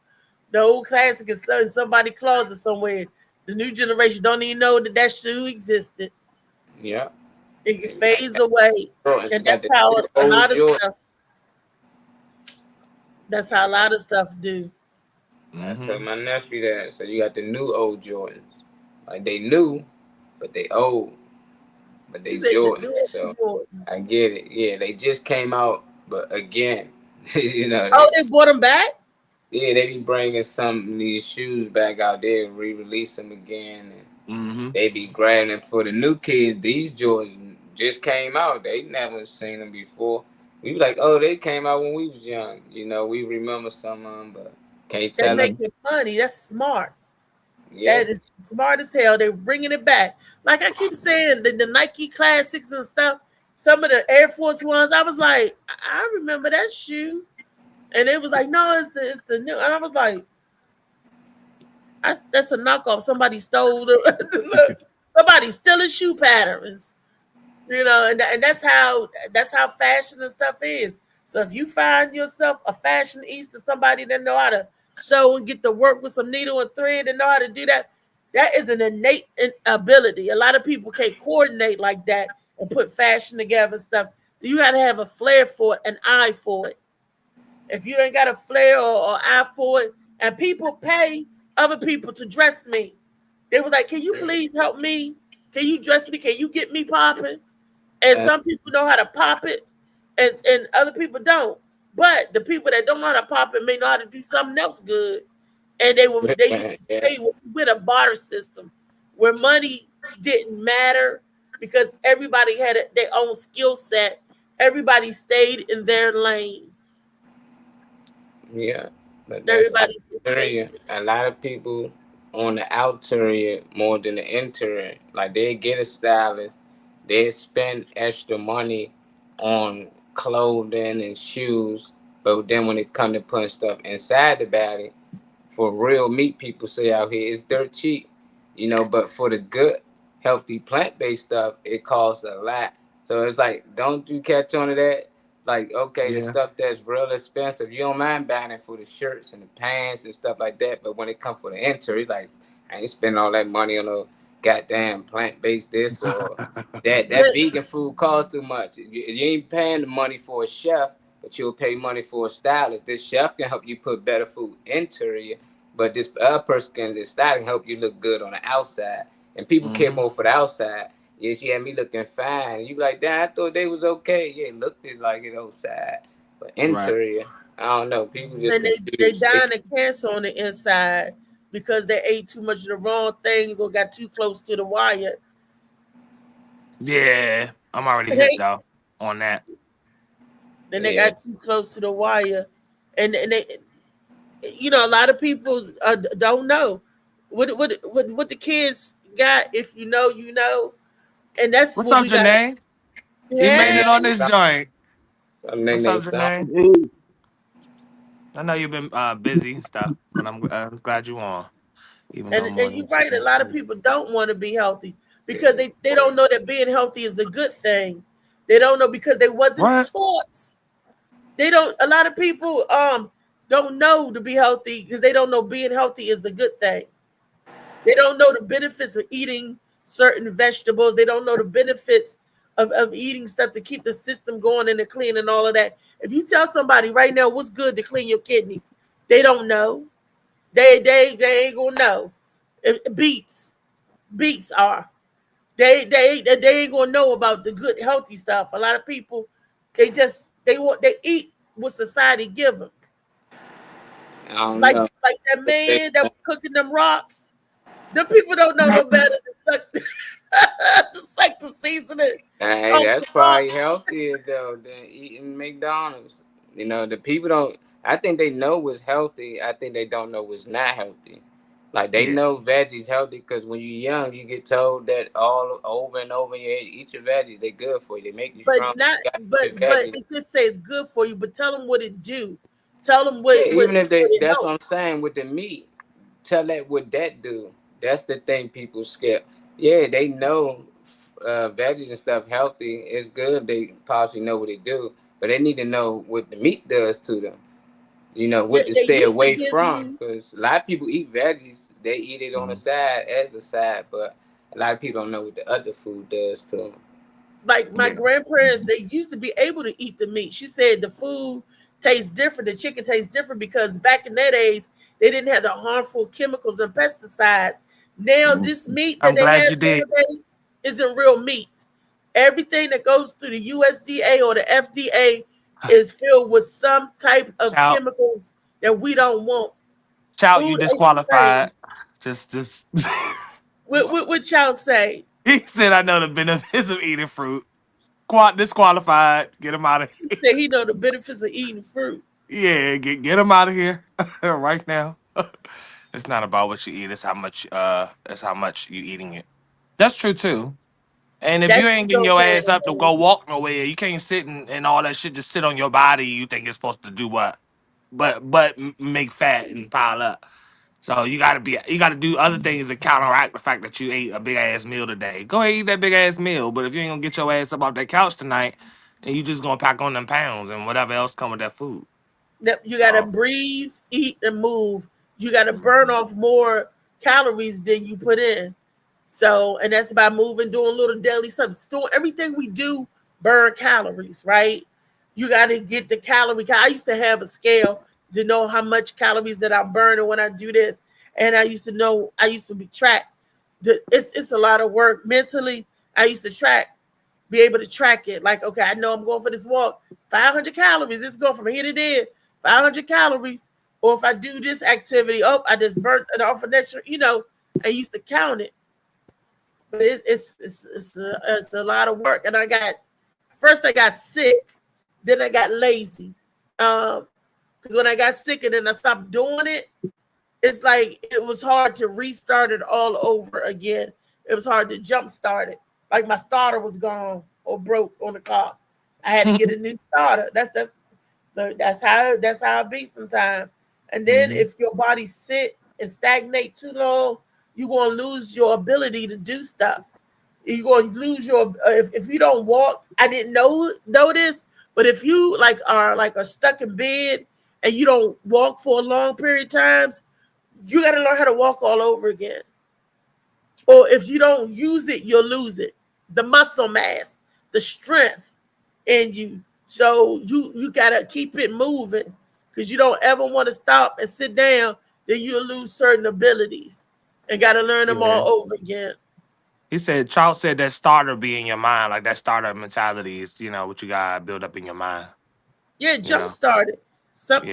Speaker 2: The old classic is in somebody's closet somewhere. The new generation don't even know that shoe existed.
Speaker 5: Yeah.
Speaker 2: It fades away. And that's how a lot of stuff. That's how a lot of stuff do.
Speaker 5: I told my nephew that. So you got the new old Jordans. Like they new, but they old. But they Jordan. So I get it. Yeah, they just came out, but again, you know.
Speaker 2: Oh, they brought them back?
Speaker 5: Yeah, they be bringing some of these shoes back out there and re-release them again. And they be grabbing them for the new kids. These Jordans just came out. They never seen them before. We be like, oh, they came out when we was young. You know, we remember some of them, but can't tell them.
Speaker 2: They make it funny. That's smart. Yeah. That is smart as hell. They're bringing it back. Like I keep saying, the Nike Classics and stuff, some of the Air Force Ones, I was like, I remember that shoe. And it was like, no, it's the new. And I was like, that's a knockoff. Somebody stole somebody stealing shoe patterns. You know, and that's how fashion and stuff is. So if you find yourself a fashionista, somebody that know how to sew and get to work with some needle and thread and know how to do that, that is an innate ability. A lot of people can't coordinate like that and put fashion together and stuff. You got to have a flair for it, an eye for it. If you ain't got a flair or eye for it, and people pay other people to dress me. They was like, can you please help me? Can you dress me? Can you get me popping? And some people know how to pop it, and other people don't. But the people that don't know how to pop it may know how to do something else good. And they used to pay with a barter system where money didn't matter because everybody had their own skill set. Everybody stayed in their lane.
Speaker 5: Yeah. But a lot of people on the outerior more than the interior. Like they get a stylist, they spend extra money on clothing and shoes, but then when it comes to putting stuff inside the body, for real meat people say out here, it's dirt cheap, you know, but for the good, healthy plant-based stuff, it costs a lot. So it's like, don't you catch on to that? Like, okay, the stuff that's real expensive, you don't mind buying it for the shirts and the pants and stuff like that, but when it comes for the interior, like, I ain't spending all that money on a goddamn plant-based this or that vegan food costs too much. You ain't paying the money for a chef, but you'll pay money for a stylist. This chef can help you put better food interior, but this other person the stylist can help you look good on the outside. And people care more for the outside. Yeah, she had me looking fine. You be like, damn, I thought they was okay. Yeah, it looked like it outside. But interior, I don't know. People just
Speaker 2: and they dying of cancer on the inside because they ate too much of the wrong things or got too close to the wire.
Speaker 3: Yeah, I'm already hit though on that.
Speaker 2: Then they got too close to the wire, and they, you know, a lot of people don't know what the kids got. If you know, you know, and that's
Speaker 3: what's up, Janae. He made it on this joint. What's up, Janae? I know you've been busy and stuff, but I'm glad you on.
Speaker 2: And you're right. A lot of people don't want to be healthy because they don't know that being healthy is a good thing. They don't know because they wasn't taught. They don't. A lot of people don't know to be healthy because they don't know being healthy is a good thing. They don't know the benefits of eating certain vegetables. They don't know the benefits of eating stuff to keep the system going and to clean and all of that. If you tell somebody right now what's good to clean your kidneys, they don't know. They ain't gonna know. Beets are. They ain't gonna know about the good healthy stuff. A lot of people, they eat what society give them. Like that man that was cooking them rocks. The people don't know no better than suck the seasoning.
Speaker 5: Hey, that's probably healthier though than eating McDonald's. You know, the people don't. I think they know what's healthy. I think they don't know what's not healthy. Like they know veggies healthy because when you're young, you get told that all over and over. You eat your veggies; they good for you. They make you strong.
Speaker 2: But it just says good for you. But tell them what it do. Tell them what.
Speaker 5: Yeah, even if that's what I'm saying with the meat. Tell that what that do. That's the thing people skip. Yeah, they know veggies and stuff healthy is good. They possibly know what they do, but they need to know what the meat does to them. You know, what to stay away from. Because a lot of people eat veggies. They eat it on the side as a side, but a lot of people don't know what the other food does to them.
Speaker 2: Like my grandparents, they used to be able to eat the meat. She said the food tastes different. The chicken tastes different because back in their days, they didn't have the harmful chemicals and pesticides. Now this meat that they have nowadays isn't real meat. Everything that goes through the USDA or the FDA is filled with some type of chemicals that we don't want.
Speaker 3: Child, you disqualified. Just.
Speaker 2: What y'all say?
Speaker 3: He said, "I know the benefits of eating fruit." Disqualified. Get him out of here.
Speaker 2: He said he know the benefits of eating fruit.
Speaker 3: Yeah, get him out of here right now. It's not about what you eat; it's how much. It's how much you eating it. That's true too. And if you ain't getting your ass up to go walk nowhere, you can't sit and all that shit just sit on your body. You think it's supposed to do what? But make fat and pile up. So you gotta do other things to counteract the fact that you ate a big ass meal today. Go ahead, eat that big ass meal. But if you ain't gonna get your ass up off that couch tonight, and you just gonna pack on them pounds and whatever else come with that food.
Speaker 2: You gotta breathe, eat, and move. You gotta burn off more calories than you put in. So, and that's by moving, doing little daily stuff. Doing everything we do burn calories, right? You got to get the calorie. I used to have a scale to know how much calories that I'm burning when I do this. And I used to be tracked. It's a lot of work mentally. I used to be able to track it. Like, okay, I know I'm going for this walk. 500 calories. It's going from here to there. 500 calories. Or if I do this activity, I just burnt it off an extra, I used to count it. But it's a lot of work, and I got sick, then I got lazy, because when I got sick and then I stopped doing it, it's like it was hard to restart it all over again. It was hard to jump start it. Like my starter was gone or broke on the car. I had to get a new starter. That's how it be sometimes. And then if your body sit and stagnate too long, you're going to lose your ability to do stuff. You're going to lose your, if you don't walk, I didn't know this, but if you are stuck in bed and you don't walk for a long period of times, you got to learn how to walk all over again. Or if you don't use it, you'll lose it. The muscle mass, the strength in you. So you got to keep it moving because you don't ever want to stop and sit down, then you'll lose certain abilities. And got to learn them all over again.
Speaker 3: He said, Charles said that starter be in your mind, like that starter mentality is, what you got to build up in your mind.
Speaker 2: Yeah, jump started.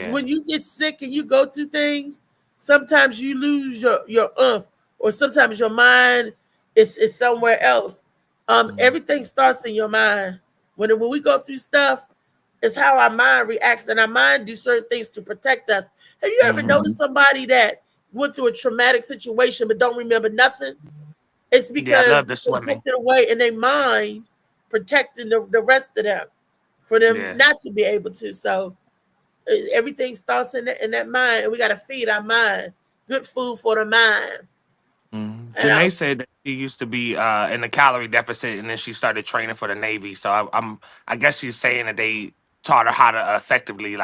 Speaker 2: When you get sick and you go through things, sometimes you lose your or sometimes your mind is somewhere else. Everything starts in your mind. When we go through stuff, it's how our mind reacts, and our mind do certain things to protect us. Have you ever noticed somebody that went through a traumatic situation but don't remember nothing? It's because they took it away in their mind, protecting the rest of them for them not to be able to. So everything starts in that mind, and we got to feed our mind. Good food for the mind.
Speaker 3: Janae said that she used to be in a calorie deficit, and then she started training for the Navy. So I guess she's saying that they taught her how to effectively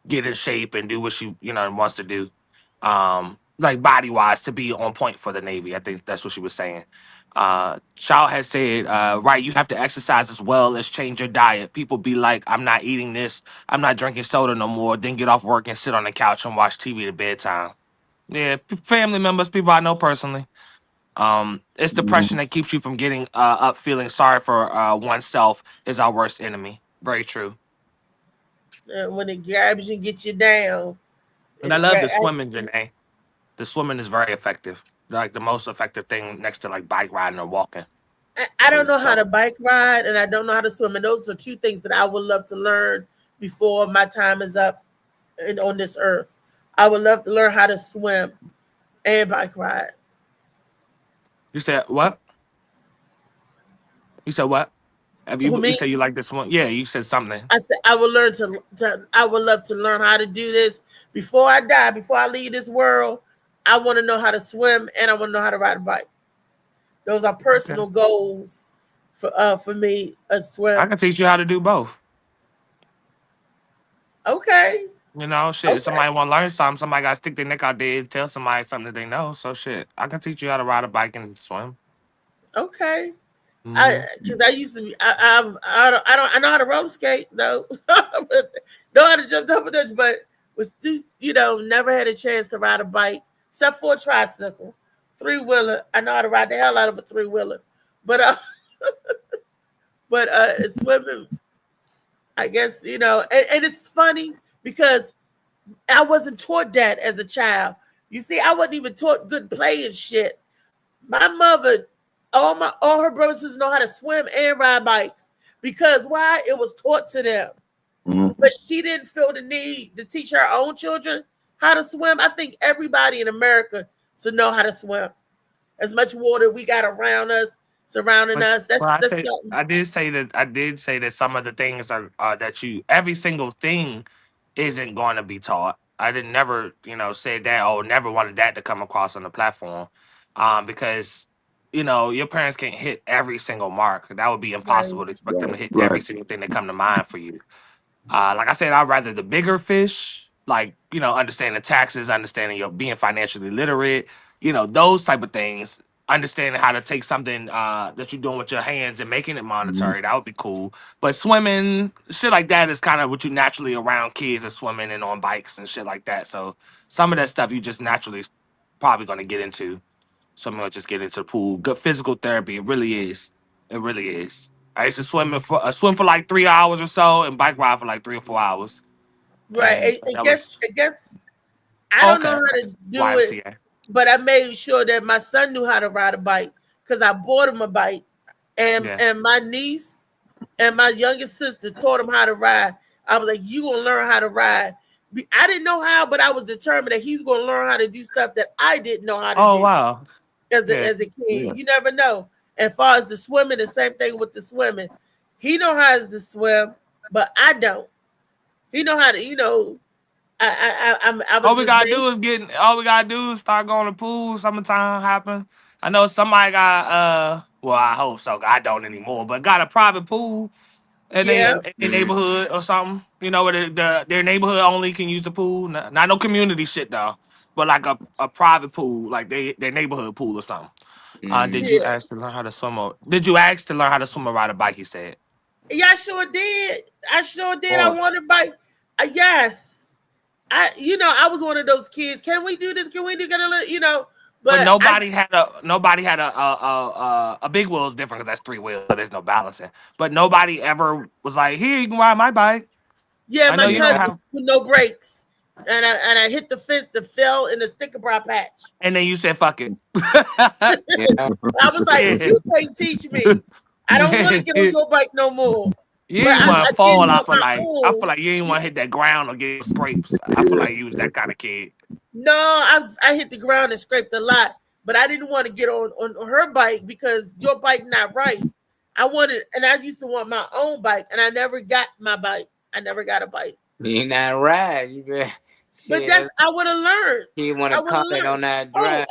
Speaker 3: get in shape and do what she wants to do. Like body wise to be on point for the Navy. I think that's what she was saying. Child has said, right, you have to exercise as well as change your diet. People be like, I'm not eating this, I'm not drinking soda no more, then get off work and sit on the couch and watch TV to bedtime. Yeah, family members, people I know personally. It's depression that keeps you from getting up feeling sorry for oneself is our worst enemy. Very true.
Speaker 2: When it grabs you and gets you down.
Speaker 3: And I love the swimming, Janae. The swimming is very effective. Like the most effective thing next to like bike riding or walking.
Speaker 2: I don't know how to bike ride and I don't know how to swim. And those are two things that I would love to learn before my time is up on this earth. I would love to learn how to swim and bike ride.
Speaker 3: You said what? You said what? Have you? You said you like this one? Yeah, you said something.
Speaker 2: I said I would learn I would love to learn how to do this before I die. Before I leave this world, I want to know how to swim and I want to know how to ride a bike. Those are personal goals for me. A swim.
Speaker 3: I can teach you how to do both.
Speaker 2: Okay.
Speaker 3: You know, shit. If somebody want to learn something, somebody got to stick their neck out there and tell somebody something that they know. So shit, I can teach you how to ride a bike and swim.
Speaker 2: Okay. Because I used to be, I know how to roller skate though, but know how to jump double dutch, but was never had a chance to ride a bike except for a tricycle, 3-wheeler. I know how to ride the hell out of a 3-wheeler, but swimming, I guess and it's funny because I wasn't taught that as a child. You see, I wasn't even taught good play and shit. My mother. All her brothers and sisters know how to swim and ride bikes because why? It was taught to them. But she didn't feel the need to teach her own children how to swim. I think everybody in America to know how to swim. As much water we got around us, surrounding us. That's something.
Speaker 3: I did say that some of the things are that every single thing isn't going to be taught. I didn't never say that or never wanted that to come across on the platform, because your parents can't hit every single mark. That would be impossible to expect them to hit every single thing that come to mind for you. Like I said, I'd rather the bigger fish, like, understanding taxes, understanding being financially literate, those type of things, understanding how to take something that you're doing with your hands and making it monetary. That would be cool. But swimming, shit like that is kind of what you naturally around kids are swimming and on bikes and shit like that. So some of that stuff you just naturally probably going to get into. So I'm gonna just get into the pool. Good physical therapy. It really is. It really is. I used to swim for like 3 hours or so, and bike ride for like 3 or 4 hours.
Speaker 2: Right. I guess I don't know how to do it, but I made sure that my son knew how to ride a bike because I bought him a bike, and my niece and my youngest sister taught him how to ride. I was like, "You gonna learn how to ride." I didn't know how, but I was determined that he's gonna learn how to do stuff that I didn't know how to do.
Speaker 3: Oh wow.
Speaker 2: As a kid, you never know. As far as the swimming, the same thing with the swimming. He know how to swim, but I don't. He know how to,
Speaker 3: all we gotta do is start going to pool. Summertime happen. I know somebody got well, I hope so. I don't anymore, but got a private pool in their neighborhood or something. Where their neighborhood only can use the pool. Not no community shit though. But like a private pool, like their neighborhood pool or something. Did you ask to learn how to swim or ride a bike? He said.
Speaker 2: Yeah, I sure did. I wanted a bike. Yes. I was one of those kids. Can we do this? Can we do
Speaker 3: But nobody had a big wheel is different because that's 3 wheels, so there's no balancing. But nobody ever was like, here, you can ride my bike.
Speaker 2: Yeah, my cousin with no brakes. And I hit the fence that fell in the sticker bra patch.
Speaker 3: And then you said, fuck it.
Speaker 2: I was like, you can't teach me. I don't want to get on your bike no more.
Speaker 3: You ain't want to fall. I feel like you ain't want to hit that ground or get scrapes. I feel like you was that kind of kid.
Speaker 2: No, I hit the ground and scraped a lot. But I didn't want to get on her bike because your bike not right. I used to want my own bike. And I never got my bike. I never got a bike.
Speaker 5: You not right.
Speaker 2: But I would have learned.
Speaker 5: You want to comment on that drive?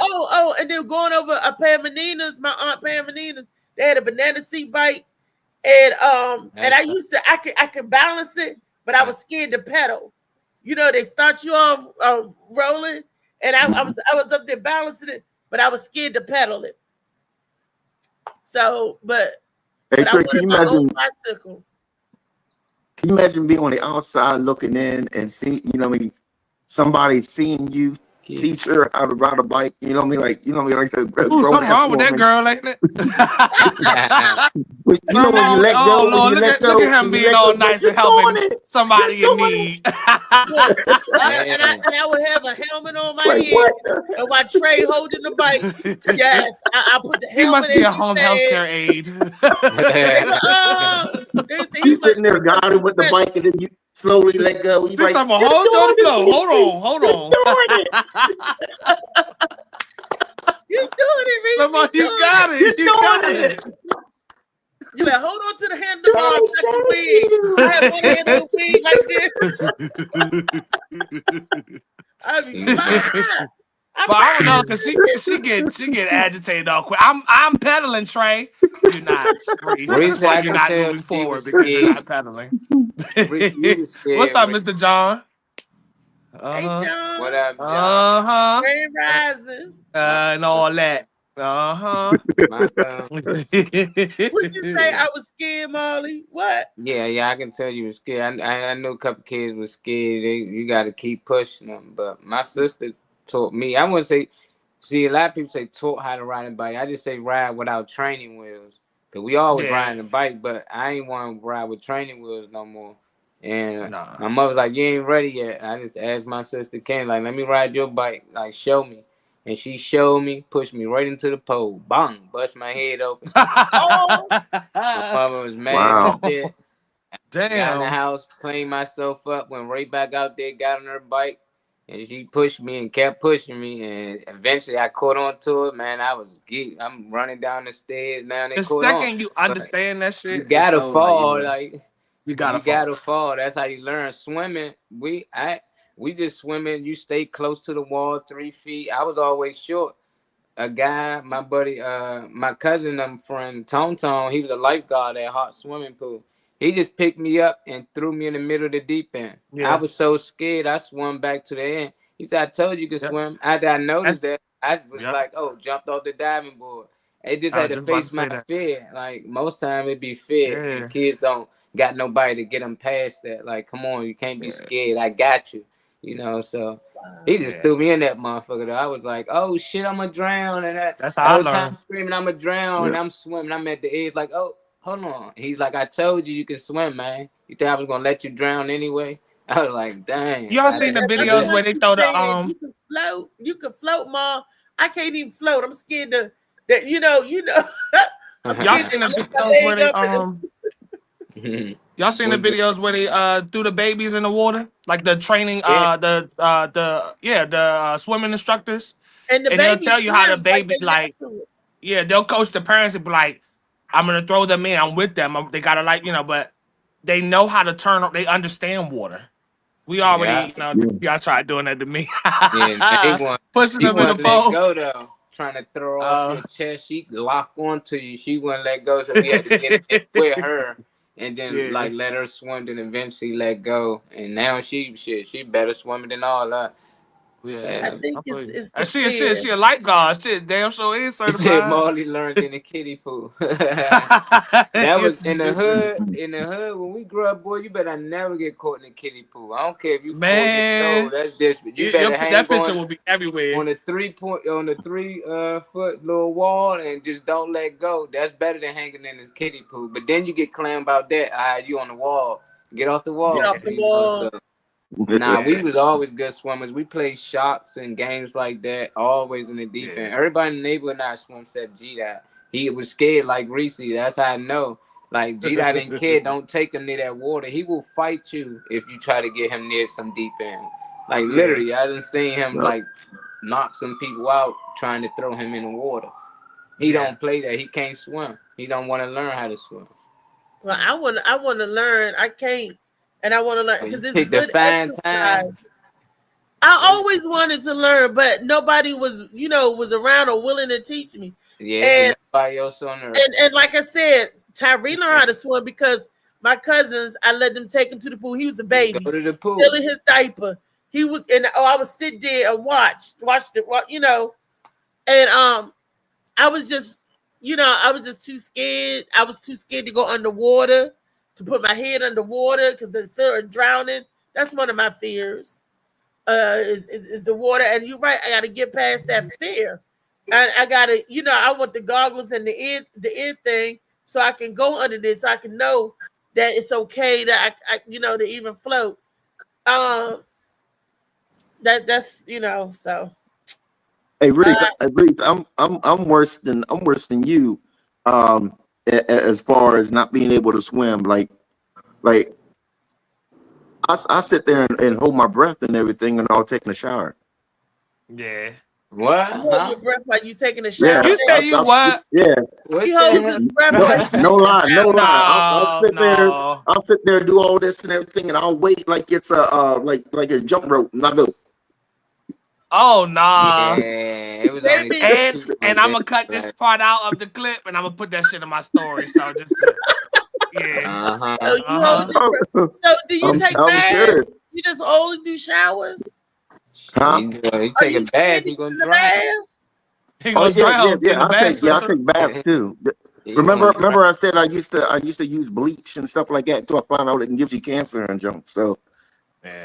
Speaker 2: And then going over a pair of Maninas, my aunt pair of Maninas, they had a banana seat bike, and I could balance it, but I was scared to pedal. They start you off rolling, and I was up there balancing it, but I was scared to pedal it. So, but
Speaker 4: Hey
Speaker 2: I
Speaker 4: Trey, can
Speaker 2: wanted
Speaker 4: you
Speaker 2: my own
Speaker 4: imagine?
Speaker 2: bicycle.
Speaker 4: Can you imagine being on the outside looking in and see, you know what I mean, somebody seeing you teach her how to ride a bike, you know what I mean? Like, you know what I mean, like a
Speaker 3: Ooh,
Speaker 4: grown
Speaker 3: something
Speaker 4: ass
Speaker 3: wrong with that
Speaker 4: woman.
Speaker 3: girl, ain't it?
Speaker 4: But you know
Speaker 3: Something
Speaker 4: when you
Speaker 3: wrong with,
Speaker 4: let
Speaker 3: oh
Speaker 4: go,
Speaker 3: Lord, look at him
Speaker 4: when you
Speaker 3: being
Speaker 4: let
Speaker 3: all
Speaker 4: go, go,
Speaker 3: nice and
Speaker 4: you're doing
Speaker 3: helping
Speaker 4: it. You're
Speaker 3: somebody in
Speaker 4: doing it.
Speaker 3: need.
Speaker 2: Look,
Speaker 5: Damn.
Speaker 2: and I would have a helmet on my
Speaker 4: Like
Speaker 2: head,
Speaker 4: what the hell?
Speaker 2: and while Trey holding the bike, yes, I put the
Speaker 3: He must
Speaker 2: helmet
Speaker 3: be
Speaker 2: in
Speaker 3: a
Speaker 2: his
Speaker 3: home health
Speaker 2: head.
Speaker 3: care aide.
Speaker 2: They say
Speaker 4: You sitting there
Speaker 2: he must be
Speaker 4: guiding with the
Speaker 2: special.
Speaker 4: bike and then you slowly let go. You
Speaker 3: This
Speaker 4: like,
Speaker 3: time,
Speaker 4: you're
Speaker 3: hold on
Speaker 4: doing
Speaker 3: the
Speaker 4: it,
Speaker 3: flow.
Speaker 4: Reese.
Speaker 3: Hold
Speaker 4: You're
Speaker 3: on.
Speaker 4: doing it.
Speaker 2: You doing it, Reese?
Speaker 3: Come on,
Speaker 2: You
Speaker 3: you
Speaker 2: doing
Speaker 3: got
Speaker 2: it?
Speaker 3: it.
Speaker 4: You're
Speaker 3: You got
Speaker 4: doing
Speaker 3: it.
Speaker 4: it.
Speaker 2: You like hold on to the handlebars like a
Speaker 4: Thank
Speaker 2: wig. I have one hand on the wig like this. I be flying. I'm
Speaker 3: But I don't know,
Speaker 2: flying.
Speaker 3: cause she get agitated all quick. I'm pedaling, Trey. You're not, Reese. That's
Speaker 5: Reese,
Speaker 3: why
Speaker 5: I
Speaker 3: you're
Speaker 5: can
Speaker 3: not
Speaker 5: tell
Speaker 3: moving
Speaker 5: she
Speaker 3: forward
Speaker 5: was
Speaker 3: because you're
Speaker 5: scared.
Speaker 3: not pedaling.
Speaker 5: Reese, you was
Speaker 3: What's
Speaker 5: scared.
Speaker 3: up,
Speaker 5: Reese.
Speaker 3: Mr. John?
Speaker 2: Hey
Speaker 3: Uh-huh.
Speaker 5: What
Speaker 2: John,
Speaker 5: up, John?
Speaker 3: Uh-huh.
Speaker 2: Grand Rising.
Speaker 5: My,
Speaker 3: And all that. Uh-huh.
Speaker 5: my,
Speaker 2: What you say? I was scared, Molly. What?
Speaker 5: yeah, I can tell you was scared. I know a couple kids was scared. You got to keep pushing them. But my sister taught me. I wouldn't say. See, a lot of people say taught how to ride a bike. I just say ride without training wheels. Cause we always
Speaker 3: Yeah.
Speaker 5: riding a bike, but I ain't want to ride with training wheels no more. And
Speaker 3: Nah.
Speaker 5: my mother was like, "You ain't ready yet." I just asked my sister, "Can like let me ride your bike? Like show me." And she showed me, pushed me right into the pole. Bang! Bust my head open.
Speaker 2: Oh,
Speaker 5: My mother was mad as
Speaker 4: Wow.
Speaker 5: shit. Got in the
Speaker 3: Damn.
Speaker 5: house, cleaned myself up, went right back out there, got on her bike, and she pushed me and kept pushing me. And eventually I caught on to it, man. I'm running down the stairs, man. They
Speaker 3: The
Speaker 5: caught on.
Speaker 3: second you
Speaker 5: But
Speaker 3: understand that
Speaker 5: you
Speaker 3: shit, it's
Speaker 5: gotta
Speaker 3: so like
Speaker 5: fall, like
Speaker 3: you gotta
Speaker 5: you
Speaker 3: fall.
Speaker 5: gotta fall. That's how you learn swimming. We just swimming. You stay close to the wall, 3 feet. I was always short. A guy, my buddy, my cousin, friend, Tone, he was a lifeguard at Hot Swimming Pool. He just picked me up and threw me in the middle of the deep end. I
Speaker 3: Yeah.
Speaker 5: was so scared, I swam back to the end. He said, I told you could
Speaker 3: Yep.
Speaker 5: swim. After I noticed
Speaker 3: That's
Speaker 5: that, I was
Speaker 3: yep.
Speaker 5: like, oh, jumped off the diving board. It just
Speaker 3: I
Speaker 5: had
Speaker 3: was
Speaker 5: to
Speaker 3: just about to
Speaker 5: face my
Speaker 3: say that.
Speaker 5: fear. Like, most time it be fear.
Speaker 3: Yeah.
Speaker 5: And kids don't got nobody to get them past that. Like, come on, you can't be
Speaker 3: Yeah.
Speaker 5: scared. I got you. So he just
Speaker 3: Yeah.
Speaker 5: threw me in that motherfucker. Though. I was like, "Oh shit, I'm gonna drown!" And
Speaker 3: That's
Speaker 5: the
Speaker 3: how I
Speaker 5: whole time
Speaker 3: learned.
Speaker 5: screaming, "I'm gonna drown!"
Speaker 4: Yeah.
Speaker 5: And I'm swimming. I'm at the edge, like, "Oh, hold on." He's like, "I told you can swim, man. You think I was gonna let you drown anyway?" I was like, "Dang."
Speaker 3: Y'all
Speaker 5: I
Speaker 3: seen
Speaker 5: think
Speaker 3: the
Speaker 5: I
Speaker 2: that's
Speaker 3: videos
Speaker 5: good.
Speaker 2: what
Speaker 3: where they
Speaker 2: you
Speaker 3: throw the
Speaker 2: said. You can float. You can float, Mom. I can't even float. I'm scared to that. I'm
Speaker 3: y'all
Speaker 2: scared to
Speaker 3: seen the
Speaker 2: lift my
Speaker 3: videos where
Speaker 2: leg
Speaker 3: they
Speaker 2: up and
Speaker 3: y'all seen the
Speaker 5: Was it?
Speaker 3: videos where they threw the babies in the water? Like the training
Speaker 5: Yeah,
Speaker 3: the swimming instructors.
Speaker 2: and the
Speaker 3: And they'll
Speaker 2: baby
Speaker 3: tell you how the
Speaker 2: swims like
Speaker 3: baby
Speaker 2: they
Speaker 3: like
Speaker 2: used to.
Speaker 3: yeah, they'll coach the parents and be like, I'm gonna throw them in, I'm with them. They gotta but they know how to turn on, they understand water. We
Speaker 5: yeah,
Speaker 3: already, y'all tried doing that to me.
Speaker 5: yeah. They want.
Speaker 3: Pushing
Speaker 5: She
Speaker 3: them in the
Speaker 5: wouldn't let
Speaker 3: pole.
Speaker 5: go though. Trying to throw off
Speaker 3: Uh
Speaker 5: your chest, she lock onto you. She wouldn't let go, so we had to get in with her, and then
Speaker 3: yeah.
Speaker 5: like let her swim, then eventually let go. And now she better swimming than all that.
Speaker 2: I
Speaker 3: Yeah.
Speaker 2: think
Speaker 3: I feel you.
Speaker 2: it's the
Speaker 3: She
Speaker 2: fear.
Speaker 3: a lifeguard. Shit, damn sure is
Speaker 5: He said
Speaker 3: certified.
Speaker 5: Marley learned in the kiddie pool. That
Speaker 3: You
Speaker 5: was in the
Speaker 3: stupid.
Speaker 5: hood. In the hood, when we grew up, boy, you better never get caught in the kiddie pool. I don't care if you 4 years old.
Speaker 3: Man,
Speaker 5: That's different. You better hang
Speaker 3: that picture
Speaker 5: on
Speaker 3: will be everywhere.
Speaker 5: on the 3 foot little wall and just don't let go. That's better than hanging in the kiddie pool. But then you get clowned about that. You on the wall. Get off the
Speaker 2: Get
Speaker 5: wall.
Speaker 2: off the wall.
Speaker 5: So nah, we
Speaker 3: Yeah.
Speaker 5: was always good swimmers. We played sharks and games like that, always in the deep end.
Speaker 3: Yeah.
Speaker 5: Everybody in the neighborhood not swim except G-Dot. He was scared like Reese. That's how I know. Like G-Dot didn't care. Don't take him near that water. He will fight you if you try to get him near some deep end. Like
Speaker 3: Yeah.
Speaker 5: literally, I didn't see him
Speaker 4: Yep.
Speaker 5: like knock some people out trying to throw him in the water. He
Speaker 3: Yeah.
Speaker 5: don't play that. He can't swim. He don't want to learn how to swim.
Speaker 2: Well, I want to learn. I can't, and I want to learn
Speaker 5: When you
Speaker 2: because it's
Speaker 5: pick the
Speaker 2: good
Speaker 5: fine time,
Speaker 2: exercise. I always wanted to learn, but nobody was around or willing to teach me.
Speaker 5: yeah,
Speaker 2: And
Speaker 5: nobody else on earth.
Speaker 2: and like I said, Tyree learned how to swim because my cousins, I let them take him to the pool. He was a baby,
Speaker 5: Go to the pool.
Speaker 2: still in his diaper. He was, and I would sit there and watch it, and I was just, I was just too scared. I was too scared to go underwater, to put my head underwater because the fear of drowning. That's one of my fears. Is the water. And you're right. I got to get past that fear. And I got to, I want the goggles and the ear thing so I can go under this. So I can know that it's okay that I to even float. That's so.
Speaker 4: Hey Reese, I'm worse than you, as far as not being able to swim. Like I sit there and hold my breath and everything, and I'll take a shower.
Speaker 3: Yeah.
Speaker 5: What?
Speaker 2: You hold your breath while you taking a shower.
Speaker 3: You say you what?
Speaker 4: Yeah.
Speaker 5: What
Speaker 2: He
Speaker 5: the
Speaker 2: holds
Speaker 5: hell?
Speaker 2: his breath while
Speaker 4: No lie. I'll sit there.
Speaker 3: No.
Speaker 4: I'll sit there and do all this and everything, and I'll wait like it's a like a jump rope. And I go,
Speaker 3: Oh nah.
Speaker 5: Yeah, it was only
Speaker 3: And I'm gonna cut this part out of the clip, and I'm gonna put that shit in my story. So just yeah.
Speaker 2: So you hold your breath. So do you take
Speaker 4: I'm
Speaker 2: baths?
Speaker 4: sure.
Speaker 2: You just only do showers?
Speaker 4: Huh?
Speaker 5: You take a bath, you gonna drown.
Speaker 3: He
Speaker 4: Oh
Speaker 3: gonna drown in the
Speaker 4: I take
Speaker 3: bathroom.
Speaker 4: baths too. Remember I said I used to use bleach and stuff like that until I found out it can give you cancer and junk. So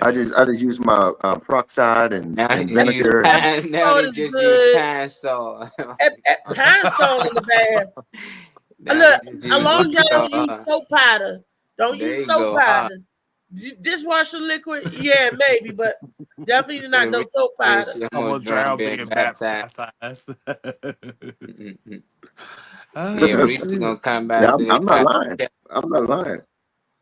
Speaker 4: I just use my peroxide and vinegar.
Speaker 5: Now they just use Pine Sol.
Speaker 2: Pine Sol in the bath. Look, as long as y'all don't use soap powder. Don't use soap powder. Dishwasher liquid, yeah, maybe, but definitely not no soap powder.
Speaker 3: I'm gonna drown being baptized.
Speaker 5: Yeah, Reese is gonna come back.
Speaker 4: Yeah, I'm not lying. I'm not lying.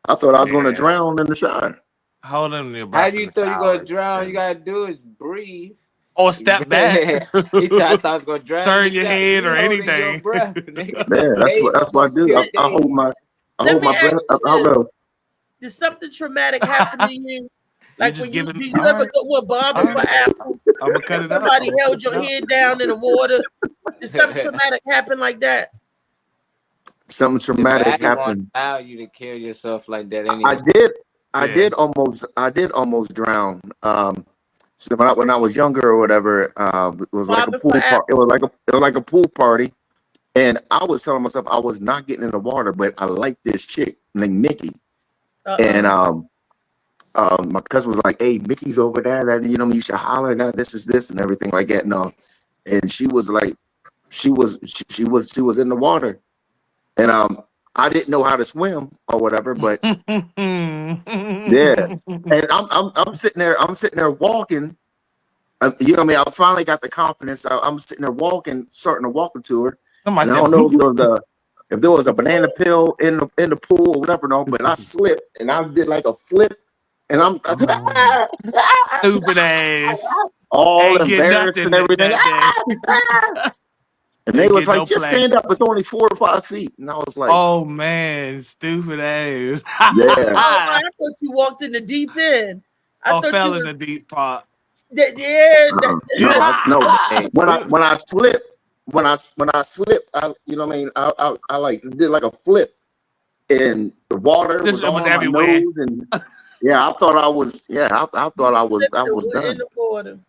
Speaker 4: I thought I was gonna drown in the shower.
Speaker 3: Hold on your breath.
Speaker 5: How do you think you're gonna drown? You gotta do is breathe.
Speaker 3: Or step back.
Speaker 5: He thought I was gonna drown.
Speaker 3: Turn your head or anything.
Speaker 5: Your breath,
Speaker 4: Yeah, that's what I do. I hold my breath. I'll go.
Speaker 2: Did something traumatic happen to you? Like when you
Speaker 3: all
Speaker 2: ever
Speaker 3: right.
Speaker 2: go with bombing for apples?
Speaker 3: I'm gonna cut it out.
Speaker 2: Somebody held your head down in the water. Did something traumatic happen like that?
Speaker 4: Something traumatic happened.
Speaker 5: Allow you to kill yourself like that. Anyway.
Speaker 4: I did almost drown. So when I was younger or whatever, it was like a pool party. It was like a pool party, and I was telling myself I was not getting in the water, but I liked this chick named Mickey. And my cousin was like, "Hey, Mickey's over there. That you should holler. That this is this and everything like that." No, and she was like, she was in the water, and I didn't know how to swim or whatever, but yeah. And I'm sitting there walking. You know what I mean? I finally got the confidence. I'm sitting there walking, starting to walk to her. And I don't know if there was a banana peel in the pool or whatever, no, but I slipped and I did like a flip, and I'm
Speaker 3: stupid ass,
Speaker 4: all embarrassed and everything. And they was like, just stand up. It's only 4 or 5 feet. And I was like,
Speaker 3: oh man, stupid ass.
Speaker 2: Yeah. I thought you walked in the deep end. I thought
Speaker 3: fell in the deep part.
Speaker 4: No. When I slipped, I, you know what I mean? I like did like a flip, and the water was on my
Speaker 3: everywhere.
Speaker 4: nose, and yeah, I thought I was done.
Speaker 2: In the water.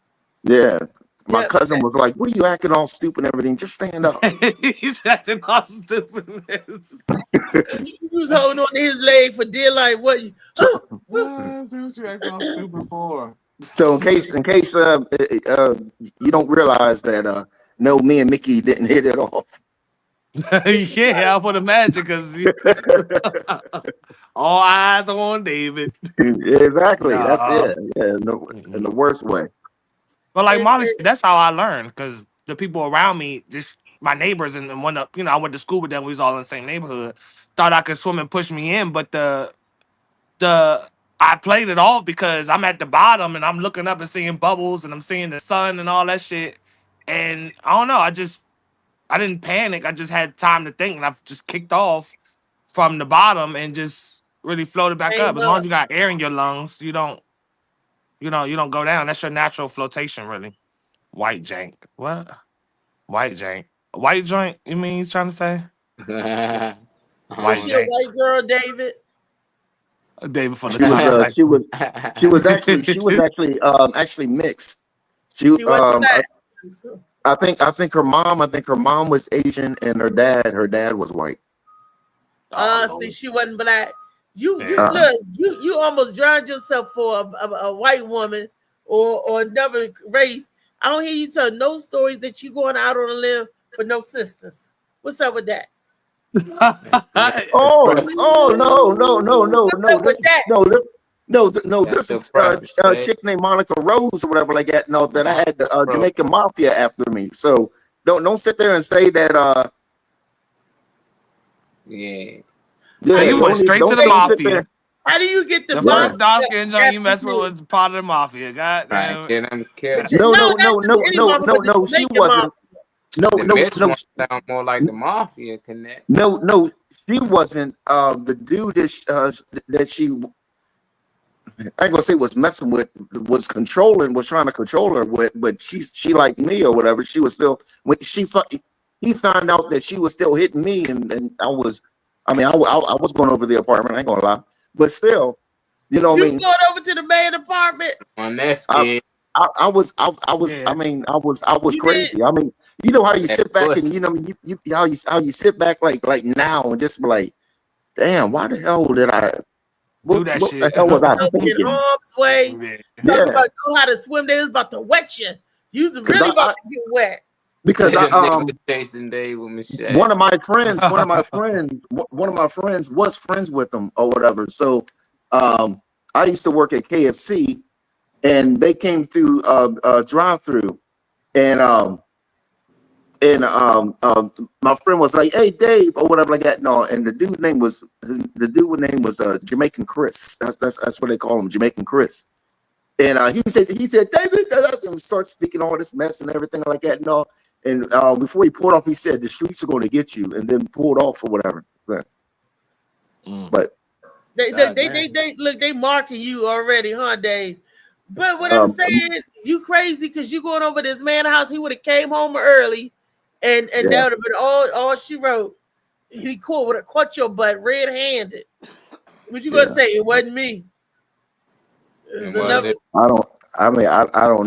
Speaker 4: Yeah. My cousin was like, "What are you acting all stupid and everything? Just stand up."
Speaker 3: He's acting all stupid.
Speaker 2: He was holding on to his leg for dear life. What you
Speaker 3: acting all stupid for?
Speaker 4: So in case you don't realize that no, me and Mickey didn't hit it off.
Speaker 3: Yeah, I would imagine because all eyes on David.
Speaker 4: Exactly. That's it. Yeah, in the worst way.
Speaker 3: But like Molly, that's how I learned, because the people around me, just my neighbors, and one up, I went to school with them. We was all in the same neighborhood. Thought I could swim and push me in, but I played it off because I'm at the bottom and I'm looking up and seeing bubbles and I'm seeing the sun and all that shit. And I don't know, I didn't panic. I just had time to think, and I've just kicked off from the bottom and just really floated back up. As long as you got air in your lungs, you don't go down. That's your natural flotation, really. White jank. What? White jank. White joint, you mean he's trying to say?
Speaker 2: White jank. White girl, David?
Speaker 3: David from the
Speaker 4: she was actually mixed. She I think her mom was Asian and her dad was white.
Speaker 2: See, she wasn't black. You
Speaker 3: Yeah.
Speaker 2: look, you almost drowned yourself for a white woman or another race. I don't hear you tell no stories that you going out on a limb for no sisters. What's up with that?
Speaker 4: Oh no
Speaker 2: What's up with that?
Speaker 4: this is a chick named Monica Rose or whatever like that. No, that I had the Jamaican Mafia after me. So don't sit there and say that.
Speaker 5: Yeah.
Speaker 3: So you went straight to the mafia.
Speaker 2: How do you get
Speaker 3: the first dark skin joint you messed with was part of the mafia? Goddamn.
Speaker 4: No. She wasn't. No.
Speaker 5: Sound more like the mafia connect.
Speaker 4: No. She wasn't. The dude that she. I ain't gonna say was messing with, was trying to control her with, but she like me or whatever. She was still when he found out that she was still hitting me, and I was going over the apartment. I ain't gonna lie, but still, you know what I mean.
Speaker 2: Going over to the main apartment
Speaker 5: on that skid.
Speaker 4: I was crazy. I mean, you know how you sit back and you how you sit back like now and just be like, damn, why the hell did I? What the hell was I thinking?
Speaker 2: Harm's way.
Speaker 4: Yeah.
Speaker 2: About know how to swim. They was about to wet you. You was really about to get wet.
Speaker 4: Because
Speaker 5: Jason Day with Michelle.
Speaker 4: one of my friends was friends with them or whatever. So I used to work at KFC, and they came through a drive-through, and my friend was like, "Hey, Dave," or whatever like that. No, and the dude's name was Jamaican Chris. That's what they call him, Jamaican Chris. And he said, David, and start speaking all this mess and everything like that. No, and before he pulled off, he said, "The streets are going to get you," and then pulled off or whatever. But
Speaker 2: they look, they marking you already, huh, Dave? But what I'm saying, you crazy because you going over this man's house. He would have came home early, and that would have been all she wrote. He would have caught your butt red-handed. What you gonna say? It wasn't me.
Speaker 4: I don't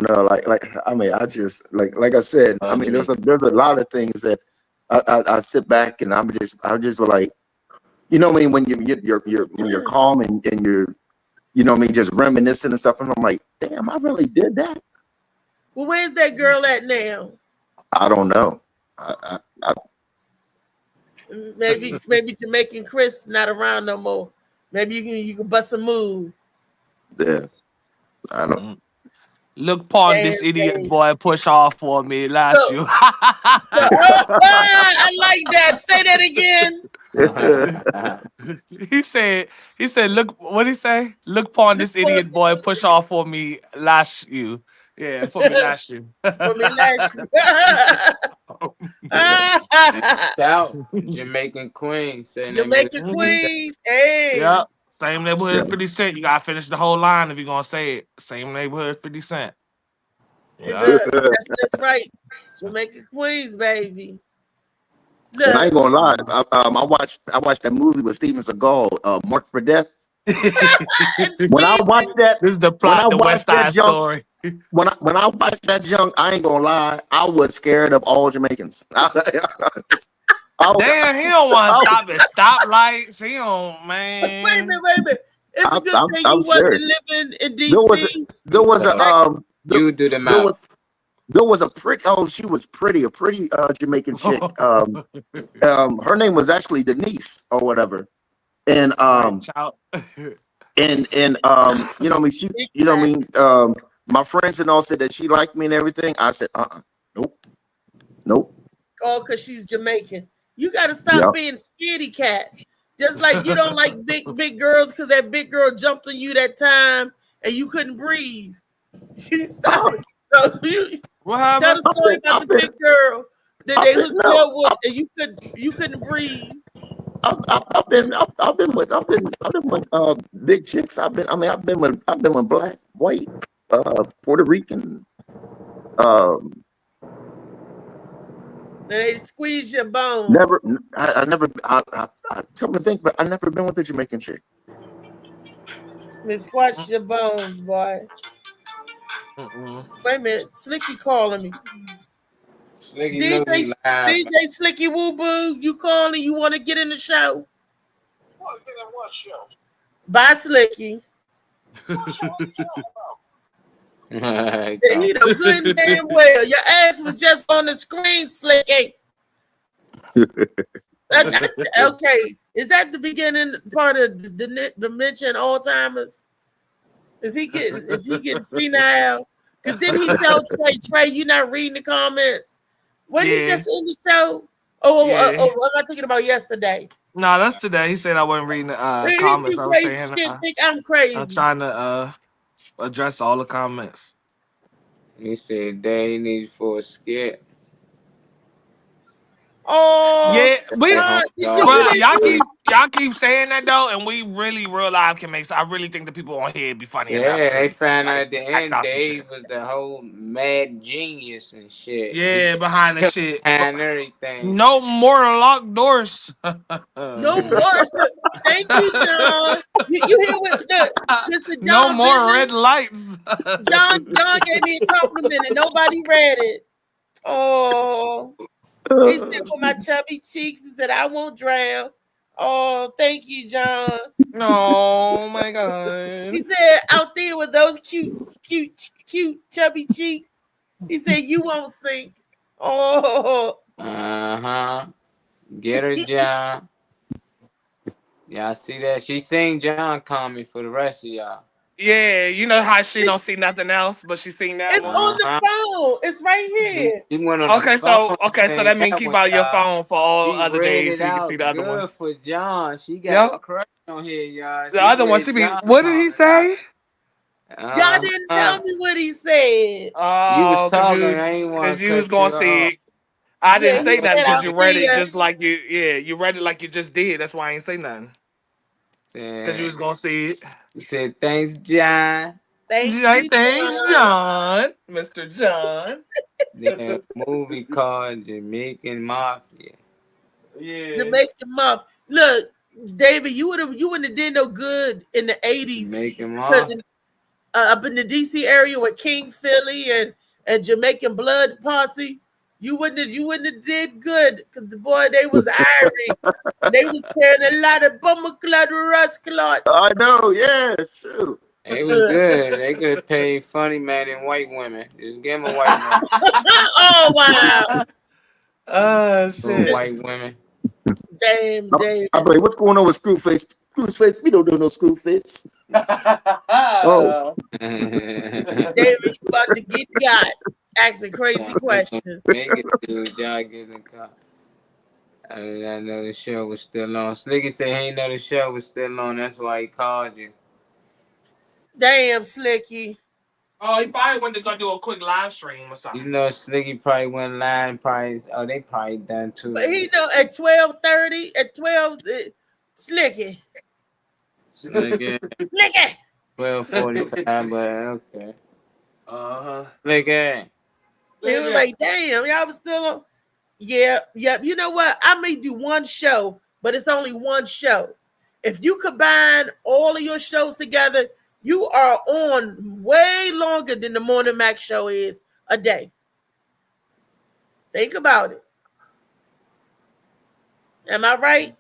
Speaker 4: know. I just like I said. I mean, there's a lot of things that I sit back and I'm just like, you know what I mean, when you're calm and you're, you know what I mean, just reminiscing and stuff, and I'm like, damn, I really did that.
Speaker 2: Well, where's that girl at now?
Speaker 4: I don't know.
Speaker 2: Maybe Jamaican Chris not around no more. Maybe you can bust a move.
Speaker 4: Yeah, I don't.
Speaker 3: Look upon this idiot boy push off for me last you.
Speaker 2: I like that. Say that
Speaker 3: again. He said, look, what he say? Look upon this idiot boy push off for me last you. Yeah, for me last you.
Speaker 2: For me last you.
Speaker 5: Shout Jamaican Queen.
Speaker 2: Jamaican Queen. Hey.
Speaker 3: Yep. Same neighborhood as 50 Cent. You gotta finish the whole line if you're gonna say it. Same neighborhood as 50 Cent.
Speaker 2: Yeah. That's right. Jamaican Queens, baby.
Speaker 4: And I ain't gonna lie. I watched that movie with Steven Seagal, Marked for Death. When I watched that,
Speaker 3: this is the plot, the West Side Story.
Speaker 4: When I watched that junk, I ain't gonna lie, I was scared of all Jamaicans.
Speaker 3: Damn, he don't want to stop at stoplights. He don't, man.
Speaker 2: Wait a minute. It's a good thing you wasn't living in DC.
Speaker 4: There was a pretty. Oh, she was pretty. A pretty Jamaican chick. Her name was actually Denise or whatever. And and you know what I mean. She, you know what I mean. My friends and all said that she liked me and everything. I said, nope.
Speaker 2: Oh, because she's Jamaican. You got to stop being scaredy cat. Just like you don't like big girls because that big girl jumped on you that time and you couldn't breathe. She stopped. So
Speaker 3: what happened?
Speaker 2: Tell the story about the big girl that they hooked you up with and you couldn't breathe.
Speaker 4: I've been with big chicks. I've been with black, white, Puerto Rican.
Speaker 2: They squeeze your bones.
Speaker 4: Never. I never. I tell me to think, but I never been with a Jamaican chick.
Speaker 2: They squash your bones, boy. Wait a minute, Slicky calling me. DJ Slicky Woo Boo, you calling? You want to get in the show?
Speaker 8: What show?
Speaker 2: Bye, Slicky. He know good and damn well. Your ass was just on the screen, Slicky. Okay, is that the beginning part of the mention Alzheimer's? Is he getting senile? Because didn't he tell Trey, you're not reading the comments? Wasn't he just in the show? I'm not thinking about yesterday.
Speaker 3: No, that's today. He said I wasn't reading the comments. I was saying
Speaker 2: think I'm crazy.
Speaker 3: I'm trying to address all the comments.
Speaker 5: He said they need for a skit.
Speaker 2: Oh
Speaker 3: yeah, y'all keep saying that though, and we really real life can make. So I really think the people on here be funny.
Speaker 5: Yeah, they found out at the end Dave was the whole mad genius and shit.
Speaker 3: Yeah, behind the shit,
Speaker 5: behind everything.
Speaker 3: No more locked doors.
Speaker 2: No more. Thank you, John. You hear what Mr. John?
Speaker 3: No more red lights.
Speaker 2: John gave me a compliment and nobody read it. Oh. He said, for my chubby cheeks, he said, I won't drown. Oh, thank you, John.
Speaker 3: Oh, my God.
Speaker 2: He said, out there with those cute, chubby cheeks, he said, you won't sink. Oh.
Speaker 5: Uh-huh. Get her, John. Y'all see that? She sing John Call Me for the rest of y'all.
Speaker 3: Yeah, you know how she don't see nothing else, but she seen that
Speaker 2: it's
Speaker 3: one.
Speaker 2: on the phone. It's right here.
Speaker 3: So that means keep out your phone for all other days so you can see the other one.
Speaker 5: For John, she got a crush on here, y'all.
Speaker 3: The other one, what did he say?
Speaker 2: Y'all didn't tell me what he said.
Speaker 3: Oh,
Speaker 5: you was talking,
Speaker 3: because you was gonna see it. I didn't say nothing because you read it just like you read it like you just did. That's why I ain't say nothing. Because you was gonna see it.
Speaker 5: You said thanks, John.
Speaker 2: Thanks,
Speaker 3: John. Mr. John.
Speaker 5: The movie called Jamaican Mafia.
Speaker 2: Yeah. Jamaican Mafia. Look, David, you wouldn't have did no good in the 80s.
Speaker 5: Jamaican Mafia.
Speaker 2: Up in the DC area with King Philly and Jamaican Blood Posse. You wouldn't have did good because they was Irish. They was carrying a lot of bummerclad rascalot.
Speaker 7: I know, yeah, it's true.
Speaker 5: They was good. They could have paid funny man and white women. Just give them a white man.
Speaker 2: Oh wow.
Speaker 3: Oh shit.
Speaker 5: White women.
Speaker 2: Damn.
Speaker 7: I'm like, what's going on with Screwface? Screwface, we don't do no Screwface. Oh.
Speaker 2: David, you about to get got. Asking crazy questions.
Speaker 5: Make it to y'all get in the car. I know the show was still on. Slicky said he ain't know the show was still on. That's why he called you.
Speaker 2: Damn, Slicky.
Speaker 3: Oh, he probably went to go do a quick live stream or something.
Speaker 5: You know, Slicky probably went live. They probably done too.
Speaker 2: But he know at 12:30, at 12, Slicky.
Speaker 5: Slicky. 12:45, but okay. Slicky.
Speaker 2: He was like, damn, y'all was still on. Yeah. You know what? I may do one show, but it's only one show. If you combine all of your shows together, you are on way longer than the Morning Mac show is a day. Think about it. Am I right?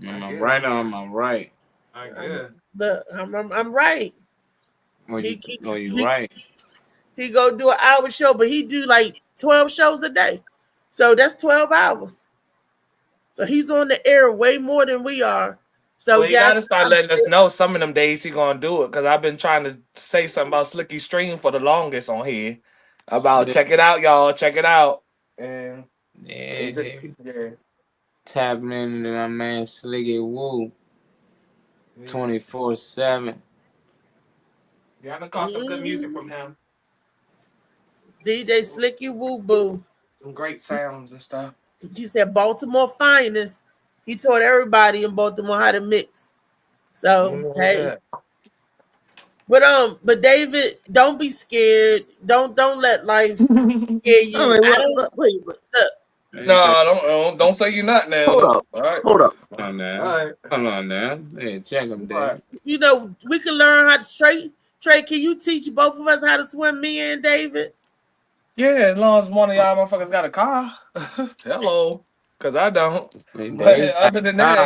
Speaker 5: Am I right or am I right?
Speaker 2: I'm right.
Speaker 5: You're right.
Speaker 2: He go do an hour show, but he do like 12 shows a day. So that's 12 hours. So he's on the air way more than we are. So
Speaker 3: you gotta start letting us know some of them days he gonna do it. Cause I've been trying to say something about Slicky Stream for the longest on here. About check it out, y'all. Check it out. And
Speaker 5: tapping into my man Slicky Woo 24/7.
Speaker 3: Yeah, I done caught some good music from him.
Speaker 2: DJ Slicky Woo Boo.
Speaker 3: Some great sounds and stuff.
Speaker 2: He said Baltimore finest. He taught everybody in Baltimore how to mix. So hey. But David, don't be scared. Don't let life scare you.
Speaker 3: Don't say you're not now.
Speaker 7: Hold up.
Speaker 3: All right.
Speaker 7: Hold up.
Speaker 5: Come on now. Hey, check him, Dave.
Speaker 3: Right.
Speaker 2: You know, we can learn how to Trey, can you teach both of us how to swim, me and David?
Speaker 3: Yeah, as long as one of y'all motherfuckers got a car. Hello. Cause I don't.
Speaker 5: They
Speaker 3: But
Speaker 5: got
Speaker 3: other than that,
Speaker 5: car.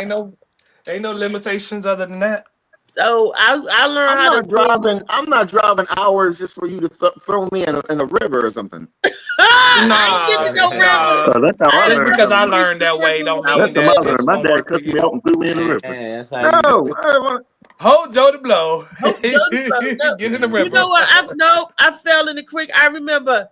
Speaker 3: ain't no limitations other than that.
Speaker 2: So I learned
Speaker 7: I'm
Speaker 2: how to
Speaker 7: not
Speaker 2: swim.
Speaker 7: driving. I'm not driving hours just for you to throw me in a river or something.
Speaker 2: I ain't getting
Speaker 3: Nah,
Speaker 2: to no river.
Speaker 3: nah.
Speaker 7: That's how I
Speaker 3: Just
Speaker 2: I
Speaker 7: learned.
Speaker 3: because I
Speaker 2: never went
Speaker 3: learned
Speaker 2: to
Speaker 3: that way
Speaker 2: rivers
Speaker 3: don't
Speaker 2: when I was
Speaker 3: mean
Speaker 7: That's how
Speaker 3: that
Speaker 7: I
Speaker 3: it's
Speaker 7: learned.
Speaker 2: little.
Speaker 7: My
Speaker 3: gonna
Speaker 7: dad
Speaker 3: work for
Speaker 7: cussed
Speaker 3: you.
Speaker 7: me out and threw me in the river.
Speaker 5: Man, that's how you
Speaker 7: No,
Speaker 5: do it.
Speaker 3: Hold Joe to blow.
Speaker 2: Hope Jody Flow. No,
Speaker 3: Get in the
Speaker 2: you
Speaker 3: river.
Speaker 2: know what? I fell in the creek. I remember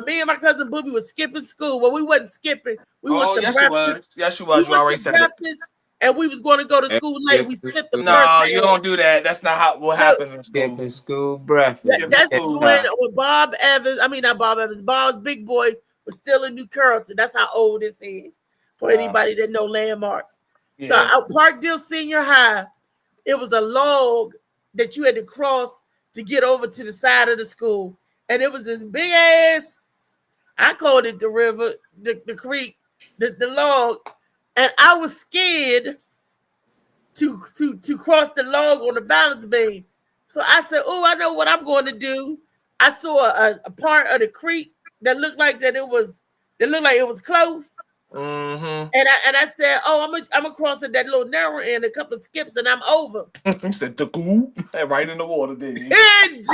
Speaker 2: me and my cousin Booby was skipping school. Well, we wasn't skipping. We went
Speaker 3: Oh,
Speaker 2: to
Speaker 3: yes, you
Speaker 2: breakfast.
Speaker 3: was. Yes, you
Speaker 2: We
Speaker 3: was. You
Speaker 2: went
Speaker 3: already
Speaker 2: to
Speaker 3: said it.
Speaker 2: breakfast and we was going to go to school late. We
Speaker 5: Skip the
Speaker 2: skipped the
Speaker 5: school.
Speaker 2: first
Speaker 3: No, you
Speaker 2: period.
Speaker 3: don't do that. That's not how what
Speaker 2: Look,
Speaker 3: happens in
Speaker 5: Skip the
Speaker 3: school.
Speaker 5: school breakfast.
Speaker 3: Skip the
Speaker 2: that's
Speaker 3: school.
Speaker 2: when Bob Evans, I mean not Bob Evans, Bob's big boy was still in New Carrollton. That's how old this is for anybody that know landmarks. So
Speaker 3: Yeah.
Speaker 2: out Parkdale Senior High, it was a log that you had to cross to get over to the side of the school. And it was this big ass, I called it the river, the creek, the log. And I was scared to cross the log on the balance beam. So I said, "Oh, I know what I'm going to do." I saw a part of the creek that looked like it was close,
Speaker 3: Mm-hmm.
Speaker 2: and I said, "Oh, I'm gonna cross at that little narrow end, a couple of skips, and I'm over."
Speaker 3: He said "Tuku," and right in the water, didn't he?
Speaker 2: It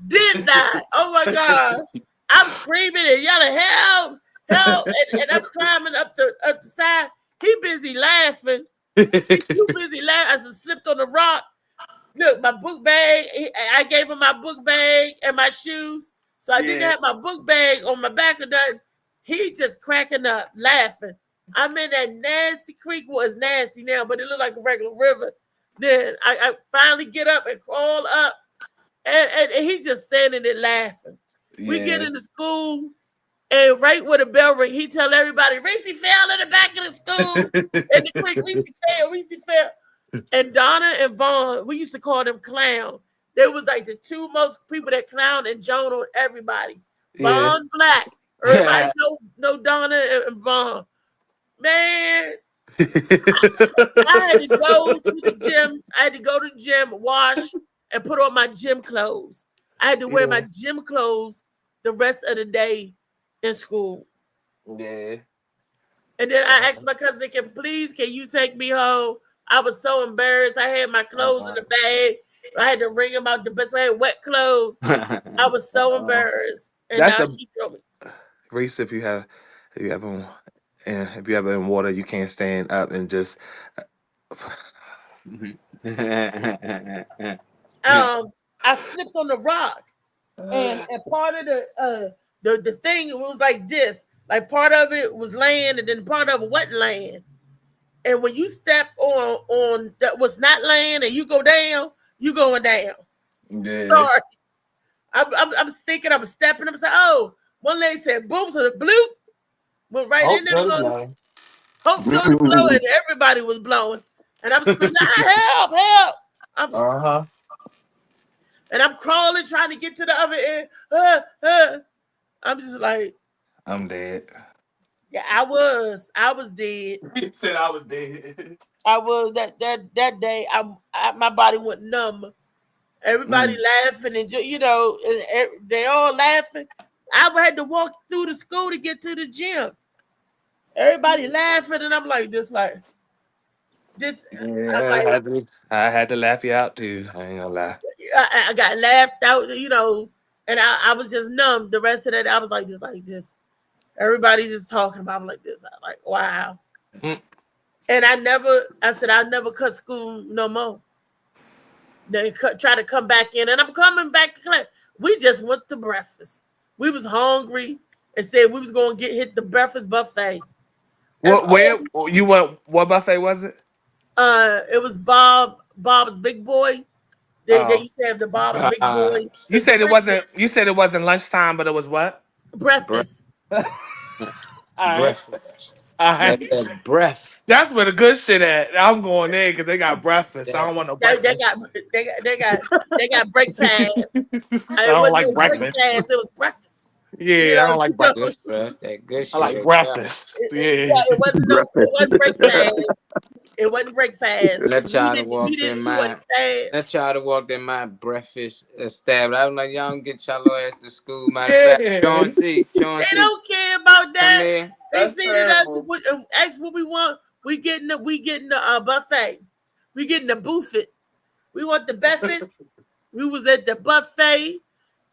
Speaker 2: did not. Oh my God! I'm screaming and yelling, "Help! Help!" And I'm climbing up the side. He busy laughing. He too busy laughing. I slipped on the rock. Look, my book bag. I gave him my book bag and my shoes, so I didn't
Speaker 3: Yeah.
Speaker 2: have my book bag on my back or nothing. He just cracking up, laughing. I'm in that nasty creek. Was nasty now, but it looked like a regular river. Then I finally get up and crawl up, and he just standing there laughing. We get
Speaker 3: Yeah.
Speaker 2: into school, and right where the bell ring, he tell everybody, "Reese fell in the back of the school in the creek. Reese fell." And Donna and Vaughn, we used to call them clown. They was like the two most people that clown and Joan on everybody.
Speaker 3: Yeah.
Speaker 2: Vaughn Black. Everybody know Donna and Vaughn. Man, I had to go to the gym. I had to go to the gym, wash, and put on my gym clothes. I had to wear my gym clothes the rest of the day in school.
Speaker 3: Yeah.
Speaker 2: And then I asked my cousin, can you take me home? I was so embarrassed. I had my clothes in the bag. I had to wring them out the best way. I had wet clothes. I was so embarrassed. And
Speaker 3: That's
Speaker 2: now
Speaker 3: a-
Speaker 2: she told me.
Speaker 3: Reese, if you ever in water, you can't stand up and just
Speaker 2: I slipped on the rock. And part of the thing, it was like this. Like part of it was land and then part of it wasn't land. And when you step on that was not land and you go down, you going down.
Speaker 3: yeah.
Speaker 2: Sorry. I'm thinking I'm stepping. I'm saying, oh, one lady said, boom, so the bloop went right in there. Hope Jody blow, and everybody was blowing. And I'm screaming, help. And I'm crawling, trying to get to the other end. I'm just like,
Speaker 3: I'm dead.
Speaker 2: yeah, I was dead.
Speaker 3: He said I was dead.
Speaker 2: I was that day. My body went numb. Everybody laughing and they all laughing. I had to walk through the school to get to the gym. Everybody laughing, and I'm like this.
Speaker 3: Yeah, I had to laugh you out too. I ain't gonna lie.
Speaker 2: I got laughed out, and I was just numb. The rest of that, I was like just like this. Everybody's just talking about me like this. I'm like, wow.
Speaker 3: Mm.
Speaker 2: And I said I'll never cut school no more. Then try to come back in, and I'm coming back to class. We just went to breakfast. We was hungry and said we was gonna hit the breakfast buffet.
Speaker 3: Where you went? What buffet was it?
Speaker 2: It was Bob's Big Boy. They used to have the Bob's Big Boy.
Speaker 3: You said it wasn't. You said it wasn't lunchtime, but it was what?
Speaker 2: Breakfast.
Speaker 5: Breakfast.
Speaker 3: Alright.
Speaker 5: That's that breath.
Speaker 3: That's where the good shit at. I'm going there because they got breakfast. I don't want no breakfast.
Speaker 2: They got breakfast.
Speaker 3: I don't like breakfast.
Speaker 2: It was breakfast.
Speaker 3: Yeah, I don't like
Speaker 5: Good
Speaker 3: breakfast.
Speaker 5: for us. That good shit.
Speaker 3: I like
Speaker 5: right
Speaker 3: breakfast.
Speaker 2: Yeah,
Speaker 3: Yeah.
Speaker 2: it wasn't breakfast. It wasn't breakfast.
Speaker 5: Let y'all to
Speaker 2: We
Speaker 5: walk
Speaker 2: didn't
Speaker 5: in
Speaker 2: do
Speaker 5: my
Speaker 2: it fast.
Speaker 5: let y'all to walk in my breakfast establishment. I was like, y'all don't get y'all little ass to school. Matter of fact,
Speaker 3: Yeah.
Speaker 5: Sean C.
Speaker 2: They don't care about
Speaker 5: Come
Speaker 2: that.
Speaker 5: here.
Speaker 2: They
Speaker 3: That's
Speaker 2: see that us
Speaker 3: terrible.
Speaker 2: ask what we want. We getting the buffet. We getting the buffet. We want the buffet. We was at the buffet,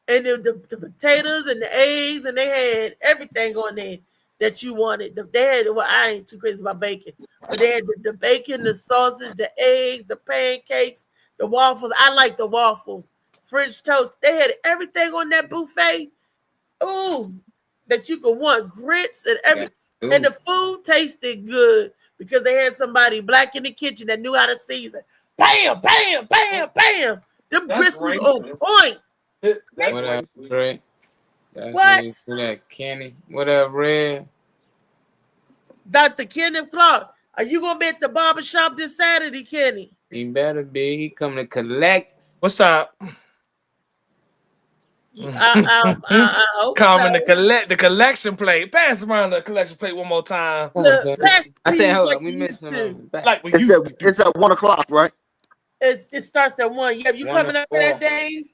Speaker 2: and the potatoes and the eggs, and they had everything on there that you wanted. They had, well, I ain't too crazy about bacon, but they had the bacon, the sausage, the eggs, the pancakes, the waffles. I like the waffles, French toast. They had everything on that buffet. Ooh, that you could want, grits and everything.
Speaker 5: Ooh.
Speaker 2: And the food tasted good because they had somebody black in the kitchen that knew how to season. Bam, bam, bam, bam. Them
Speaker 3: That's
Speaker 2: grits was on
Speaker 3: racist.
Speaker 2: point.
Speaker 3: That's
Speaker 5: What up,
Speaker 3: racist.
Speaker 5: Dre? That's
Speaker 2: What?
Speaker 5: What up, Kenny? What up, Red?
Speaker 2: Dr. Kenneth Clark, are you gonna be at the barbershop this Saturday, Kenny?
Speaker 5: He better be. He coming to collect.
Speaker 3: What's up?
Speaker 2: I hope
Speaker 3: Coming
Speaker 2: so.
Speaker 3: to collect the collection plate. Pass around the collection plate one more time.
Speaker 2: Look, pass
Speaker 5: I
Speaker 2: please
Speaker 5: think, hold
Speaker 2: like
Speaker 5: up, we
Speaker 2: you used
Speaker 5: missing
Speaker 2: to.
Speaker 5: him. Back.
Speaker 3: Like we
Speaker 7: It's
Speaker 3: used
Speaker 7: at
Speaker 3: to do.
Speaker 7: it's at 1 o'clock, right?
Speaker 2: It starts at 1. Yeah, you
Speaker 5: 1 to
Speaker 2: coming up for that,
Speaker 5: 4.
Speaker 2: Dave?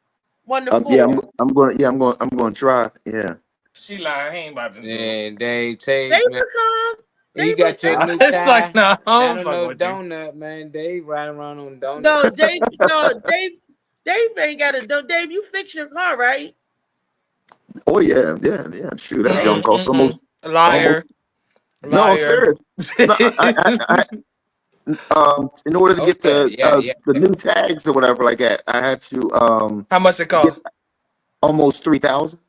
Speaker 2: 1 to 4.
Speaker 7: Yeah, I'm going to try. Yeah.
Speaker 3: She lying. He ain't about to do it.
Speaker 5: Yeah, Dave Tate,
Speaker 2: They
Speaker 5: man.
Speaker 2: will come.
Speaker 5: You got your new
Speaker 3: It's
Speaker 5: tie.
Speaker 3: like, no,
Speaker 5: I
Speaker 3: I'm
Speaker 5: don't
Speaker 3: fucking
Speaker 5: know
Speaker 3: with you.
Speaker 5: donut, man. Dave riding around on donuts.
Speaker 2: No, Dave ain't got to do. Dave, you fix your car, right?
Speaker 7: Oh yeah. Shoot, that junk cost almost.
Speaker 3: Liar.
Speaker 7: No, I'm
Speaker 3: Liar.
Speaker 7: serious. No, in order to get the new tags or whatever like that, I had to
Speaker 3: How much it cost?
Speaker 7: almost 3,000.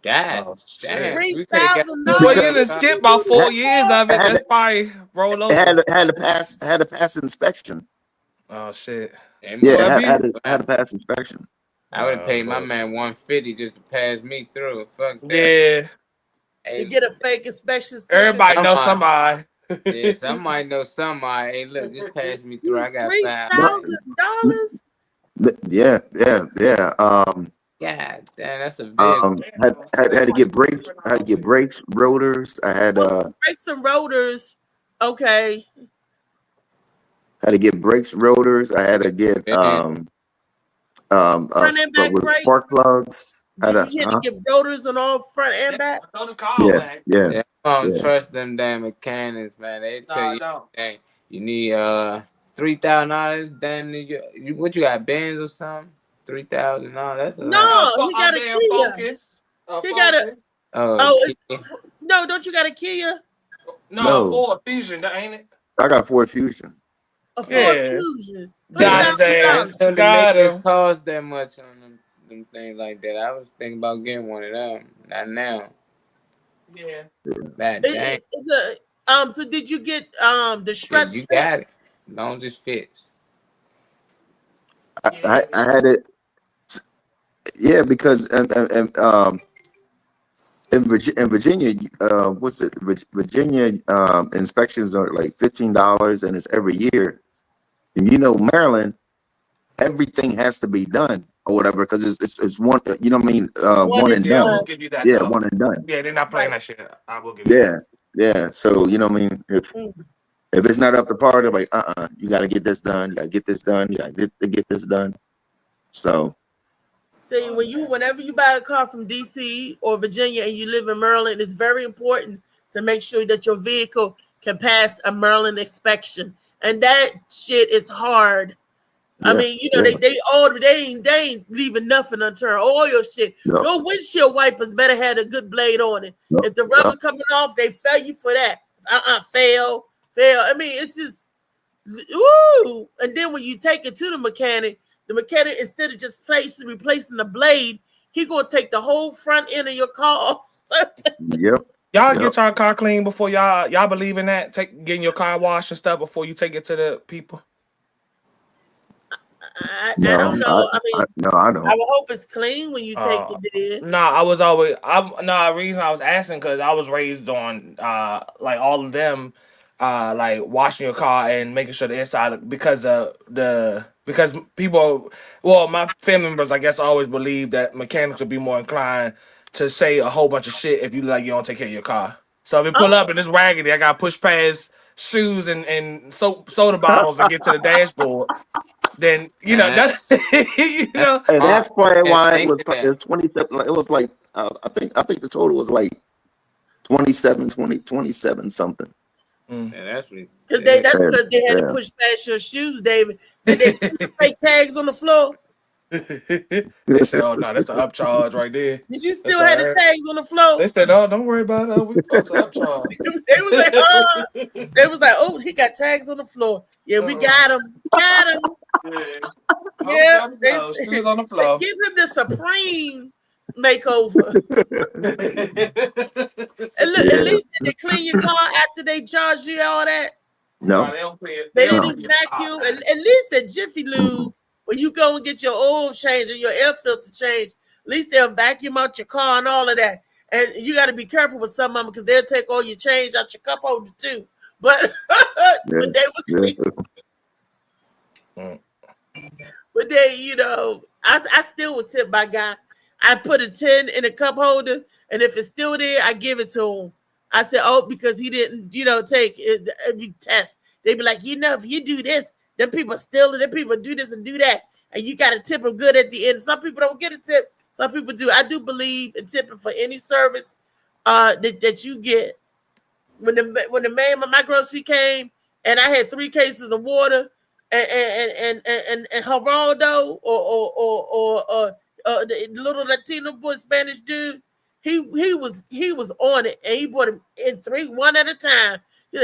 Speaker 5: God
Speaker 3: Oh,
Speaker 5: damn.
Speaker 3: shit.
Speaker 5: We could have got
Speaker 2: $3,000.
Speaker 3: Well, you
Speaker 5: because
Speaker 3: done skipped about 4 years of it.
Speaker 7: I had
Speaker 3: That's probably roll
Speaker 7: It
Speaker 3: over.
Speaker 7: had to pass inspection.
Speaker 3: Oh, shit.
Speaker 7: Yeah,
Speaker 3: Well, if you,
Speaker 7: had to pass inspection.
Speaker 5: I would have paid my man $150 just to pass me through. Fuck that.
Speaker 3: yeah,
Speaker 2: To get a fake inspection sticker.
Speaker 3: everybody knows somebody.
Speaker 5: Yeah, somebody know somebody. Hey, look, just pass me through. I got $5.
Speaker 2: $3,000.
Speaker 7: Yeah.
Speaker 5: God damn, that's a big.
Speaker 7: Had to get brakes. I had to get brakes, rotors. I had
Speaker 2: Brakes and rotors. Okay.
Speaker 7: had to get brakes, rotors. I had to get
Speaker 2: Front and back
Speaker 7: with
Speaker 2: brakes.
Speaker 7: spark plugs.
Speaker 2: You had to get rotors on all front and back.
Speaker 7: Yeah.
Speaker 5: I don't trust them damn mechanics, man. They tell you dang, you need $3,000. Damn, what you got, Benz or something? $3,000. That's a lot.
Speaker 2: No, he got a Kia.
Speaker 3: Focus.
Speaker 2: He got a. No, don't you got a Kia?
Speaker 3: No, Ford Fusion, ain't it?
Speaker 7: I got Ford Fusion.
Speaker 2: A Ford Fusion.
Speaker 3: Got his ass.
Speaker 5: So the
Speaker 3: Got
Speaker 5: makers
Speaker 3: him.
Speaker 5: cost that much on them things like that. I was thinking about getting one of them. Not now.
Speaker 3: Yeah.
Speaker 5: Bad dang.
Speaker 2: So did you get the stress?
Speaker 5: You got it. As long as it fits.
Speaker 7: I had it. Yeah, because in Virginia, what's it? Virginia inspections are like $15, and it's every year. And Maryland, everything has to be done or whatever because it's one. You know what I mean? One and
Speaker 3: Yeah,
Speaker 7: done.
Speaker 3: I will give you that.
Speaker 7: Yeah,
Speaker 3: though.
Speaker 7: one and done.
Speaker 3: Yeah, they're not playing that shit. I will give you that.
Speaker 7: Yeah. So you know what I mean? If it's not up to par, they're like, you got to get this done. You got to get this done. You got to get this done. So.
Speaker 2: See, whenever you buy a car from DC or Virginia and you live in Maryland, it's very important to make sure that your vehicle can pass a Maryland inspection. And that shit is hard.
Speaker 7: Yeah,
Speaker 2: I mean, they ain't leaving nothing unturned. Oil shit.
Speaker 7: Yep.
Speaker 2: Your windshield wipers better have a good blade on it.
Speaker 7: Yep.
Speaker 2: If the rubber coming off, they fail you for that. Fail. I mean, it's just ooh. And then when you take it to the mechanic instead of just replacing the blade, he gonna take the whole front end of your car off.
Speaker 7: Yep.
Speaker 3: Y'all get y'all car clean before y'all believe in that? Getting your car washed and stuff before you take it to the people?
Speaker 2: I don't know. I
Speaker 7: don't.
Speaker 2: I would hope it's clean when you take it there.
Speaker 3: The reason I was asking because I was raised on like all of them like washing your car and making sure the inside because people, well, my family members I guess always believe that mechanics would be more inclined to say a whole bunch of shit if you like you don't take care of your car. So if you pull up and it's raggedy, I gotta push past shoes and soda bottles and get to the dashboard. Then you know
Speaker 5: Nah,
Speaker 3: that's you
Speaker 5: that's
Speaker 3: know.
Speaker 7: And that's
Speaker 5: smart.
Speaker 7: probably
Speaker 5: And
Speaker 7: why it
Speaker 5: think
Speaker 7: was
Speaker 5: of that.
Speaker 7: 27. It was like I think the total was like 27 something.
Speaker 5: Yeah, that's
Speaker 2: Because
Speaker 5: ridiculous.
Speaker 2: that's because they had to
Speaker 7: Yeah.
Speaker 2: push past your shoes, David. Did they see the fake tags on the floor?
Speaker 3: They said, "Oh no, that's an upcharge right there."
Speaker 2: Did you
Speaker 3: That's
Speaker 2: still
Speaker 3: all
Speaker 2: have the
Speaker 3: right.
Speaker 2: tags on the floor?
Speaker 3: They said, "Oh, don't worry about it. We supposed to upcharge."
Speaker 2: They was like, oh, they was like, oh, he got tags on the floor. Yeah, we got him. Got him. Yeah,
Speaker 3: Shoes on the floor.
Speaker 2: give him the supreme makeover. And look,
Speaker 7: Yeah.
Speaker 2: at least did they clean your car after they charged you all that?
Speaker 7: No.
Speaker 3: They don't clean-
Speaker 2: They
Speaker 3: don't
Speaker 2: didn't
Speaker 3: clean
Speaker 2: vacuum.
Speaker 3: your car.
Speaker 2: At least at Jiffy Lube, when you go and get your oil change and your air filter change, at least they'll vacuum out your car and all of that. And you got to be careful with some of them because they'll take all your change out your cup holder too. But but they were clean. But they, you know, I still would tip my guy. I put a 10 in a cup holder, and if it's still there, I give it to him. I said, oh, because he didn't, you know, take it, every test. They'd be like, you know, if you do this, then people steal it, then people do this and do that. And you got to tip them good at the end. Some people don't get a tip. Some people do. I do believe in tipping for any service that you get. When the man of my grocery came and I had 3 cases of water and Geraldo or the little Latino boy, Spanish dude, he was on it, and he bought him in 3, one at a time. He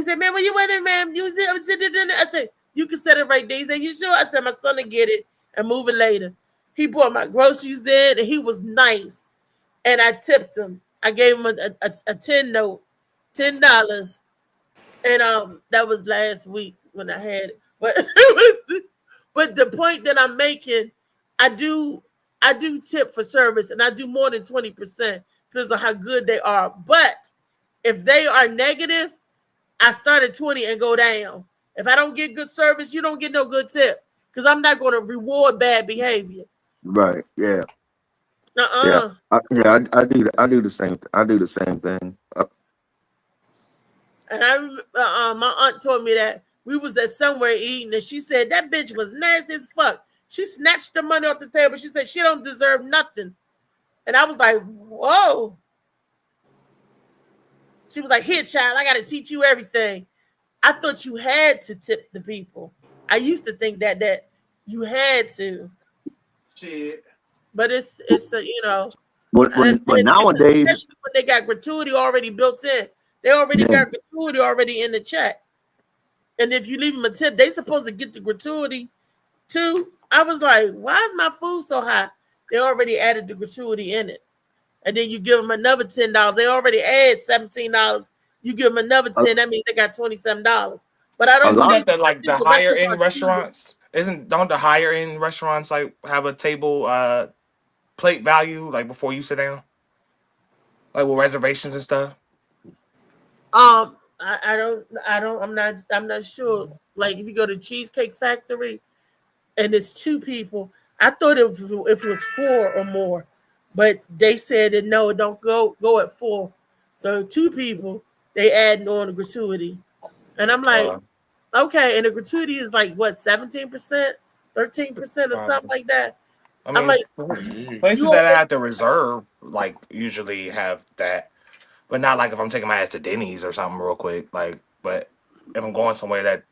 Speaker 2: said, man, when you went in, man, you I said, you can set it right there. He said, you sure? I said, my son will get it and move it later. He bought my groceries then, and he was nice. And I tipped him. I gave him a 10 note, $10. And that was last week when I had it. But the point that I'm making, I do tip for service, and I do more than 20%, depends on how good they are. But if they are negative, I start at 20 and go down. If I don't get good service, you don't get no good tip, because I'm not going to reward bad behavior.
Speaker 7: Right. Yeah.
Speaker 2: Uh-uh.
Speaker 7: Yeah. I do the same. I do the same thing.
Speaker 2: And I remember, my aunt told me that we was at somewhere eating, and she said that bitch was nasty as fuck. She snatched the money off the table. She said she don't deserve nothing. And I was like, whoa. She was like, here, child, I got to teach you everything. I thought you had to tip the people. I used to think that you had to.
Speaker 3: Shit.
Speaker 2: But it's you know.
Speaker 7: But nowadays,
Speaker 2: especially when they got gratuity already built in. They already got gratuity already in the check. And if you leave them a tip, they supposed to get the gratuity too. I was like, why is my food so high? They already added the gratuity in it. And then you give them another $10. They already add $17. You give them another 10, that means they got $27. But I don't
Speaker 3: Isn't that the higher end restaurants? Don't the higher end restaurants like have a table plate value like before you sit down? Like with reservations and stuff?
Speaker 2: I'm not sure. Like if you go to Cheesecake Factory and it's 2 people, I thought if it was 4 or more, but they said that no, don't go at 4. So 2 people, they add on the gratuity. And I'm like, okay, and the gratuity is like what, 17%, 13% or something like that.
Speaker 3: I mean,
Speaker 2: I'm like,
Speaker 3: places that I have to reserve like usually have that. But not like if I'm taking my ass to Denny's or something real quick. Like, but if I'm going somewhere that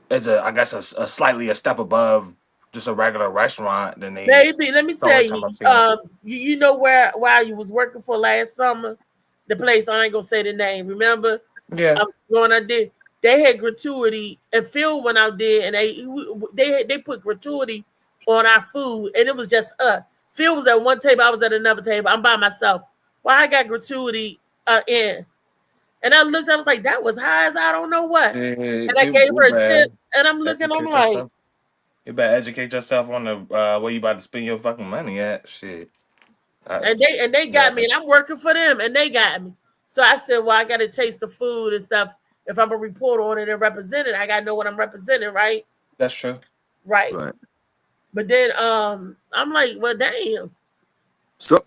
Speaker 3: is I guess a slightly a step above just a regular restaurant, then they
Speaker 2: maybe let me tell you,
Speaker 3: you,
Speaker 2: you know where you was working for last summer, the place I ain't gonna say the name. Remember?
Speaker 3: Yeah.
Speaker 2: When I did, they had gratuity, and Phil went out there, and they put gratuity on our food, and it was just us. Phil was at one table, I was at another table. I'm by myself. Well, I got gratuity in. And I looked, I was like, that was high as I don't know what. And I gave her a tip, and I'm looking, I'm like,
Speaker 3: you better educate yourself on the where you about to spend your fucking money at. Shit.
Speaker 2: And they got me, and I'm working for them, and they got me. So I said, well, I got to taste the food and stuff. If I'm a reporter on it and represent it, I got to know what I'm representing, right?
Speaker 3: That's true.
Speaker 2: Right. But then I'm like, well, damn.
Speaker 7: So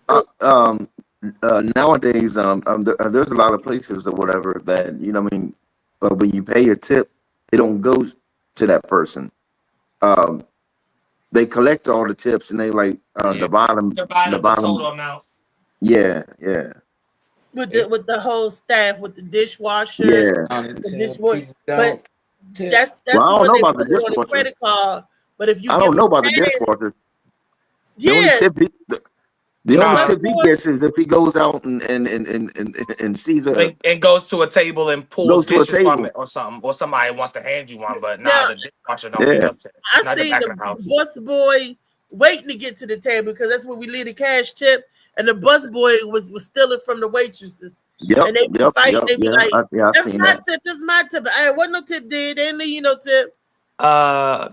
Speaker 7: nowadays, there's a lot of places or whatever that you know. I mean, when you pay a tip, it don't go to that person. Um, they collect all the tips and they like
Speaker 3: Yeah.
Speaker 7: divide them.
Speaker 3: Divide up the total amount.
Speaker 7: Yeah, yeah,
Speaker 2: with
Speaker 3: Yeah.
Speaker 2: the whole staff, with the dishwasher,
Speaker 7: yeah.
Speaker 5: On the
Speaker 2: the
Speaker 5: tip,
Speaker 2: dishwasher.
Speaker 5: people
Speaker 2: But
Speaker 5: don't tip.
Speaker 2: that's
Speaker 7: Well, I don't
Speaker 2: when
Speaker 7: know
Speaker 2: they
Speaker 7: about the
Speaker 2: put it on the
Speaker 7: dishwasher.
Speaker 2: credit card. But if you
Speaker 7: I
Speaker 2: give
Speaker 7: don't know
Speaker 2: them
Speaker 7: about the
Speaker 2: cash,
Speaker 7: dishwasher. The only
Speaker 2: yeah,
Speaker 7: tip the only
Speaker 3: Nah,
Speaker 7: tip he
Speaker 2: busboy,
Speaker 7: gets is if he goes out and sees
Speaker 3: it goes to a table and pulls
Speaker 7: goes to a
Speaker 3: dishes from
Speaker 7: table.
Speaker 3: it or something, or somebody wants to hand you one. But nah,
Speaker 2: now
Speaker 3: the dishwasher don't get
Speaker 7: Yeah,
Speaker 3: no tip.
Speaker 2: I
Speaker 3: Not the
Speaker 2: seen
Speaker 3: back
Speaker 2: the
Speaker 3: of the house.
Speaker 2: busboy waiting to get to the table because that's where we leave the cash tip, and the busboy was stealing from the waitresses,
Speaker 7: yep,
Speaker 2: and they be
Speaker 7: yep,
Speaker 2: fighting.
Speaker 7: yep,
Speaker 2: They be
Speaker 7: yeah.
Speaker 2: like,
Speaker 7: I've
Speaker 2: "That's
Speaker 7: seen
Speaker 2: my
Speaker 7: that.
Speaker 2: tip. That's my tip." I ain't what no tip did. They didn't leave you no tip.
Speaker 3: Uh,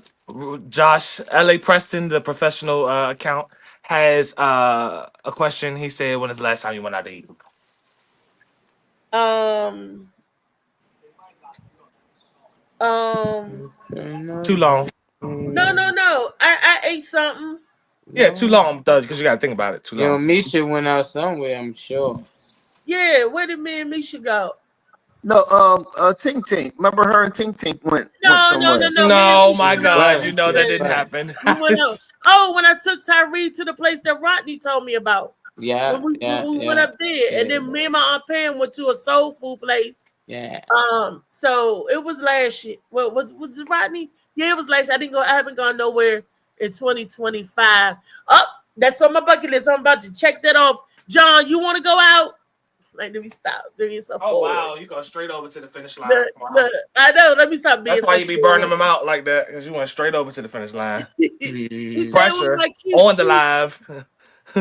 Speaker 3: Josh, LA Preston, the professional account, has a question. He said, "When is the last time you went out to eat?"
Speaker 2: Um,
Speaker 3: Too long.
Speaker 2: no. I ate something.
Speaker 3: Yeah, too long, because you got to think about it. Too
Speaker 5: Yo,
Speaker 3: long.
Speaker 5: Misha went out somewhere, I'm sure.
Speaker 2: Yeah, where did me and Misha go?
Speaker 7: No, Tink Tink. Remember her and Tink Tink went somewhere.
Speaker 2: No. Me and
Speaker 3: No,
Speaker 2: Misha
Speaker 3: my
Speaker 2: went out
Speaker 3: God,
Speaker 5: But
Speaker 3: you
Speaker 2: this
Speaker 3: know that
Speaker 2: weekend.
Speaker 3: didn't
Speaker 5: but
Speaker 3: happen.
Speaker 2: We went out. Oh, when I took Tyree to the place that Rodney told me about.
Speaker 5: yeah,
Speaker 2: When we went up there, and then me and my aunt Pam went to a soul food place.
Speaker 5: yeah.
Speaker 2: So it was last year. Well, was it Rodney? Yeah, it was last year. I didn't go. I haven't gone nowhere in 2025. Oh, that's on my bucket list. I'm about to check that off. John, you want to go out? Like, let me stop. Let me stop.
Speaker 3: Oh wow, you go straight over to the finish line.
Speaker 2: Look,
Speaker 3: Wow.
Speaker 2: I know. Let me stop being
Speaker 3: That's why
Speaker 2: so
Speaker 3: you be burning
Speaker 2: forward.
Speaker 3: them out like that, because you went straight over to the finish line.
Speaker 2: He said with
Speaker 3: Pressure
Speaker 2: my cute
Speaker 3: on the
Speaker 2: cheeks.
Speaker 3: live.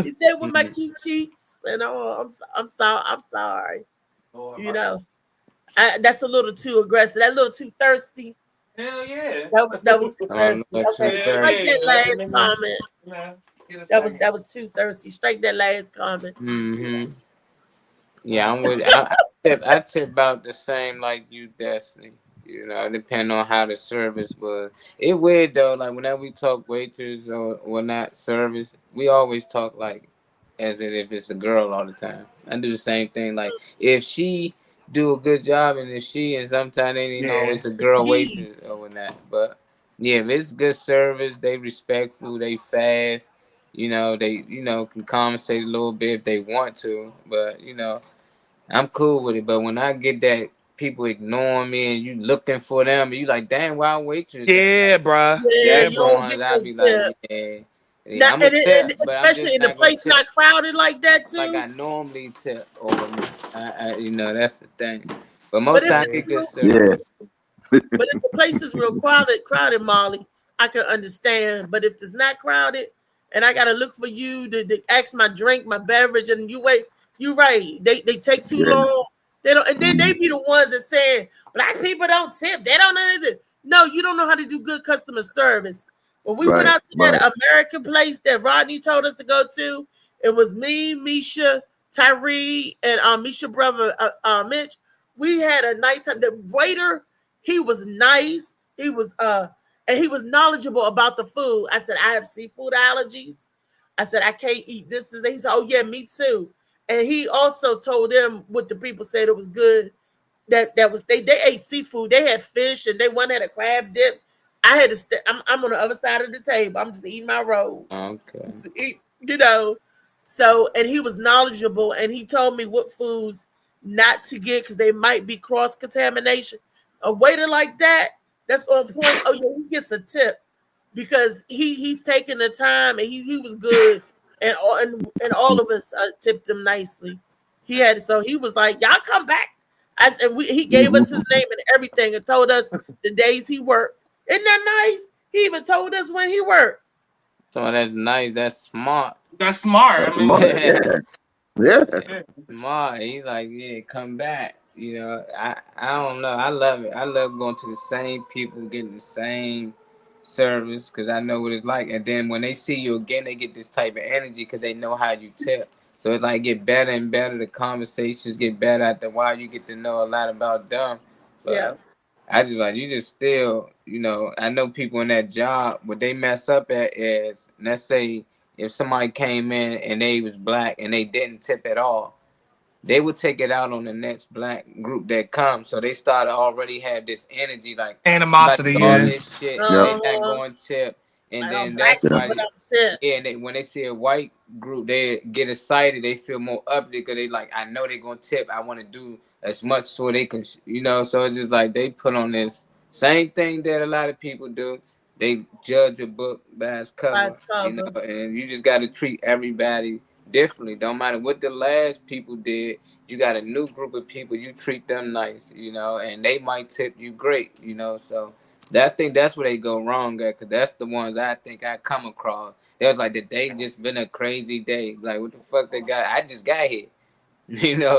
Speaker 2: He said with my cute cheeks, and I'm sorry. I'm sorry.
Speaker 3: Lord
Speaker 2: You
Speaker 3: mercy.
Speaker 2: know, that's a little too aggressive. That a little too thirsty.
Speaker 3: Hell yeah.
Speaker 2: That was too
Speaker 5: Oh,
Speaker 2: thirsty.
Speaker 5: no, too
Speaker 2: Okay,
Speaker 3: Hell
Speaker 2: strike
Speaker 5: thirsty.
Speaker 3: yeah.
Speaker 2: that last comment.
Speaker 3: Man, get a
Speaker 2: That was
Speaker 3: second.
Speaker 2: too thirsty. Strike that last comment.
Speaker 5: Mm-hmm. Yeah, I'm with. I tip about the same like you, Destiny. You know, depending on how the service was. It weird though. Like whenever we talk waitress or not service, we always talk like as if it's a girl all the time. I do the same thing. Like if she do a good job and if she and sometimes they ain't
Speaker 3: Yeah.
Speaker 5: always a girl
Speaker 2: He,
Speaker 5: waitress or whatnot. But yeah, if it's good service, they respectful, they fast. You know, they can conversate a little bit if they want to. But I'm cool with it, but when I get that people ignoring me and you looking for them, and you like, damn, why waitress at?
Speaker 3: Yeah, bruh.
Speaker 2: yeah,
Speaker 3: Yeah,
Speaker 5: That's
Speaker 2: you
Speaker 5: the
Speaker 3: bruh.
Speaker 2: don't
Speaker 5: ones
Speaker 2: get
Speaker 5: I
Speaker 2: no
Speaker 5: be
Speaker 2: tip.
Speaker 5: like, yeah,
Speaker 2: Not,
Speaker 5: I'm a
Speaker 2: and
Speaker 5: tip, but I'm
Speaker 2: especially
Speaker 5: just
Speaker 2: in the
Speaker 5: not gonna
Speaker 2: place
Speaker 5: tip
Speaker 2: not crowded like that
Speaker 5: like
Speaker 2: too.
Speaker 5: I normally tip over me. That's the thing. But
Speaker 2: But
Speaker 5: most
Speaker 2: if
Speaker 5: times
Speaker 2: it's
Speaker 5: get good
Speaker 2: real,
Speaker 5: service.
Speaker 7: Yeah,
Speaker 2: but if the place is real crowded, Molly, I can understand. But if it's not crowded, and I gotta look for you to ask my drink, my beverage, and you wait, you right. They take too
Speaker 7: yeah.
Speaker 2: long. They don't, and then they
Speaker 7: Mhm.
Speaker 2: be the ones that saying black people don't tip. They don't know anything. No, you don't know how to do good customer service. When we went
Speaker 7: Right,
Speaker 2: out to
Speaker 7: right.
Speaker 2: that American place that Rodney told us to go to, it was me, Misha, Tyree, and Misha brother Mitch. We had a nice time. The waiter, he was nice. He was and he was knowledgeable about the food. I said, I have seafood allergies. I said, I can't eat this. He said, oh yeah, me too. And he also told them what the people said it was good. That was they ate seafood. They had fish and they one had a crab dip. I had to I'm on the other side of the table. I'm just eating my rolls.
Speaker 5: Okay.
Speaker 2: You know. So and he was knowledgeable and he told me what foods not to get because they might be cross contamination. A waiter like that, that's on point. Oh yeah, he gets a tip because he's taking the time and he was good and all of us tipped him nicely. He was like, y'all come back. He gave us his name and everything and told us the days he worked. Isn't that nice? He even told us when he worked.
Speaker 5: So that's nice. That's smart.
Speaker 3: That's smart. I mean,
Speaker 7: Yeah, yeah.
Speaker 3: yeah.
Speaker 5: Smart. He like, yeah, come back. I don't know. I love it. I love going to the same people, getting the same service because I know what it's like. And then when they see you again, they get this type of energy because they know how you tip. So it's like get better and better. The conversations get better after a while. You get to know a lot about them.
Speaker 2: Yeah.
Speaker 5: But I just like you just still, I know people in that job, what they mess up at is, let's say if somebody came in and they was black and they didn't tip at all, they would take it out on the next black group that comes. So they started already have this energy like
Speaker 3: Animosity,
Speaker 5: all
Speaker 3: yeah.
Speaker 5: this shit.
Speaker 7: Yep.
Speaker 5: They not going tip, and
Speaker 2: I don't
Speaker 5: then
Speaker 2: black
Speaker 5: that's
Speaker 2: people
Speaker 5: why.
Speaker 2: don't tip.
Speaker 5: Yeah, and when they see a white group, they get excited. They feel more up because they like, I know they're gonna tip. I want to do as much so they can, So it's just like they put on this same thing that a lot of people do. They judge a book by its
Speaker 2: By
Speaker 5: cover,
Speaker 2: its cover.
Speaker 5: and you just got to treat everybody differently. Don't matter what the last people did. You got a new group of people. You treat them nice, and they might tip you great, So I think that's where they go wrong at, because that's the ones I think I come across. It was like the day just been a crazy day. Like, what the fuck they got? I just got here.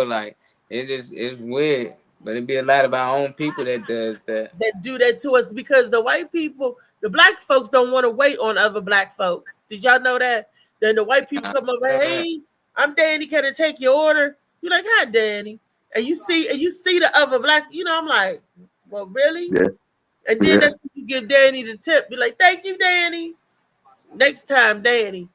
Speaker 5: Like it's weird. But it be a lot of our own people that does that.
Speaker 2: That do that to us because the white people, the black folks don't want to wait on other black folks. Did y'all know that? Then the white people come over, hey, I'm Danny, can I take your order? You're like, hi, Danny. And you see the other black, I'm like, well, really?
Speaker 7: Yeah.
Speaker 2: And then that's when you give Danny the tip. Be like, thank you, Danny. Next time, Danny.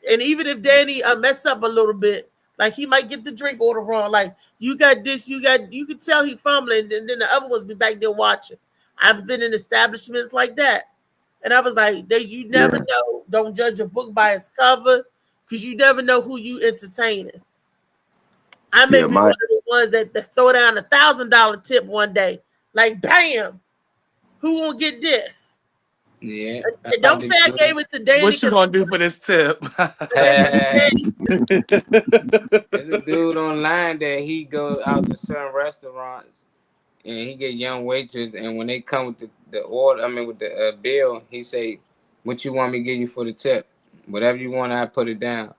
Speaker 2: And even if Danny mess up a little bit, like he might get the drink order wrong. Like, you got this, you could tell he fumbling, and then the other ones be back there watching. I've been in establishments like that. And I was like, you never know. Don't judge a book by its cover, because you never know who you entertaining. I may be one of the ones that throw down $1,000 tip one day. Like, bam, who gonna get this?
Speaker 5: Yeah.
Speaker 2: And don't say I gave it to Danny.
Speaker 3: What you gonna do for this tip?
Speaker 5: There's a dude online that he goes out to certain restaurants and he get young waitresses, and when they come with the order, with the bill, he say, "What you want me to give you for the tip? Whatever you want, I put it down."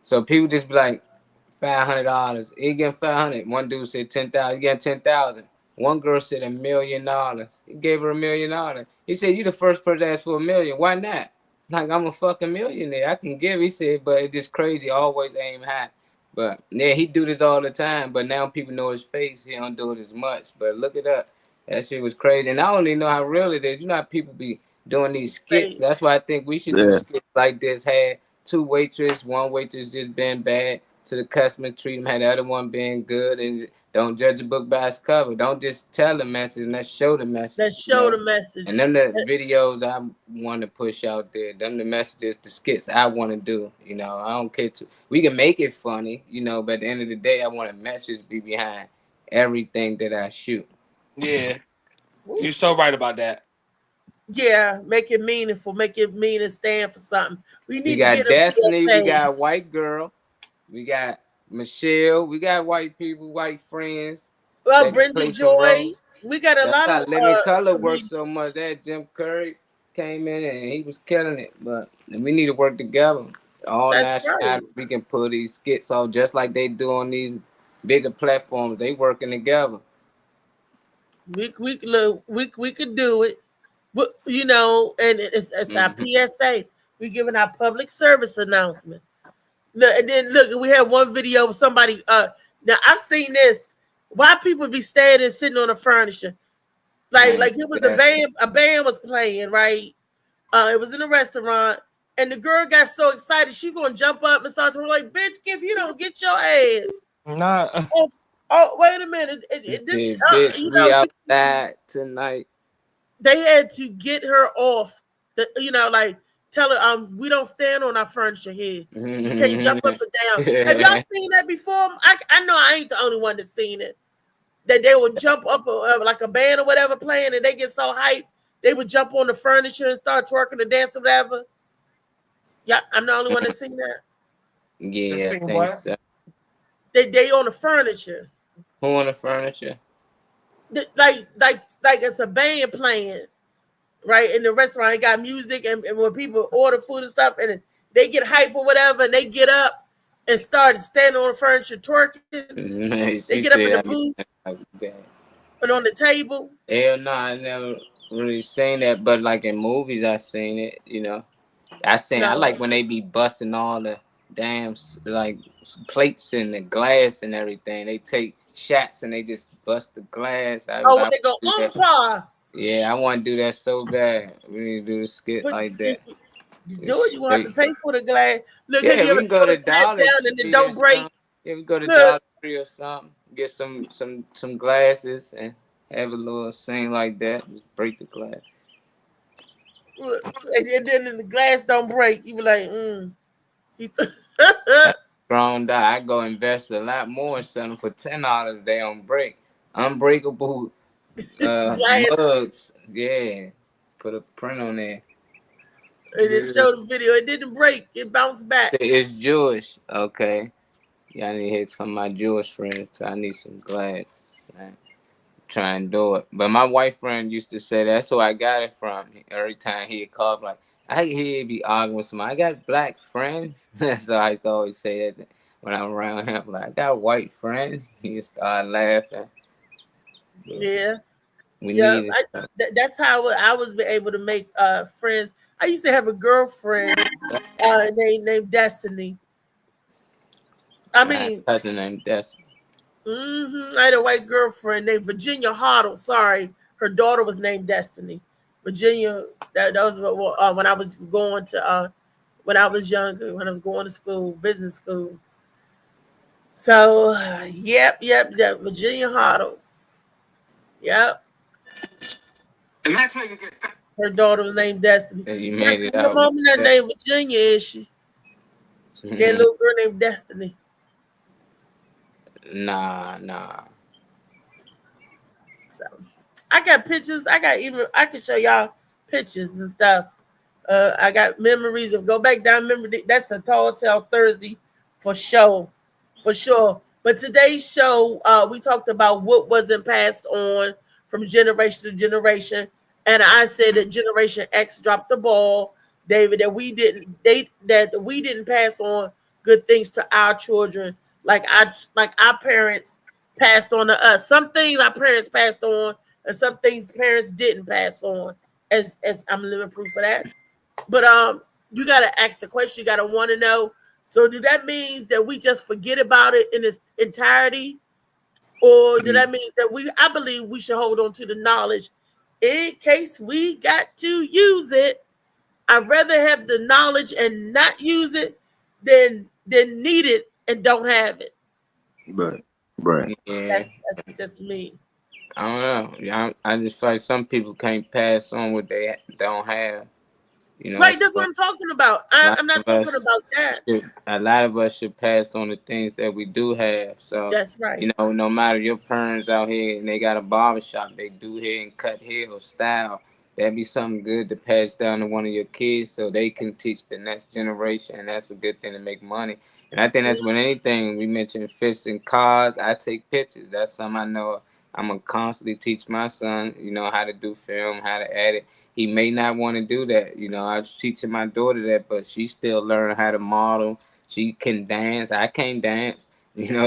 Speaker 5: So people just be like, $500. He getting $500. One dude said 10,000. He getting 10,000. One girl said $1 million. He gave her $1 million. He said, "You the first person to ask for $1 million. Why not? Like, I'm a fucking millionaire. I can give." He said, "But it's just crazy. Always aim high." But yeah, he do this all the time. But now people know his face. He don't do it as much. But look it up. That shit was crazy. And I don't even know how real it is. How people be doing these skits. That's why I think we should do skits like this. Had two waitresses, one waitress just been bad to the customer, treat them, had the other one being good, and don't judge a book by its cover. Don't just tell the message, and let's show the message.
Speaker 2: Let's show the message.
Speaker 5: And them the videos I want to push out there. Them the messages, the skits I want to do. I don't care to. We can make it funny, but at the end of the day, I want a message be behind everything that I shoot.
Speaker 3: Yeah, you're so right about that.
Speaker 2: Yeah, make it meaningful, make it mean and stand for something. We
Speaker 5: got Destiny, we got a white girl, we got Michelle, we got white people, white friends.
Speaker 2: Well, Brenda Joy, we got a lot of.
Speaker 5: Living Color worked so much that Jim Curry came in and he was killing it. But we need to work together. All national, we can pull these skits off just like they do on these bigger platforms. They working together.
Speaker 2: We could do it, but and it's our PSA. We giving our public service announcement. And then look, we had one video of somebody. Now I've seen this. Why people be standing sitting on the furniture, like it was a band. A band was playing, right? It was in a restaurant, and the girl got so excited she gonna jump up and start to like, "Bitch, if you don't get your ass."
Speaker 3: Nah.
Speaker 2: Oh, wait a minute.
Speaker 5: Bitch, we outside tonight.
Speaker 2: They had to get her off. Tell her, we don't stand on our furniture here. You can't jump up and down. Have y'all seen that before? I know I ain't the only one that's seen it. That they would jump up like a band or whatever playing, and they get so hyped, they would jump on the furniture and start twerking or dancing, whatever. Yeah, I'm the only one that's seen that.
Speaker 5: Yeah, I think so.
Speaker 2: They on the furniture.
Speaker 5: Who on the furniture?
Speaker 2: Like it's a band playing, right? In the restaurant, it got music, and when people order food and stuff, and they get hype or whatever, and they get up and start standing on the furniture twerking. They get up in the booth and on the table.
Speaker 5: Hell no, I never really seen that, but like in movies, I seen it. I like when they be busting all the damn like plates and the glass and everything. They take shots and they just bust the glass.
Speaker 2: When they go umpire.
Speaker 5: Yeah, I want to do that so bad. We need to do the skit like that.
Speaker 2: To do
Speaker 5: It's
Speaker 2: it, you're gonna have to
Speaker 5: straight.
Speaker 2: pay for the glass. Look, have
Speaker 5: Yeah,
Speaker 2: you
Speaker 5: we
Speaker 2: ever
Speaker 5: can go
Speaker 2: thrown
Speaker 5: to
Speaker 2: a glass
Speaker 5: Dollar
Speaker 2: down and it
Speaker 5: Tree or
Speaker 2: don't break?
Speaker 5: something. Yeah, we go to
Speaker 2: Look,
Speaker 5: Dollar Tree or something. Get some glasses and have a little thing like that. Just break the glass.
Speaker 2: look, and then the glass don't break. You be like, He th-
Speaker 5: That's grown die. I go invest a lot more and sell them for $10. They on break. Unbreakable
Speaker 2: glass,
Speaker 5: mugs. Yeah. Put a print on there.
Speaker 2: and it showed the video. It didn't break. It bounced back.
Speaker 5: It's Jewish. Okay. Yeah, I need to hear from my Jewish friends. So I need some glass. Man. Try and do it. But my white friend used to say that's who I got it from. Every time he'd call, like, I he'd be arguing with somebody. I got black friends. So I used to always say that when I'm around him. Like, I got white friends. He start laughing. But
Speaker 2: Yeah,
Speaker 5: we
Speaker 2: yeah.
Speaker 5: need it.
Speaker 2: That's how I was able to make friends. I used to have a girlfriend named Destiny. I
Speaker 5: I
Speaker 2: mean,
Speaker 5: had the name Destiny.
Speaker 2: I had a white girlfriend named Virginia Hoddle. Sorry, her daughter was named Destiny. Virginia. That was when I was going to when I was younger, when I was going to school, business school. So, yep, Virginia Hoddle. Yep.
Speaker 7: And that's how you get.
Speaker 2: Her daughter was named Destiny.
Speaker 5: And you made
Speaker 2: Destiny,
Speaker 5: it
Speaker 2: your
Speaker 5: out.
Speaker 2: mom not named Virginia, is she? She had a little girl named Destiny.
Speaker 5: Nah.
Speaker 2: So I got pictures. I can show y'all pictures and stuff. I got memories of go back down memory. That's a Tall Tale Thursday for sure. But today's show, we talked about what wasn't passed on from generation to generation. And I said that Generation X dropped the ball, David, that we didn't pass on good things to our children like our parents passed on to us. Some things our parents passed on, and some things parents didn't pass on. As I'm living proof of that. But you gotta ask the question, you gotta want to know. So do that mean that we just forget about it in its entirety? Or do that mean that I believe we should hold on to the knowledge in case we got to use it? I'd rather have the knowledge and not use it than need it and don't have it.
Speaker 7: Right.
Speaker 5: Yeah.
Speaker 2: That's just me.
Speaker 5: I don't know. Yeah, I just feel like some people can't pass on what they don't have.
Speaker 2: Right, that's what I'm talking about. I'm not talking about that.
Speaker 5: A lot of us should pass on the things that we do have. So
Speaker 2: that's right.
Speaker 5: No matter your parents out here and they got a barbershop, they do hair and cut hair or style. That'd be something good to pass down to one of your kids so they can teach the next generation, and that's a good thing to make money. And I think that's when anything we mentioned fish and cars. I take pictures. That's something I know I'm gonna constantly teach my son. How to do film, how to edit. He may not want to do that. I was teaching my daughter that, but she still learning how to model. She can dance. I can't dance.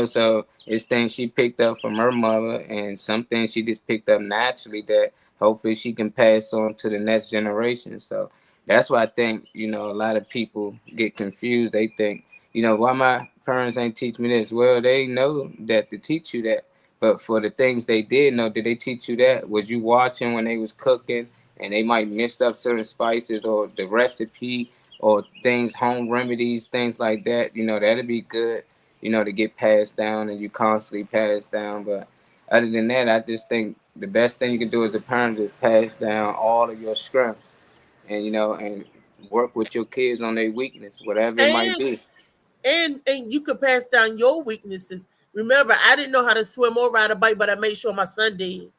Speaker 5: So it's things she picked up from her mother, and some things she just picked up naturally that hopefully she can pass on to the next generation. So that's why I think, a lot of people get confused. They think, why my parents ain't teach me this? Well, they know that to teach you that. But for the things they did know, did they teach you that? Was you watching when they was cooking and they might mix up certain spices or the recipe or things, home remedies, things like that? That'd be good, to get passed down and you constantly pass down. But other than that, I just think the best thing you can do as a parent is pass down all of your strengths and, and work with your kids on their weakness, whatever it might be.
Speaker 2: And you could pass down your weaknesses. Remember, I didn't know how to swim or ride a bike, but I made sure my son did.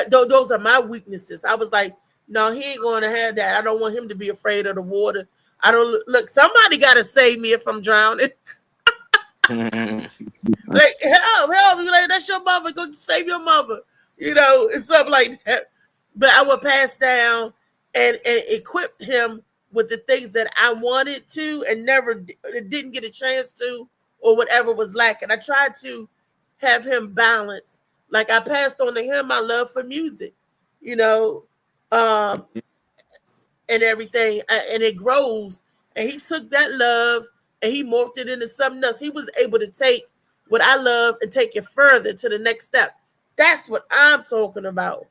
Speaker 2: Those are my weaknesses. I was like, no, he ain't going to have that. I don't want him to be afraid of the water. I don't look. Somebody got to save me if I'm drowning. Like help! You like that's your mother. Go save your mother. And stuff like that. But I would pass down and equip him with the things that I wanted to and never didn't get a chance to, or whatever was lacking. I tried to have him balance. Like I passed on to him my love for music, and everything, and it grows. And he took that love and he morphed it into something else. He was able to take what I love and take it further to the next step. That's what I'm talking about.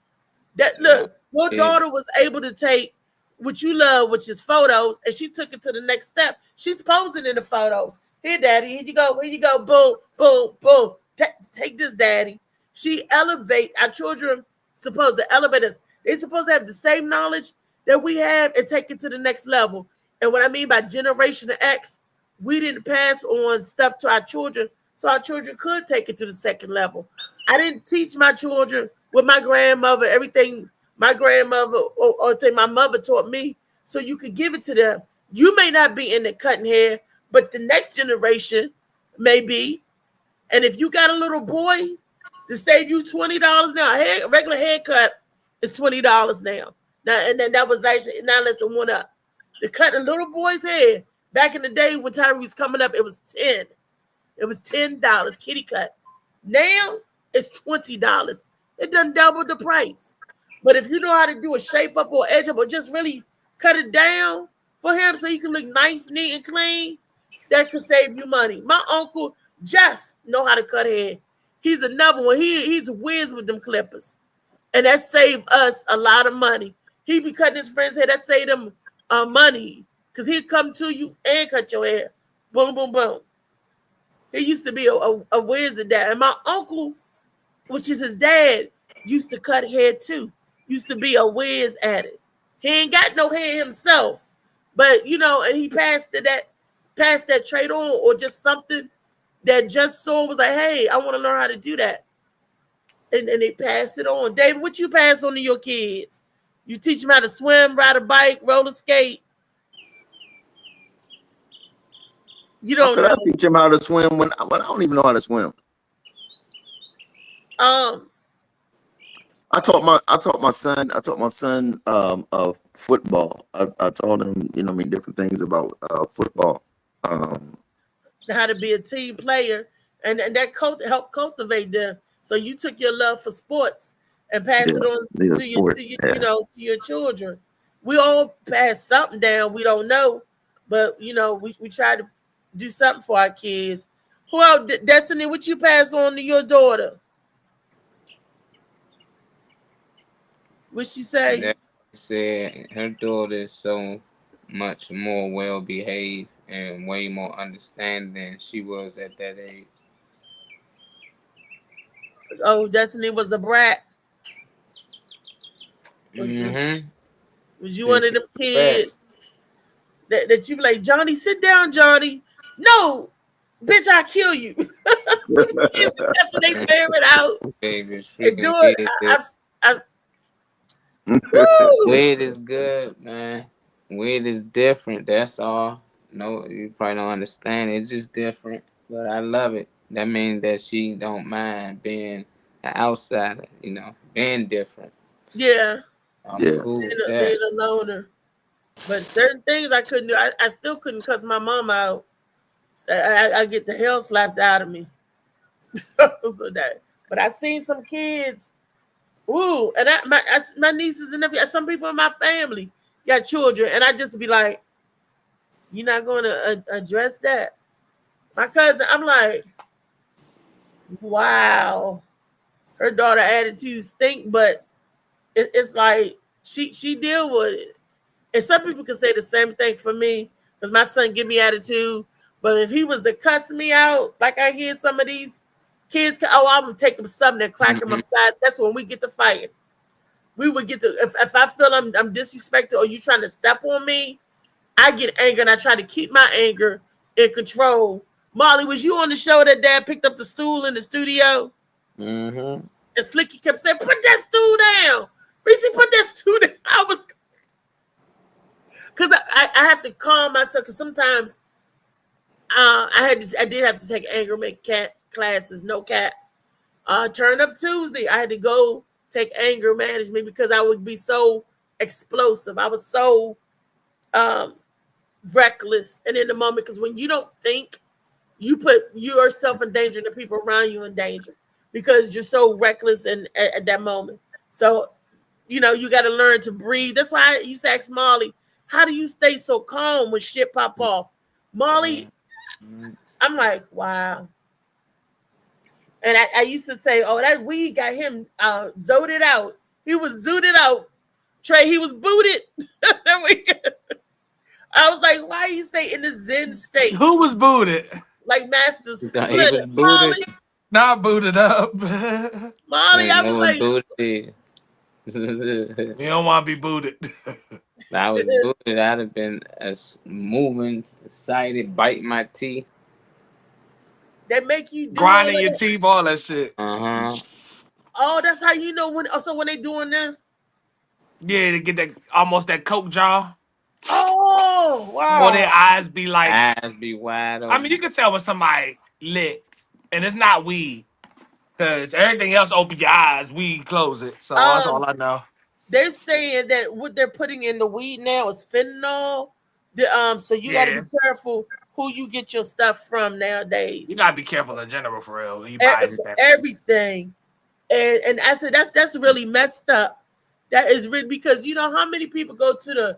Speaker 2: That look, your daughter was able to take what you love, which is photos, and she took it to the next step. She's posing in the photos. Here, daddy, here you go, boom, boom, boom. Take this, daddy. She elevate our children. Supposed to elevate us. They're supposed to have the same knowledge that we have and take it to the next level. And what I mean by Generation X, we didn't pass on stuff to our children, so our children could take it to the second level. I didn't teach my children with my grandmother everything my grandmother or thing my mother taught me, so you could give it to them. You may not be in the cutting hair, but the next generation may be. And if you got a little boy, to save you $20 now, a regular haircut is $20 now. Now and then that was now less than one up. To cut a little boy's hair back in the day when Tyree was coming up, it was 10. It was $10 kitty cut. Now it's $20. It done double the price. But if you know how to do a shape up or edge up or just really cut it down for him so he can look nice, neat, and clean, that could save you money. My uncle just know how to cut hair. He's another one. He's a whiz with them clippers. And that saved us a lot of money. He be cutting his friend's hair. That saved him money. Because he'd come to you and cut your hair. Boom, boom, boom. He used to be a whiz at that. And my uncle, which is his dad, used to cut hair too. Used to be a whiz at it. He ain't got no hair himself. But, you know, and he passed that trade on, or just something that just saw was like, hey, I want to learn how to do that. And they passed it on. David, what you pass on to your kids? You teach them how to swim, ride a bike, roller skate. You don't know.
Speaker 7: I teach them how to swim when I don't even know how to swim. I taught my son football. I taught him, different things about football.
Speaker 2: How to be a team player, and that helped cultivate them. So you took your love for sports and passed it on to your children. We all pass something down. We don't know, but we try to do something for our kids. Who else? Destiny, what you pass on to your daughter? What she say?
Speaker 5: That said, her daughter is so much more well behaved and way more understanding than she was at that age.
Speaker 2: Oh, Destiny was a brat. Was you one of them kids that you be like, Johnny, sit down, Johnny? No, bitch, I'll kill you. That's their favorite out.
Speaker 5: Baby,
Speaker 2: and do it.
Speaker 5: Weed is good, man. Weed is different. That's all. No, you probably don't understand. It's just different, but I love it. That means that she don't mind being an outsider, being different.
Speaker 2: Yeah.
Speaker 5: I'm cool with that.
Speaker 2: Being a loner. But certain things I couldn't do. I still couldn't cuss my mom out. I get the hell slapped out of me. But I seen some kids. Ooh, and my nieces and nephews, some people in my family got children, and I just be like, you're not going to address that? My cousin, I'm like, wow, her daughter attitude stink, but it's like she deal with it. And some people can say the same thing for me, because my son give me attitude, but if he was to cuss me out, like I hear some of these kids, I would take them something and crack them upside. That's when we get to fighting. We would get to, if I feel I'm disrespected or you trying to step on me, I get angry and I try to keep my anger in control. Molly, was you on the show that Dad picked up the stool in the studio?
Speaker 5: Mm-hmm.
Speaker 2: And Slicky kept saying, put that stool down. Reese, put that stool down. I was, because I have to calm myself, because sometimes I did have to take anger management classes, no cap. Turn Up Tuesday, I had to go take anger management because I would be so explosive. I was so reckless and in the moment, because when you don't think, you put yourself in danger and the people around you in danger because you're so reckless and at that moment. So, you got to learn to breathe. That's why I used to ask Molly, how do you stay so calm when shit pop off? Molly, I'm like, wow. And I used to say, oh, that weed got him zooted out. He was zooted out Trey, he was booted. I was like, why you say in the Zen state?
Speaker 3: Who was booted?
Speaker 2: Like Master
Speaker 5: He
Speaker 2: Splinter.
Speaker 5: was booted.
Speaker 3: Not booted up.
Speaker 2: Molly, I
Speaker 5: And
Speaker 2: was
Speaker 5: no
Speaker 2: like,
Speaker 5: one booted.
Speaker 3: You don't want to be booted.
Speaker 5: I was booted. I'd have been moving, excited, biting my teeth.
Speaker 2: they make you do
Speaker 3: Grinding
Speaker 2: all
Speaker 3: your
Speaker 2: that.
Speaker 3: teeth, all that shit.
Speaker 2: Oh, that's how you know when. Also, when they doing this.
Speaker 3: Yeah, to get that almost that coke jaw.
Speaker 2: Oh, wow.
Speaker 3: Or their eyes be like.
Speaker 5: Eyes be wide open.
Speaker 3: I mean, you can tell when somebody lit, and it's not weed, because everything else open your eyes, weed close it. So that's all I know.
Speaker 2: They're saying that what they're putting in the weed now is fentanyl. So you got to be careful who you get your stuff from nowadays.
Speaker 3: You gotta be careful in general, for real. When you buy
Speaker 2: everything, and I said that's really messed up. That is really, because you know how many people go to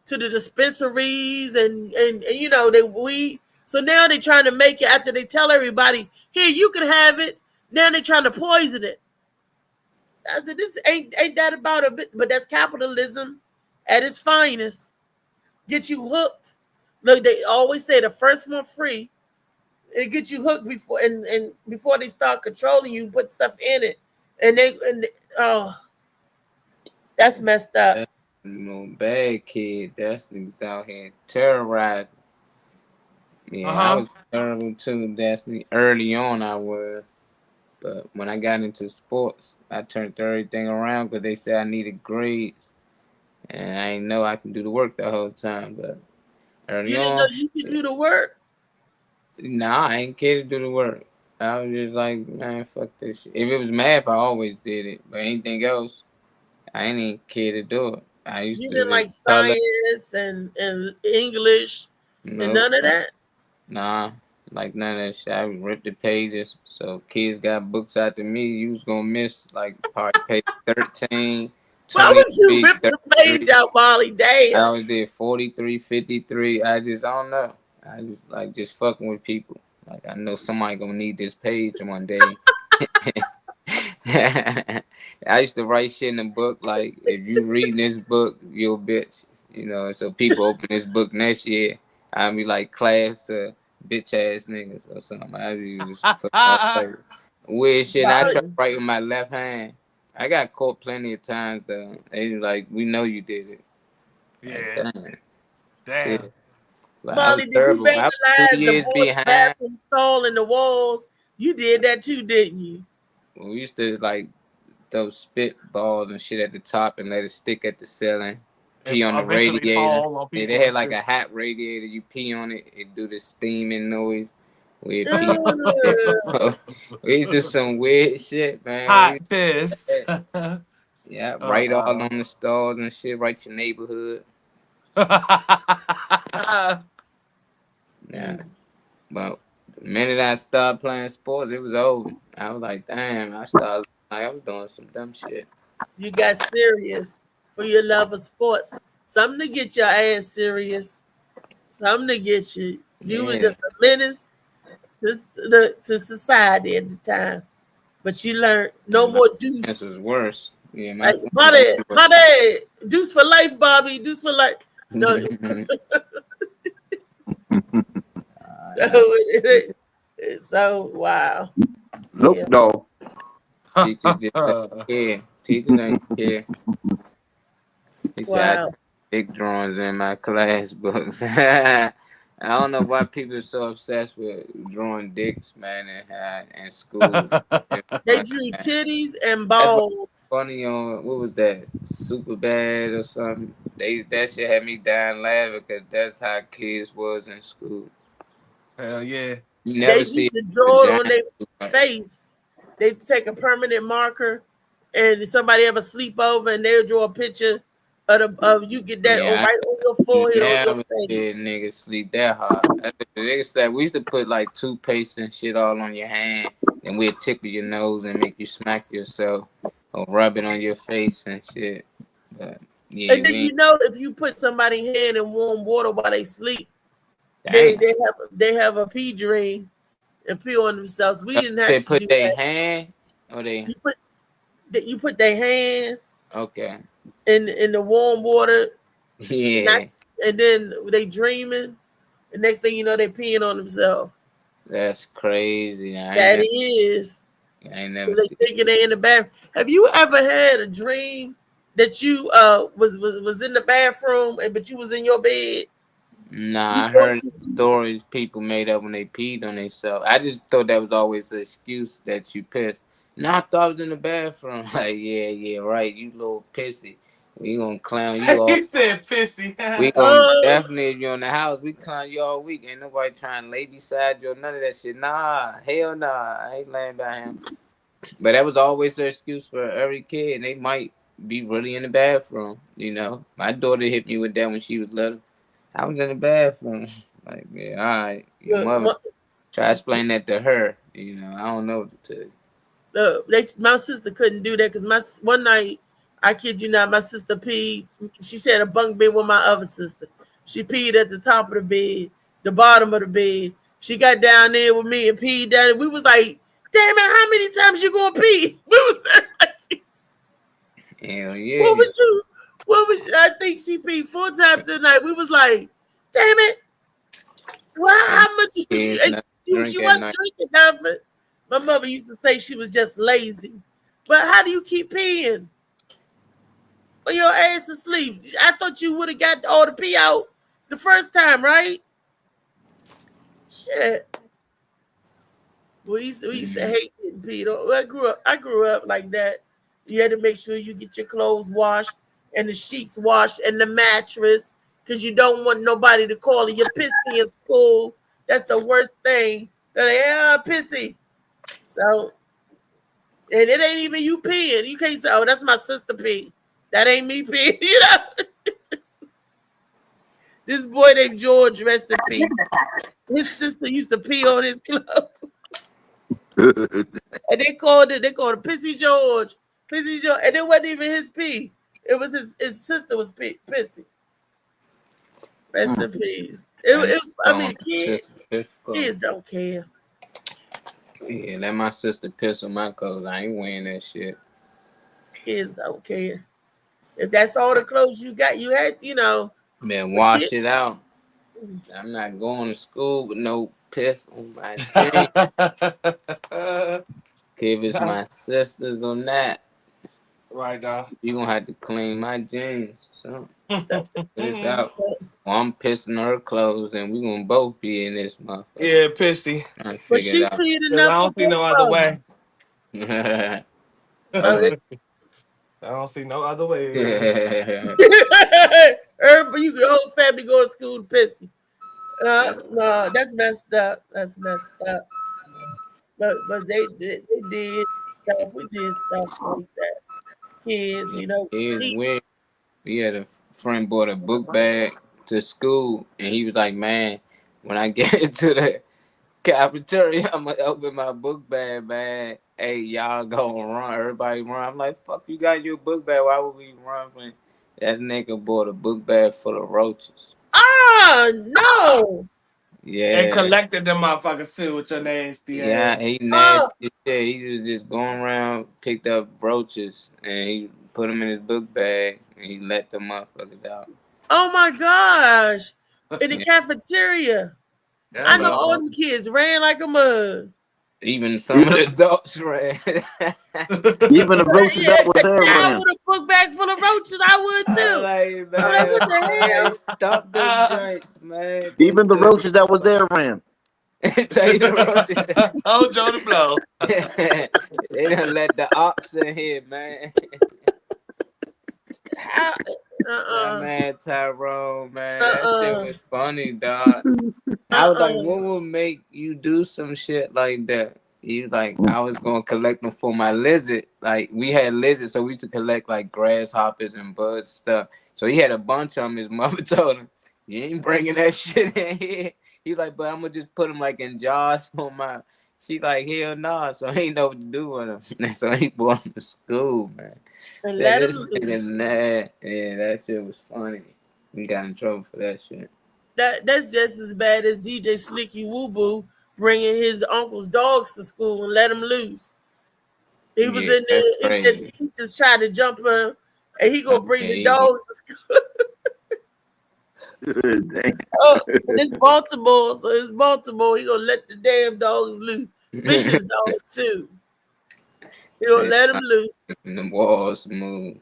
Speaker 2: the dispensaries and you know they weed. So now they're trying to make it after they tell everybody, here, you can have it. Now they're trying to poison it. I said, this ain't that about a bit, but that's capitalism at its finest. Get you hooked. Look, they always say the first one free. It get you hooked before and before they start controlling you, put stuff in it. And that's messed up.
Speaker 5: That's bad kid. That's niggas out here terrorizing. Yeah, I was terrible too. That's early on I was. But when I got into sports, I turned everything around because they said I needed grades. And I didn't know I could do the work the whole time. But early
Speaker 2: you didn't
Speaker 5: on,
Speaker 2: know you could do the work?
Speaker 5: Nah, I ain't care to do the work. I was just like, man, fuck this shit. If it was math, I always did it. But anything else, I ain't even care to do it. I used
Speaker 2: You
Speaker 5: to
Speaker 2: didn't like science and English and none of that?
Speaker 5: Nah, like none of that shit. I would rip the pages. So kids got books after me. You was gonna miss like part page 13.
Speaker 2: Why would you rip the page out, Molly? Damn.
Speaker 5: I was there 43, 53. I don't know. I just like fucking with people. Like I know somebody gonna need this page one day. I used to write shit in the book like, if you read this book, you're a bitch. You know, so people open this book next year, I'll be like, class bitch ass niggas or something. I just put like weird shit. I try to write with my left hand. I got caught plenty of times though. They was like, we know you did it.
Speaker 3: Yeah.
Speaker 5: Like,
Speaker 3: damn.
Speaker 5: Yeah. Like,
Speaker 2: Molly, did you vandalize the boys' bathroom stall in the walls? You did that too, didn't you?
Speaker 5: We used to like those spit balls and shit at the top and let it stick at the ceiling. Pee on the radiator. Yeah, they had like a hot radiator. You pee on it, it do the steaming noise. We do some weird shit, man.
Speaker 3: Hot piss.
Speaker 5: Yeah, write all on the stalls and shit. Write your neighborhood. Yeah, but the minute I started playing sports, it was over. I was like, damn. I started like I was doing some dumb shit.
Speaker 2: You got serious for your love of sports. Something to get your ass serious. Something to get you. You was just a menace to society at the time. But you learned no more deuce.
Speaker 5: This was worse. Yeah,
Speaker 2: my bad. Deuce for life, Bobby. Deuce for life. No. So wow.
Speaker 7: Nope, no.
Speaker 5: Teachers just don't care. Teachers don't care. He said I did big drawings in my class books. I don't know why people are so obsessed with drawing dicks, man, in school.
Speaker 2: They drew titties and balls.
Speaker 5: Funny on what was that? Super Bad or something. That shit had me dying laughing because that's how kids was in school.
Speaker 3: Hell yeah.
Speaker 5: You never
Speaker 2: see used to draw it on their face. They take a permanent marker and somebody have a sleepover and they'll draw a picture of you get that right on your forehead on your face.
Speaker 5: Yeah, niggas sleep that hard. Niggas said we used to put like toothpaste and shit all on your hand and we'd tickle your nose and make you smack yourself or rub it on your face and shit. But yeah,
Speaker 2: and then you know if you put somebody's hand in warm water while they sleep, they have a pee dream and pee on themselves. We didn't have
Speaker 5: they
Speaker 2: to
Speaker 5: put
Speaker 2: do
Speaker 5: their
Speaker 2: that.
Speaker 5: hand or they
Speaker 2: you put their hand.
Speaker 5: Okay.
Speaker 2: in the warm water,
Speaker 5: Yeah,
Speaker 2: and then they dreaming, and next thing you know, they peeing on themselves.
Speaker 5: that's crazy.
Speaker 2: That is.
Speaker 5: I ain't never
Speaker 2: They
Speaker 5: seen.
Speaker 2: thinking they in the bathroom. Have you ever had a dream that you was in the bathroom but you was in your bed? You
Speaker 5: Nah, I
Speaker 2: thought
Speaker 5: heard
Speaker 2: you-
Speaker 5: stories people made up when they peed on themselves. I just thought that was always the excuse that you pissed. No, I thought I was in the bathroom. Like, yeah, right. You little pissy. We gonna clown you all.
Speaker 3: He said pissy.
Speaker 5: We gonna definitely if you're in the house. We clown you all week. Ain't nobody trying to lay beside you or none of that shit. Nah, hell nah. I ain't laying by him. But that was always their excuse for every kid. They might be really in the bathroom. You know, my daughter hit me with that when she was little. I was in the bathroom. Like, yeah, all right. Your mother. Try to explain that to her. You know, I don't know what to tell you.
Speaker 2: my sister couldn't do that because one night, I kid you not, my sister peed. She shared a bunk bed with my other sister. She peed at the top of the bed, the bottom of the bed. She got down there with me and peed down. And we was like, damn it, how many times you gonna pee? We was like,
Speaker 5: Hell yeah.
Speaker 2: What was I think she peed 4 times tonight. We was like, damn it. Well, how much
Speaker 5: Kids
Speaker 2: she
Speaker 5: not drink at
Speaker 2: wasn't
Speaker 5: night.
Speaker 2: drinking nothing. My mother used to say she was just lazy. But how do you keep peeing? When your ass asleep? I thought you would have got all the pee out the first time, right? Shit. We used to hate getting peed on. I grew up like that. You had to make sure you get your clothes washed and the sheets washed and the mattress because you don't want nobody to call you pissy in school. That's the worst thing. They're pissy. So, and it ain't even you peeing. You can't say, oh, that's my sister pee. That ain't me peeing. You know? This boy named George, rest in peace. His sister used to pee on his clothes. And they called it Pissy George. Pissy George. And it wasn't even his pee. It was his sister was pissy. Rest in peace. It was, I mean, kids don't care.
Speaker 5: Yeah, let my sister piss on my clothes. I ain't wearing that shit.
Speaker 2: Kids don't care. If that's all the clothes you got, you had, you know.
Speaker 5: Man, wash it out. I'm not going to school with no piss on my jeans. If it's my sisters on that,
Speaker 3: Right, dog.
Speaker 5: you gonna have to clean my jeans. So it's out. Or I'm pissing her clothes, and we gonna both be in this motherfucker.
Speaker 3: Yeah, pissy.
Speaker 2: But she peed
Speaker 3: I
Speaker 2: enough.
Speaker 3: don't see no other way. I don't see no other way.
Speaker 2: Everybody, you can whole family go to school pissy. No, that's messed up. That's messed up. But they did stuff. We did stuff like that. Kids, you know.
Speaker 5: It's weird. We had a friend bought a book bag to school, and he was like, "Man, when I get into the cafeteria, I'm gonna open my book bag, man. Hey, y'all gonna run. Everybody run." I'm like, "Fuck, you got your book bag. Why would we run from that nigga bought a book bag full of roaches?"
Speaker 2: Ah, no.
Speaker 5: Yeah.
Speaker 3: And collected them motherfuckers too with your nasty ass.
Speaker 5: Yeah, he nasty shit. He was just going around, picked up roaches, and he put them in his book bag, and he let the motherfuckers out.
Speaker 2: Oh my gosh. In the cafeteria.
Speaker 3: Yeah,
Speaker 2: I know all them kids ran like a mug.
Speaker 5: Even some of the adults ran.
Speaker 7: Even the roaches that was there
Speaker 2: I
Speaker 7: ran.
Speaker 2: would have book bag full of roaches. I would too.
Speaker 5: Like,
Speaker 2: I'm like, what the hell?
Speaker 5: Stop this joint, man.
Speaker 7: Even the roaches that was there ran.
Speaker 5: Tell you the roaches.
Speaker 3: Oh, Joe the Blow.
Speaker 5: They done let the ops in here, man. Man, Tyrone, man. That shit was funny, dog. I was like, what would make you do some shit like that? He was like, I was gonna collect them for my lizard. Like, we had lizards, so we used to collect like grasshoppers and bugs stuff. So he had a bunch of them. His mother told him, "You ain't bringing that shit in here." He like, "But I'm gonna just put them like in jars for my." She like, "Hell no!" Nah. So he ain't know what to do with them. So he brought them to school, man.
Speaker 2: And let him
Speaker 5: Yeah, that shit was funny. We got in trouble for that shit.
Speaker 2: That's just as bad as DJ Slicky Woo Boo bringing his uncle's dogs to school and let him loose. He was in there. He said the teachers tried to jump and he gonna bring the
Speaker 5: Okay.
Speaker 2: dogs to school.
Speaker 7: Dang.
Speaker 2: Oh, and it's Baltimore, so it's Baltimore. He gonna let the damn dogs loose. Vicious dogs too. He gonna
Speaker 5: It's
Speaker 2: let them
Speaker 5: not
Speaker 2: loose.
Speaker 5: making the walls move.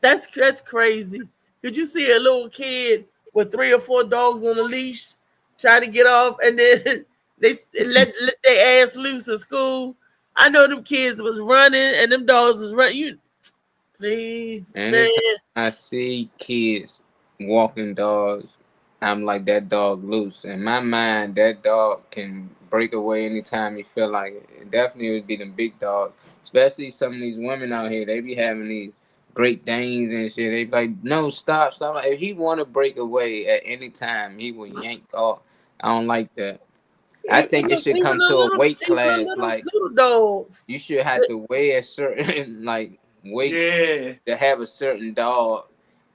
Speaker 2: That's crazy. Could you see a little kid with 3 or 4 dogs on a leash trying to get off, and then they let their ass loose at school? I know them kids was running, and them dogs was running. You please, man.
Speaker 5: Anytime I see kids walking dogs, I'm like, that dog loose. In my mind, that dog can break away anytime he feel like it. It definitely would be them big dogs. Especially some of these women out here, they be having these Great Danes and shit. They be like, no, stop. Like, if he want to break away at any time, he will yank off. I don't like that. I think it should come to a weight class. Like,
Speaker 2: little dogs.
Speaker 5: you should have to weigh a certain like weight
Speaker 3: Yeah.
Speaker 5: to have a certain dog.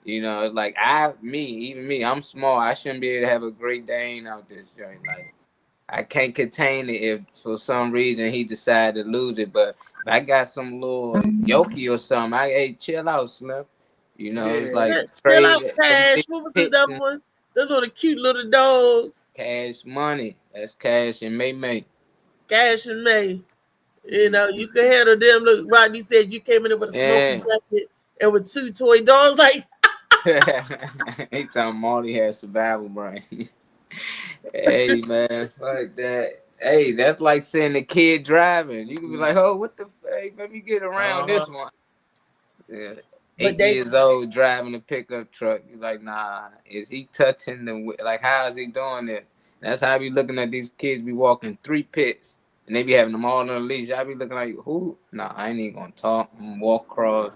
Speaker 5: You know, like even me, I'm small. I shouldn't be able to have a Great Dane out this joint. Like, I can't contain it if for some reason he decided to lose it. But if I got some little Yoki or something, hey, chill out, Slim. You know, it's
Speaker 3: Yeah.
Speaker 5: like
Speaker 2: Still out
Speaker 5: trade them
Speaker 2: cash.
Speaker 5: big
Speaker 2: What was the
Speaker 5: hits
Speaker 2: other
Speaker 5: and
Speaker 2: one? Those little cute little dogs.
Speaker 5: cash money. That's cash and May.
Speaker 2: Cash and May. You know, you could handle them. Look, Rodney said you came in there with a smoky
Speaker 5: Yeah.
Speaker 2: jacket and with 2 toy dogs. Like,
Speaker 5: He talking Marty had survival brain. Hey man, fuck that. Hey, that's like seeing a kid driving. You can be like, oh, what the hey, let me get around this one. Yeah.
Speaker 2: but
Speaker 5: 8
Speaker 2: they
Speaker 5: years old driving a pickup truck. You're like, nah, is he touching like how is he doing it? That's how I be looking at these kids be walking 3 pits and they be having them all on a leash. I be looking like, who? Nah, I ain't even gonna talk. I'm gonna walk across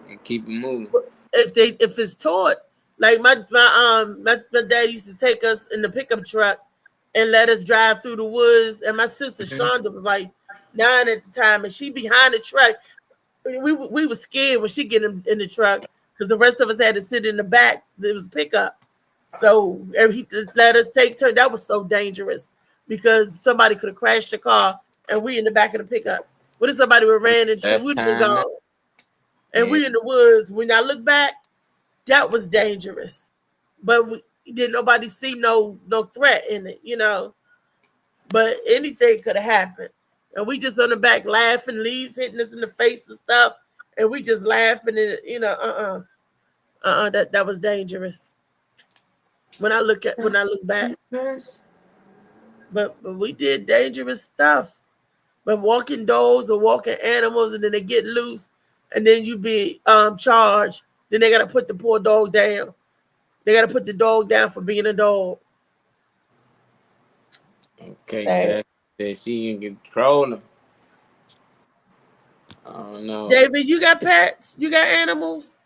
Speaker 5: and keep it moving.
Speaker 2: if it's taught, like my dad used to take us in the pickup truck and let us drive through the woods. And my sister
Speaker 5: Mhm.
Speaker 2: Shonda was like 9 at the time, and she behind the truck. We were scared when she get in the truck because the rest of us had to sit in the back. It was a pickup, so he let us take turn. That was so dangerous because somebody could have crashed the car, and we in the back of the pickup. What if somebody would ran into?
Speaker 5: Last
Speaker 2: We'd have been
Speaker 5: time,
Speaker 2: gone. And
Speaker 5: yeah.
Speaker 2: we in the woods. When I look back, that was dangerous. But we didn't nobody see no threat in it, you know. But anything could have happened. And we just on the back laughing, leaves hitting us in the face and stuff. And we just laughing and you know, that was dangerous. When I look back. But we did dangerous stuff. But walking dogs or walking animals and then they get loose and then you be charged. Then they gotta put the poor dog down. They gotta put the dog down for being a dog.
Speaker 5: Okay,
Speaker 2: Sad.
Speaker 5: Jack said she can control him. I don't know.
Speaker 2: David, you got pets? You got animals?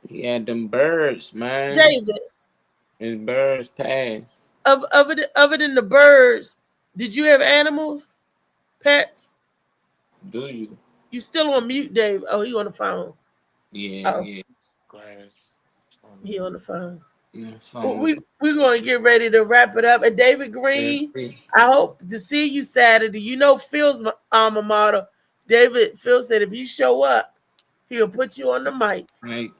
Speaker 5: He had them birds, man.
Speaker 2: David,
Speaker 5: His birds passed.
Speaker 2: other than the birds, did you have animals? Pets?
Speaker 5: Do you?
Speaker 2: You still on mute, Dave? Oh, he on the phone.
Speaker 5: Yeah,
Speaker 2: Oh,
Speaker 5: yeah.
Speaker 3: Grass.
Speaker 2: he on the phone.
Speaker 5: Yeah,
Speaker 2: Well,
Speaker 5: phone.
Speaker 2: we're going to get ready to wrap it up. And David Green, I hope to see you Saturday. You know Phil's alma mater. Phil said if you show up, he'll put you on the mic.
Speaker 5: Right.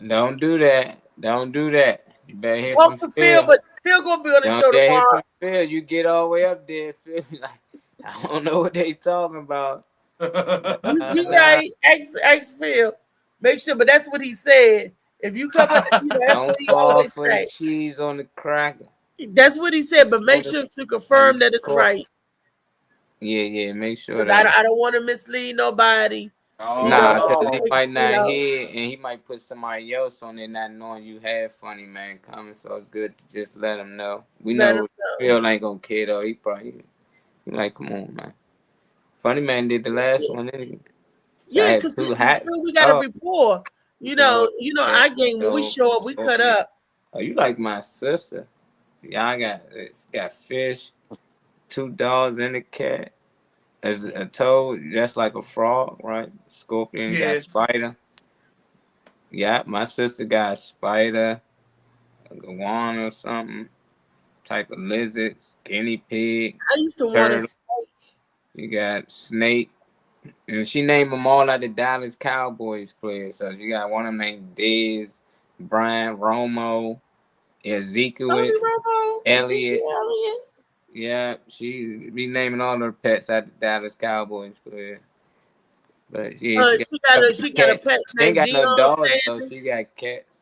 Speaker 5: Don't do that. Don't do that. You better hear
Speaker 2: Talk
Speaker 5: from
Speaker 2: to Phil, but Phil gonna be on the
Speaker 5: Don't
Speaker 2: show
Speaker 5: dare hear
Speaker 2: tomorrow.
Speaker 5: from Phil. You get all the way up there, Phil. Like, I don't know what they talking about.
Speaker 2: You right? Ex Phil. Make sure, but that's what he said. If you come up, that's
Speaker 5: Don't
Speaker 2: what he
Speaker 5: fall
Speaker 2: always
Speaker 5: for the
Speaker 2: say.
Speaker 5: cheese on the cracker.
Speaker 2: That's what he said. But make sure to confirm that it's right.
Speaker 5: Yeah. Make sure
Speaker 2: Because
Speaker 5: that.
Speaker 2: I don't want to mislead nobody.
Speaker 5: Nah, because he might not
Speaker 2: You know.
Speaker 5: hear, and he might put somebody else on there not knowing you have Funny Man coming. So it's good to just let him know. We
Speaker 2: Let
Speaker 5: know
Speaker 2: him know.
Speaker 5: Phil ain't gonna care though. He probably he like, come on, man. Funny Man did the last one anyway.
Speaker 2: Yeah,
Speaker 5: had
Speaker 2: because
Speaker 5: two hats.
Speaker 2: we got a rapport. You know,
Speaker 5: yeah,
Speaker 2: our gang when we show up, we cut up.
Speaker 5: Oh, you like my sister? Y'all got fish, 2 dogs, and a cat. As a toad, that's like a frog, right? Scorpion,
Speaker 3: Yeah.
Speaker 5: got spider. Yeah, my sister got a spider, a iguana or something, type of lizards, guinea pig,
Speaker 2: I used to want
Speaker 5: turtle.
Speaker 2: to.
Speaker 5: You got snake. And she named them all out the Dallas Cowboys players. So she got one of them named Dez, Brian, Romo, Ezekiel,
Speaker 2: Tony Romo,
Speaker 5: Elliott.
Speaker 2: Ezekiel Elliott.
Speaker 5: Yeah, she be naming all her pets out the Dallas Cowboys players. But yeah,
Speaker 2: She got a
Speaker 5: cats.
Speaker 2: pet
Speaker 5: She ain't
Speaker 2: named
Speaker 5: got no
Speaker 2: Deion
Speaker 5: dogs though.
Speaker 2: Sanders.
Speaker 5: She got cats.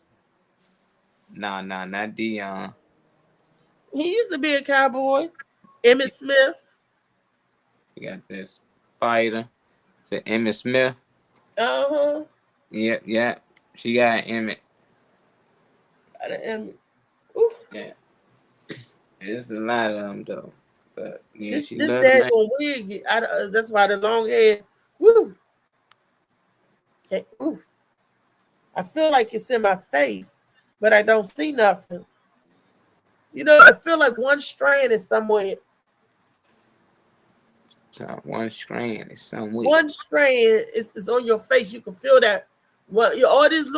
Speaker 5: Nah, not Dion.
Speaker 2: He used to be a Cowboy. Emmitt Smith.
Speaker 5: You got this spider. To Emmitt Smith.
Speaker 2: Uh-huh.
Speaker 5: Yeah. She got Emmitt.
Speaker 2: Got an Emmitt. Ooh.
Speaker 5: Yeah. There's a lot of them though. But yeah,
Speaker 2: This
Speaker 5: she
Speaker 2: this
Speaker 5: loves
Speaker 2: daggone wig. That's why the long hair. Woo. Okay. Ooh. I feel like it's in my face, but I don't see nothing. You know, I feel like one strand is somewhere.
Speaker 5: one strand is somewhere.
Speaker 2: One strand is on your face. You can feel that. Well, all this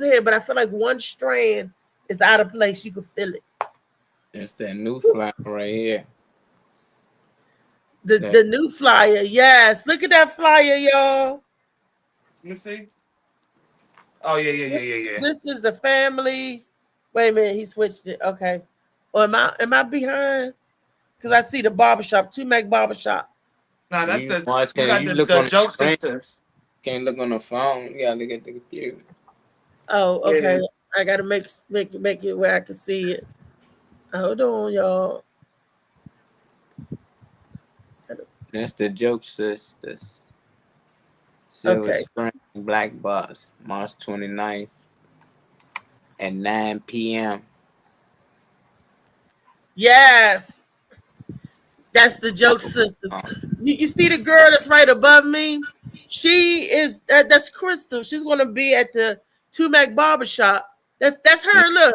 Speaker 2: hair, but I feel like one strand is out of place. You can feel it.
Speaker 5: It's that new flower right here.
Speaker 2: The new flyer, yes. Look at that flyer, y'all.
Speaker 3: Let me see. Oh yeah.
Speaker 2: This is the family. Wait a minute, he switched it. Okay. Or am I behind? Because I see the barbershop, 2Mac Barbershop.
Speaker 3: Nah, that's
Speaker 5: You
Speaker 3: the
Speaker 5: watch
Speaker 3: you
Speaker 5: it,
Speaker 3: got
Speaker 5: you
Speaker 3: the,
Speaker 5: look
Speaker 3: the
Speaker 5: on the
Speaker 3: joke
Speaker 5: screen.
Speaker 3: sisters.
Speaker 5: Can't look on the phone. You gotta look at the computer.
Speaker 2: Oh, okay.
Speaker 3: Yeah.
Speaker 2: I gotta make it where I can see it. Hold on, y'all.
Speaker 5: That's the Joke Sisters. Silver
Speaker 2: Okay.
Speaker 5: Spring Black Box, March 29th at 9 p.m.
Speaker 2: Yes. That's the Joke Sisters. You see the girl that's right above me? She is that's Crystal. She's gonna be at the 2Mac Barbershop. That's her. Look.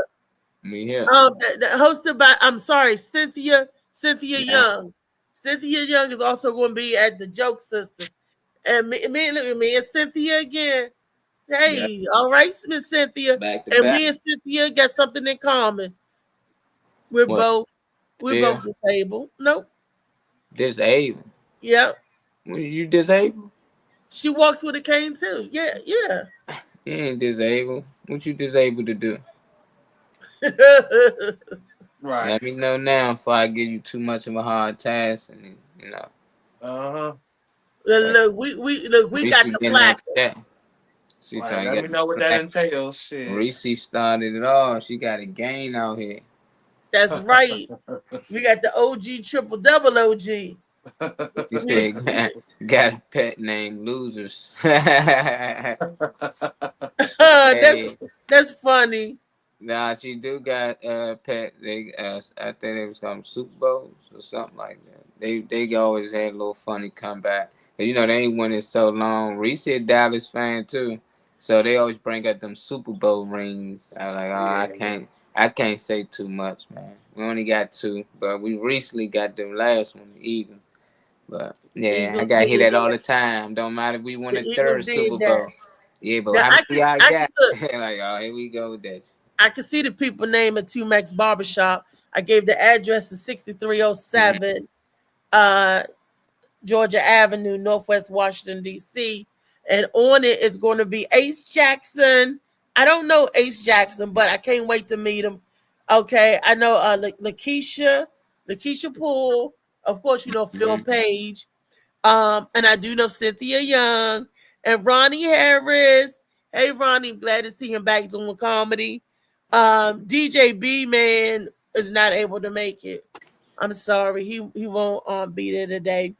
Speaker 5: We here.
Speaker 2: Hosted by Cynthia
Speaker 5: Yeah.
Speaker 2: Young. Cynthia Young is also going to be at the Joke Sisters. And me look at me and Cynthia again. Hey, all right, Miss Cynthia.
Speaker 5: Back to
Speaker 2: And
Speaker 5: back.
Speaker 2: me and Cynthia got something in common. We're
Speaker 5: What?
Speaker 2: both disabled. Nope.
Speaker 5: Disabled.
Speaker 2: Yep.
Speaker 5: Well, you disabled?
Speaker 2: She walks with a cane too. Yeah.
Speaker 5: You ain't disabled. What you disabled to do?
Speaker 3: Right.
Speaker 5: Let me know now before I give you too much of a hard task, and you know.
Speaker 3: Uh-huh.
Speaker 2: Look, we got the plaque.
Speaker 5: She
Speaker 3: Right,
Speaker 5: trying
Speaker 3: let
Speaker 5: to
Speaker 3: me
Speaker 5: get
Speaker 3: know what that entails. Shit.
Speaker 5: Reese started it all. She got a game out here.
Speaker 2: That's right. We got the OG triple double OG.
Speaker 5: She said, got a pet named Losers.
Speaker 2: That's funny.
Speaker 5: Nah, she do got pet. They I think they was called Super Bowls or something like that. They always had a little funny comeback. And, you know, they ain't winning so long. Reese a Dallas fan too, so they always bring up them Super Bowl rings. I was like, I can't say too much, man. We only got 2, but we recently got them last one, even. But yeah,
Speaker 2: Eagles
Speaker 5: I gotta hear
Speaker 2: did
Speaker 5: that all
Speaker 2: that.
Speaker 5: the time. Don't matter if we win
Speaker 2: The
Speaker 5: a
Speaker 2: Eagles
Speaker 5: third
Speaker 2: did
Speaker 5: Super
Speaker 2: that.
Speaker 5: Bowl. Yeah, but
Speaker 2: Now,
Speaker 5: how many y'all got?
Speaker 2: look,
Speaker 5: Like, oh, here we go with that.
Speaker 2: I can see the people name at 2Max Barbershop. I gave the address to 6307 Georgia Avenue, Northwest Washington, D.C. And on it is going to be Ace Jackson. I don't know Ace Jackson, but I can't wait to meet him. Okay, I know Lakeisha Poole. Of course, you know Phil Page. And I do know Cynthia Young and Ronnie Harris. Hey, Ronnie, I'm glad to see him back doing comedy. DJ B Man is not able to make it. I'm sorry, he won't be there today.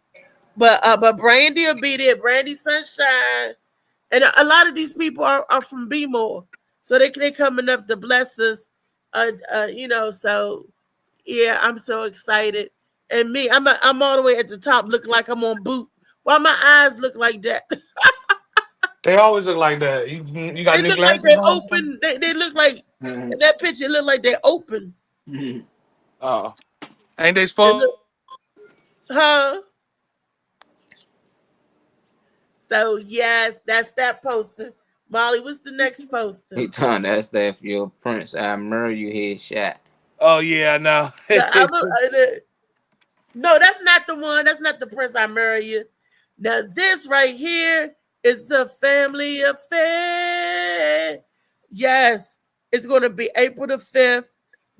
Speaker 2: But Brandy will be there. Brandy Sunshine, and a lot of these people are from B-More, so they coming up to bless us. You know, so yeah, I'm so excited. And me, I'm all the way at the top, looking like I'm on boot. Why my eyes look like that?
Speaker 3: They always look like that. You got
Speaker 2: They
Speaker 3: new
Speaker 2: look like
Speaker 3: glasses
Speaker 2: they
Speaker 3: on?
Speaker 2: open. They look like in that picture. It look like they open.
Speaker 3: Oh, ain't they
Speaker 2: They
Speaker 3: supposed?
Speaker 2: look, huh? So yes, that's that poster. Molly, what's the next poster?
Speaker 5: He told that's that for your Prince I murder you headshot.
Speaker 3: Oh yeah, I know.
Speaker 2: No, that's not the one. That's not the Prince I Marry You. Now, this right here is a family affair. Yes, it's going to be April the 5th.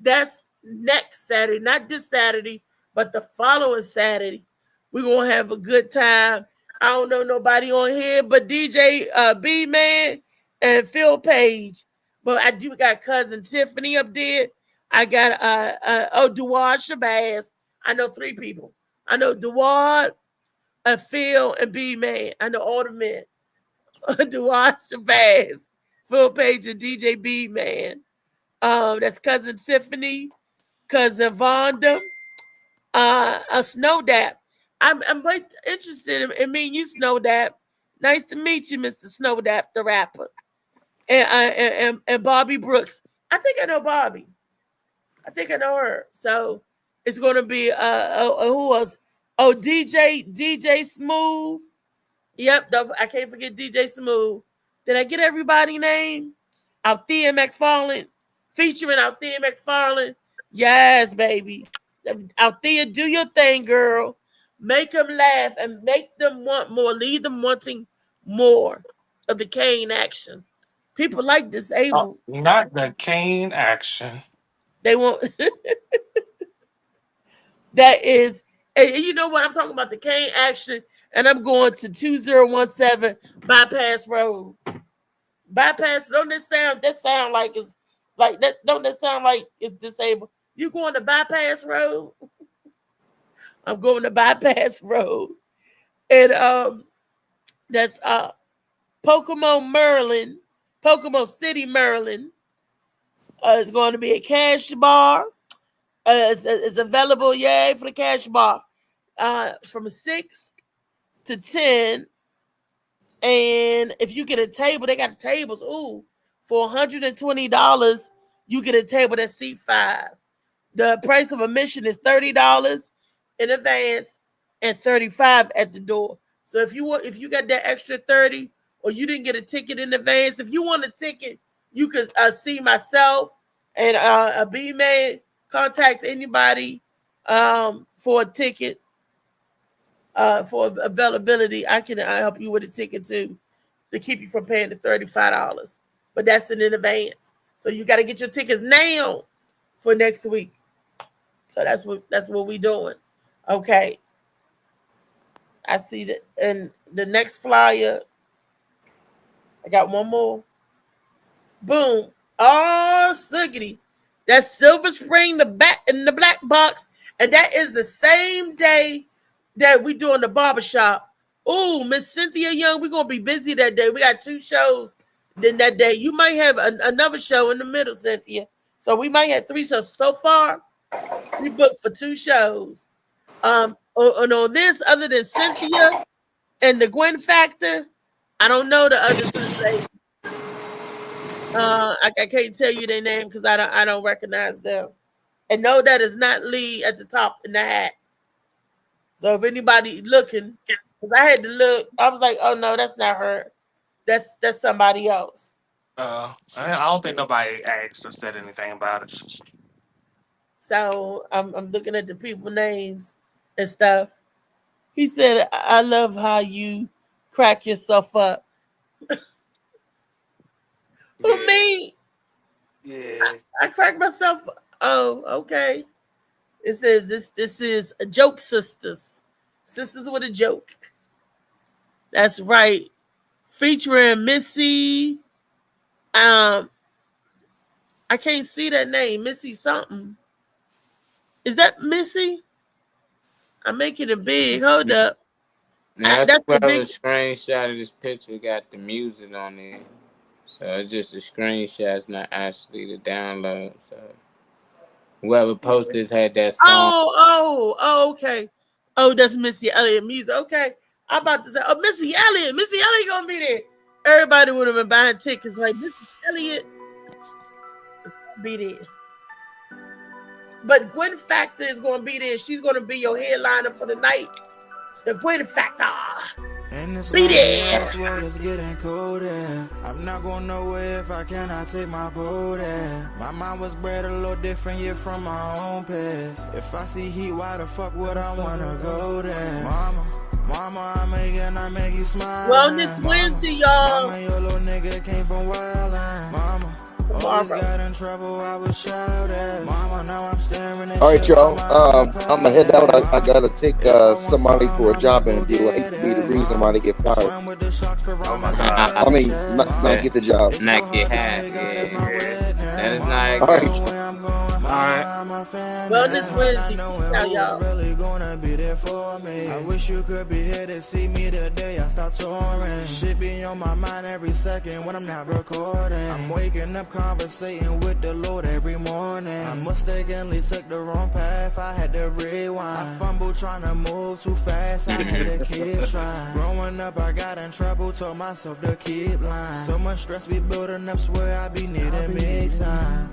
Speaker 2: That's next Saturday, not this Saturday, but the following Saturday. We're going to have a good time. I don't know nobody on here but DJ B-Man and Phil Page. But I do got cousin Tiffany up there. I got Duwad Shabazz. I know 3 people. I know Duwad, Phil, and B-Man. I know all the men. Duwad Shabazz, Phil Page, and DJ B-Man. That's cousin Tiffany, cousin Vonda, Snowdap. I'm quite interested in meeting you, Snowdap. Nice to meet you, Mr. Snowdap, the rapper. And Bobby Brooks. I think I know Bobby. I think I know her. So it's gonna be who else? Oh, DJ Smooth. Yep, I can't forget DJ Smooth. Did I get everybody's name? Althea McFarlane, featuring Althea McFarlane. Yes, baby. Althea, do your thing, girl. Make them laugh and make them want more. Leave them wanting more of the Kane action. People like disabled.
Speaker 3: Not the Kane action.
Speaker 2: They want that is, and you know what? I'm talking about the Kane action, and I'm going to 2017 Bypass Road. Bypass, don't that sound like it's like that? Don't that sound like it's disabled? You going to Bypass Road? I'm going to Bypass Road. And that's Pocomo City, Maryland. It's going to be a cash bar. It's available, yay, for the cash bar. From 6 to 10. And if you get a table, they got tables. Ooh, for $120, you get a table that's seat 5. The price of admission is $30 in advance and $35 at the door. So if you got that extra 30, or you didn't get a ticket in advance, if you want a ticket, you could see myself and a B-Man. Contact anybody for a ticket. For availability, I can help you with a ticket too, to keep you from paying the $35. But that's in advance, so you got to get your tickets now for next week. So that's what we doing. Okay, I see that, and the next flyer. I got one more. Boom! Oh, suggity. That's Silver Spring, the black box, and that is the same day that we doing the barbershop. Oh, Miss Cynthia Young, we're gonna be busy that day. We got 2 shows then that day. You might have another show in the middle, Cynthia. So we might have 3 shows. So far, we booked for 2 shows. And on this, other than Cynthia and the Gwen Factor, I don't know the other 3 ladies. I can't tell you their name because I don't recognize them. And no, that is not Lee at the top in the hat. So if anybody looking, because I had to look, I was like, oh no, that's not her. That's somebody else.
Speaker 3: I don't think nobody asked or said anything about it.
Speaker 2: So I'm looking at the people names and stuff. He said, I love how you crack yourself up. Who, me?
Speaker 3: Yeah.
Speaker 2: I crack myself. Oh, okay. It says this is a joke, sisters. Sisters with a joke. That's right. Featuring Missy. I can't see that name. Missy something. Is that Missy? I'm making it big. Hold up.
Speaker 5: Now,
Speaker 2: That's the
Speaker 5: the
Speaker 2: big
Speaker 5: screenshot of this picture got the music on it. So it's just a screenshot, it's not actually the download. So whoever posted this had that song.
Speaker 2: Oh, okay. Oh, that's Missy Elliott music. Okay. I'm about to say, oh, Missy Elliott gonna be there. Everybody would have been buying tickets like Missy Elliott be there. But Gwen Factor is gonna be there. She's gonna be your headliner for the night. The Gwen Factor. Be there.
Speaker 9: This world is getting colder. I'm not going nowhere if I cannot take my boat there. My mind was bred a little different, yeah, from my own past. If I see heat, why the fuck would I wanna go there? Mama, I make you smile.
Speaker 2: Wellness Wednesday, y'all.
Speaker 9: Mama, your little nigga came from Wildland. Mama, always got in trouble, I was shouted. Mama, now I'm staring at
Speaker 7: All right, y'all. I'm gonna head out. I gotta take somebody for a job interview. I hate to be the reason why they get fired.
Speaker 5: Oh my God.
Speaker 7: I mean, not get the job.
Speaker 5: Not get hacked. Yeah. That is not
Speaker 7: All right.
Speaker 5: Alright.
Speaker 2: Wellness Wednesday. Now, y'all.
Speaker 9: Really gonna be there for me. I wish you could be here to see me the day I start touring. Shit be on my mind every second when I'm not recording. I'm waking up conversating with the Lord every morning. I mistakenly took the wrong path, I had to rewind. I fumbled trying to move too fast, I had to keep trying. Growing up I got in trouble, told myself to keep lying. So much stress be building up, swear I be needing me time.